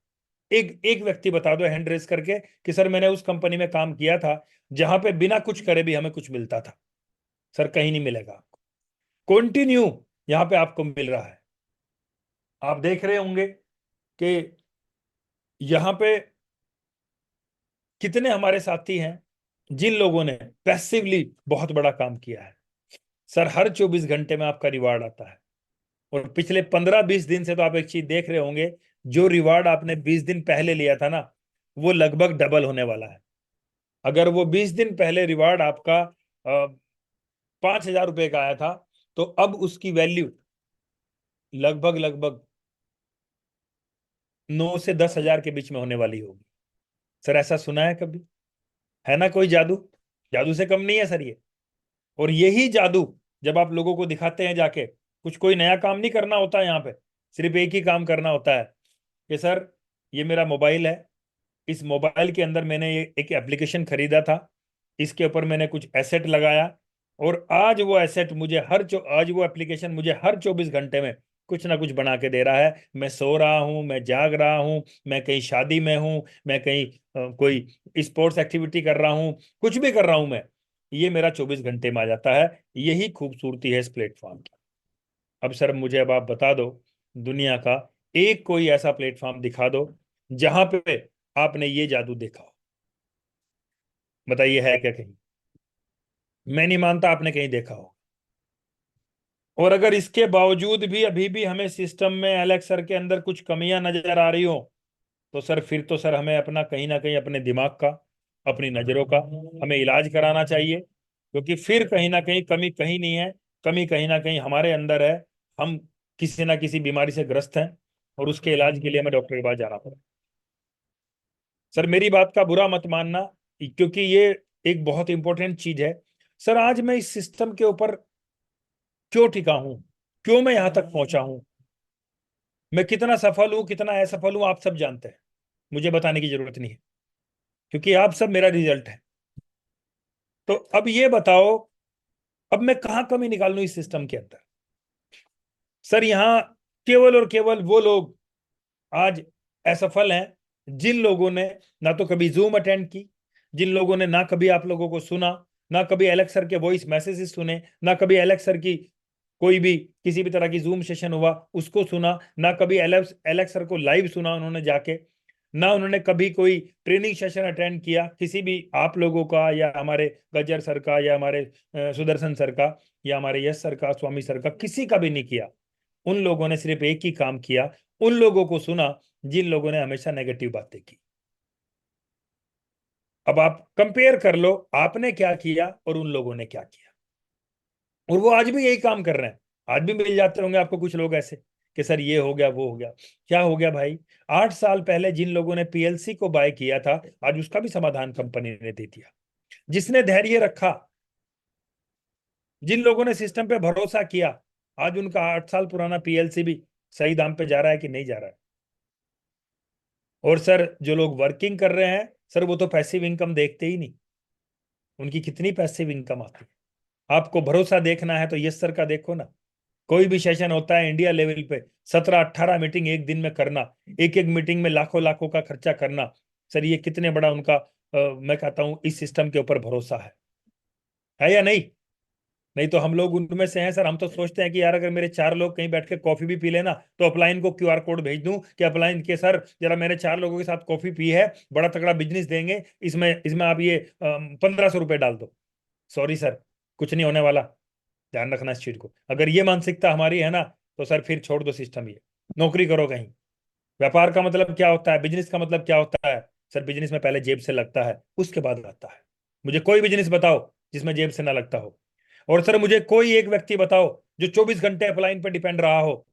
एक एक व्यक्ति बता दो हैंड रेस करके कि सर मैंने उस कंपनी में काम किया था जहां पे बिना कुछ करे भी हमें कुछ मिलता था। सर कहीं नहीं मिलेगा आपको, कंटिन्यू यहां पे आपको मिल रहा है। आप देख रहे होंगे कि यहां पे कितने हमारे साथी हैं जिन लोगों ने पैसिवली बहुत बड़ा काम किया है। सर हर 24 घंटे में आपका रिवार्ड आता है, और पिछले 15-20 दिन से तो आप एक चीज देख रहे होंगे, जो रिवार्ड आपने 20 दिन पहले लिया था ना, वो लगभग डबल होने वाला है। अगर वो 20 दिन पहले रिवार्ड आपका 5,000 रुपए का आया था, तो अब उसकी वैल्यू लगभग लगभग 9 से 10,000 के बीच में होने वाली होगी। सर ऐसा सुना है कभी? है ना कोई जादू? जादू से कम नहीं है सर ये। और यही जादू जब आप लोगों को दिखाते हैं जाके, कुछ कोई नया काम नहीं करना होता है यहाँ पे, सिर्फ एक ही काम करना होता है कि सर ये मेरा मोबाइल है, इस मोबाइल के अंदर मैंने ये एक एप्लीकेशन खरीदा था, इसके ऊपर मैंने कुछ एसेट लगाया, और आज वो एसेट मुझे आज वो एप्लीकेशन मुझे हर 24 घंटे में कुछ ना कुछ बना के दे रहा है। मैं सो रहा हूँ, मैं जाग रहा हूँ, मैं कहीं शादी में हूँ, मैं कहीं कोई स्पोर्ट्स एक्टिविटी कर रहा हूँ, कुछ भी कर रहा हूँ मैं, ये मेरा 24 घंटे में आ जाता है। यही खूबसूरती है इस प्लेटफॉर्म की। अब सर मुझे अब आप बता दो, दुनिया का एक कोई ऐसा प्लेटफॉर्म दिखा दो जहां पे आपने ये जादू देखा हो। बताइए है क्या कहीं? मैं नहीं मानता आपने कहीं देखा हो। और अगर इसके बावजूद भी अभी भी हमें सिस्टम में एलेक्स सर के अंदर कुछ कमियां नजर आ रही हो, तो सर फिर तो सर हमें अपना कहीं ना कहीं अपने दिमाग का, अपनी नजरों का हमें इलाज कराना चाहिए, क्योंकि फिर कहीं ना कहीं कमी कहीं नहीं है, कमी कहीं ना कहीं हमारे अंदर है। हम किसी ना किसी बीमारी से ग्रस्त हैं और उसके इलाज के लिए हमें डॉक्टर के पास जाना पड़ा। सर मेरी बात का बुरा मत मानना, क्योंकि ये एक बहुत इंपॉर्टेंट चीज है। सर आज मैं इस सिस्टम के ऊपर क्यों टिका हूं, क्यों मैं यहां तक पहुंचा हूं, मैं कितना सफल हूं कितना असफल हूं, आप सब जानते हैं, मुझे बताने की जरूरत नहीं है, क्योंकि आप सब मेरा रिजल्ट है। तो अब ये बताओ, अब मैं कहाँ कमी निकाल लूं इस सिस्टम के अंदर? सर यहाँ केवल और केवल वो लोग आज असफल हैं जिन लोगों ने ना तो कभी जूम अटेंड की, जिन लोगों ने ना कभी आप लोगों को सुना, ना कभी एलेक्स सर के वॉइस मैसेजेस सुने, ना कभी एलेक्स सर की कोई भी किसी भी तरह की जूम सेशन हुआ उसको सुना, ना कभी एलेक्स सर को लाइव सुना उन्होंने जाके, ना उन्होंने कभी कोई ट्रेनिंग सेशन अटेंड किया किसी भी आप लोगों का, या हमारे गज्जर सर का, या हमारे सुदर्शन सर का, या हमारे यश सर का, स्वामी सर का, किसी का भी नहीं किया। उन लोगों ने सिर्फ एक ही काम किया, उन लोगों को सुना जिन लोगों ने हमेशा नेगेटिव बातें की। अब आप कंपेयर कर लो, आपने क्या किया और उन लोगों ने क्या किया, और वो आज भी यही काम कर रहे हैं। आज भी मिल जाते होंगे आपको कुछ लोग ऐसे कि सर ये हो गया वो हो गया। क्या हो गया भाई? 8 साल पहले जिन लोगों ने पीएलसी को बाय किया था, आज उसका भी समाधान कंपनी ने दे दिया। जिसने धैर्य रखा, जिन लोगों ने सिस्टम पे भरोसा किया, आज उनका 8 साल पुराना पीएलसी भी सही दाम पे जा रहा है कि नहीं जा रहा है। और सर जो लोग वर्किंग कर रहे हैं, सर वो तो पैसिव इनकम देखते ही नहीं, उनकी कितनी पैसिव इनकम आती है। आपको भरोसा देखना है तो यस सर का देखो ना। कोई भी सेशन होता है इंडिया लेवल पे, 17-18 मीटिंग एक दिन में करना, एक एक मीटिंग में लाखों लाखों का खर्चा करना, सर ये कितने बड़ा उनका मैं कहता हूं इस सिस्टम के ऊपर भरोसा है या नहीं? नहीं तो हम लोग उनमें से हैं सर, हम तो सोचते हैं कि यार अगर मेरे 4 लोग कहीं बैठ के कॉफी भी पी लेना, तो अपलाइन को क्यूआर कोड भेज दूं कि अपलाइन के सर जरा मैंने 4 लोगों के साथ कॉफी पी है, बड़ा तगड़ा बिजनेस देंगे, इसमें इसमें आप ये 1,500 रुपए डाल दो। सॉरी सर, कुछ नहीं होने वाला, ध्यान रखना इस चीज को। अगर ये मानसिकता हमारी है ना, तो सर फिर छोड़ दो सिस्टम, ये नौकरी करो कहीं। व्यापार का मतलब क्या होता है, बिजनेस का मतलब क्या होता है? सर बिजनेस में पहले जेब से लगता है, उसके बाद आता है। मुझे कोई बिजनेस बताओ जिसमें जेब से ना लगता हो। और सर मुझे कोई एक व्यक्ति बताओ जो 24 घंटे अपलाइन पर डिपेंड रहा हो,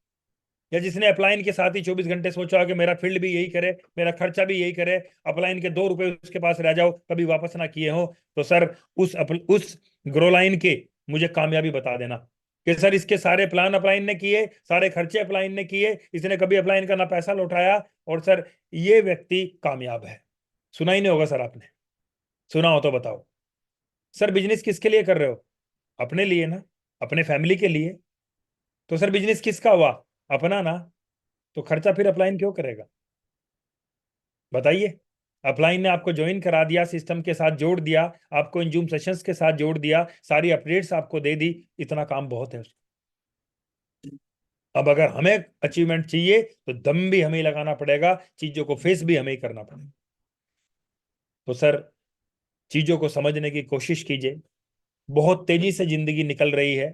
या जिसने अपलाइन के साथ ही 24 घंटे सोचा हो कि मेरा फील्ड भी यही करे, मेरा खर्चा भी यही करे, अपलाइन के 2 रुपए उसके पास रह जाओ, कभी वापस ना किए हो, तो सर उस ग्रो लाइन के मुझे कामयाबी बता देना कि सर इसके सारे प्लान अपलाइन ने किए, सारे खर्चे अपलाइन ने किए, इसने कभी अपलाइन का ना पैसा लौटाया, और सर ये व्यक्ति कामयाब है। सुना ही नहीं होगा सर आपने, सुना हो तो बताओ। सर बिजनेस किसके लिए कर रहे हो? अपने लिए ना, अपने फैमिली के लिए। तो सर बिजनेस किसका हुआ? अपना ना। तो खर्चा फिर अपलाइन क्यों करेगा? बताइए। अपलाइन ने आपको ज्वाइन करा दिया, सिस्टम के साथ जोड़ दिया, आपको इन जूम सेशंस के साथ जोड़ दिया, सारी अपडेट्स आपको दे दी, इतना काम बहुत है उसको। अब अगर हमें अचीवमेंट चाहिए तो दम भी हमें लगाना पड़ेगा, चीजों को फेस भी हमें ही करना पड़ेगा। तो सर चीजों को समझने की कोशिश कीजिए। बहुत तेजी से जिंदगी निकल रही है,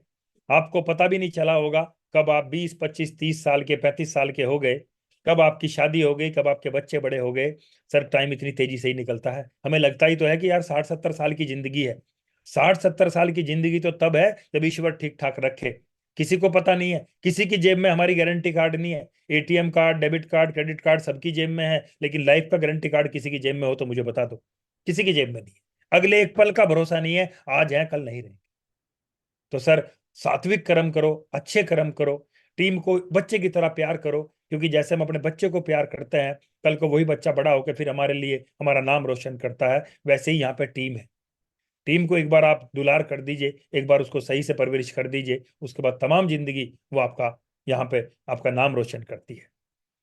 आपको पता भी नहीं चला होगा कब आप 20, 25, 30 साल के, 35 साल के हो गए, कब आपकी शादी हो गई, कब आपके बच्चे बड़े हो गए। सर टाइम इतनी तेजी से ही निकलता है। हमें लगता ही तो है कि यार 60-70 साल की जिंदगी है। 60-70 साल की जिंदगी तो तब है जब ईश्वर ठीक ठाक रखे। किसी को पता नहीं है, किसी की जेब में हमारी गारंटी कार्ड नहीं है। ATM card, debit card, credit card सबकी जेब में है, लेकिन लाइफ का गारंटी कार्ड किसी की जेब में हो तो मुझे बता दो। किसी की जेब में नहीं है। अगले एक पल का भरोसा नहीं है, आज है कल नहीं रहेंगे। तो सर सात्विक कर्म करो, अच्छे कर्म करो, टीम को बच्चे की तरह प्यार करो, क्योंकि जैसे हम अपने बच्चे को प्यार करते हैं, कल को वही बच्चा बड़ा होकर फिर हमारे लिए हमारा नाम रोशन करता है। वैसे ही यहाँ पे टीम है। टीम को एक बार आप दुलार कर दीजिए, एक बार उसको सही से परवरिश कर दीजिए, उसके बाद तमाम जिंदगी वो आपका यहाँ पे आपका नाम रोशन करती है।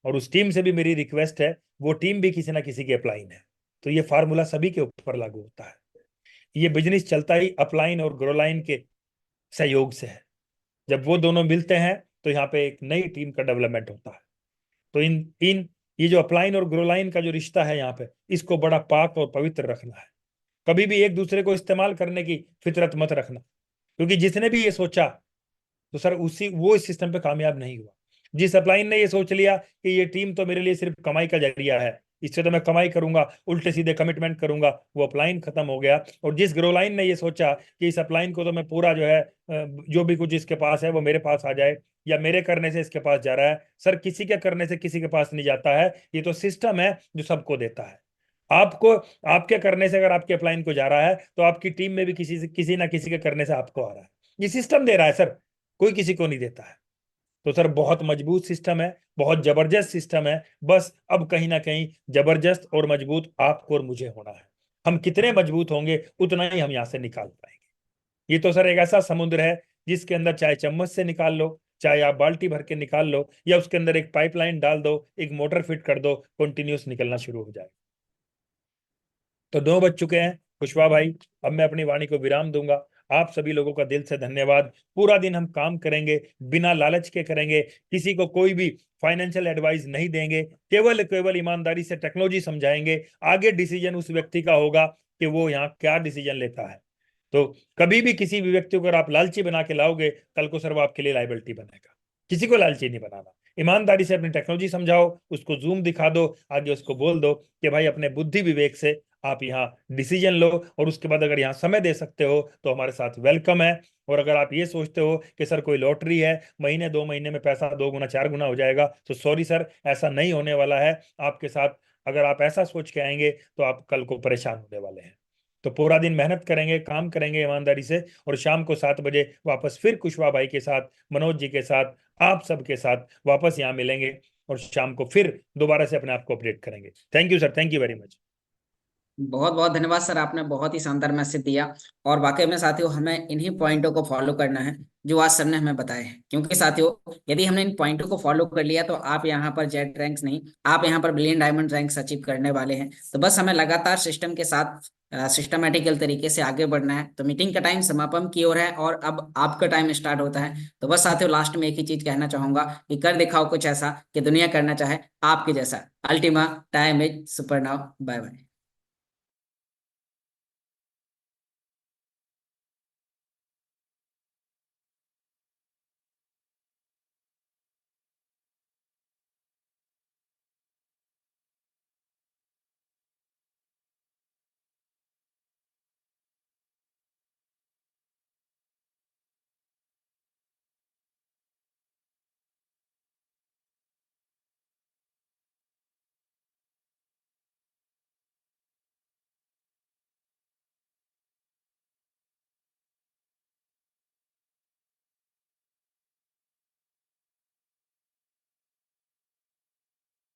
और उस टीम से भी मेरी रिक्वेस्ट है, वो टीम भी किसी ना किसी की अपलाइन है। तो ये फार्मूला सभी के ऊपर लागू होता है। ये बिजनेस चलता ही अपलाइन और ग्रोलाइन के सहयोग से है। जब वो दोनों मिलते हैं तो यहाँ पे एक नई टीम का डेवलपमेंट होता है। तो इन इन ये जो अपलाइन और ग्रोलाइन का जो रिश्ता है यहाँ पे, इसको बड़ा पाक और पवित्र रखना है। कभी भी एक दूसरे को इस्तेमाल करने की फितरत मत रखना, क्योंकि जिसने भी ये सोचा तो सर वो इस सिस्टम पे कामयाब नहीं हुआ। जिस अपलाइन ने ये सोच लिया कि ये टीम तो मेरे लिए सिर्फ कमाई का जरिया है, इससे तो मैं कमाई करूंगा, उल्टे सीधे कमिटमेंट करूंगा, वो अपलाइन खत्म हो गया। और जिस ग्रोलाइन ने ये सोचा कि इस अपलाइन को तो मैं पूरा जो है जो भी कुछ इसके पास है वो मेरे पास आ जाए, या मेरे करने से इसके पास जा रहा है, सर किसी के करने से किसी के पास नहीं जाता है। ये तो सिस्टम है जो सबको देता है। आपको आपके करने से अगर आपके अपलाइन को जा रहा है तो आपकी टीम में भी किसी ना किसी के करने से आपको आ रहा है। ये सिस्टम दे रहा है सर, कोई किसी को नहीं देता है। तो सर बहुत मजबूत सिस्टम है, बहुत जबरदस्त सिस्टम है। बस अब कहीं ना कहीं जबरदस्त और मजबूत आपको और मुझे होना है। हम कितने मजबूत होंगे उतना ही हम यहाँ से निकाल पाएंगे। ये तो सर एक ऐसा समुद्र है जिसके अंदर चाहे चम्मच से निकाल लो, चाहे आप बाल्टी भर के निकाल लो, या उसके अंदर एक पाइपलाइन डाल दो, एक मोटर फिट कर दो, कंटिन्यूस निकलना शुरू हो जाए। तो 2 बज चुके हैं कुशवाहा भाई, अब मैं अपनी वाणी को विराम दूंगा। आप सभी लोगों का दिल से धन्यवाद। पूरा दिन हम काम करेंगे, बिना लालच के करेंगे, किसी को कोई भी फाइनेंशियल एडवाइस नहीं देंगे, केवल केवल ईमानदारी से टेक्नोलॉजी समझाएंगे। आगे डिसीजन उस व्यक्ति का होगा कि वो यहाँ क्या डिसीजन लेता है। तो कभी भी किसी भी व्यक्ति को अगर आप लालची बना के लाओगे, कल को सर वो आपके लिए लाइबिलिटी बनेगा। किसी को लालची नहीं बनाना। ईमानदारी से अपनी टेक्नोलॉजी समझाओ, उसको जूम दिखा दो, आगे उसको बोल दो कि भाई अपने बुद्धि विवेक से आप यहाँ डिसीजन लो, और उसके बाद अगर यहाँ समय दे सकते हो तो हमारे साथ वेलकम है। और अगर आप ये सोचते हो कि सर कोई लॉटरी है, महीने 2 महीने में पैसा 2 गुना 4 गुना हो जाएगा, तो सॉरी सर, ऐसा नहीं होने वाला है आपके साथ। अगर आप ऐसा सोच के आएंगे तो आप कल को परेशान होने वाले हैं। तो पूरा दिन मेहनत करेंगे, काम करेंगे ईमानदारी से, और शाम को 7 बजे वापस फिर कुशवाहा भाई के साथ, मनोज जी के साथ, आप सबके साथ वापस यहाँ मिलेंगे, और शाम को फिर दोबारा से अपने आप को अपडेट करेंगे। Thank you sir, thank you very much. बहुत बहुत धन्यवाद सर, आपने बहुत ही शानदार मैसेज दिया। और वाकई में साथियों, हमें इन्हीं पॉइंटों को फॉलो करना है जो आज सर ने हमें बताए हैं। क्योंकि साथियों, यदि हमने इन पॉइंटों को फॉलो कर लिया तो आप यहाँ पर जेड रैंक्स नहीं, आप यहाँ पर बिलियन डायमंड रैंक्स अचीव करने वाले हैं। तो बस हमें लगातार सिस्टम के साथ सिस्टमेटिकल तरीके से आगे बढ़ना है। तो मीटिंग का टाइम समापन की ओर है और अब आपका टाइम स्टार्ट होता है। तो बस साथियों, लास्ट में एक ही चीज कहना चाहूंगा कि कर दिखाओ कुछ ऐसा कि दुनिया करना चाहे आपके जैसा। अल्टीमा time is super now. Bye bye.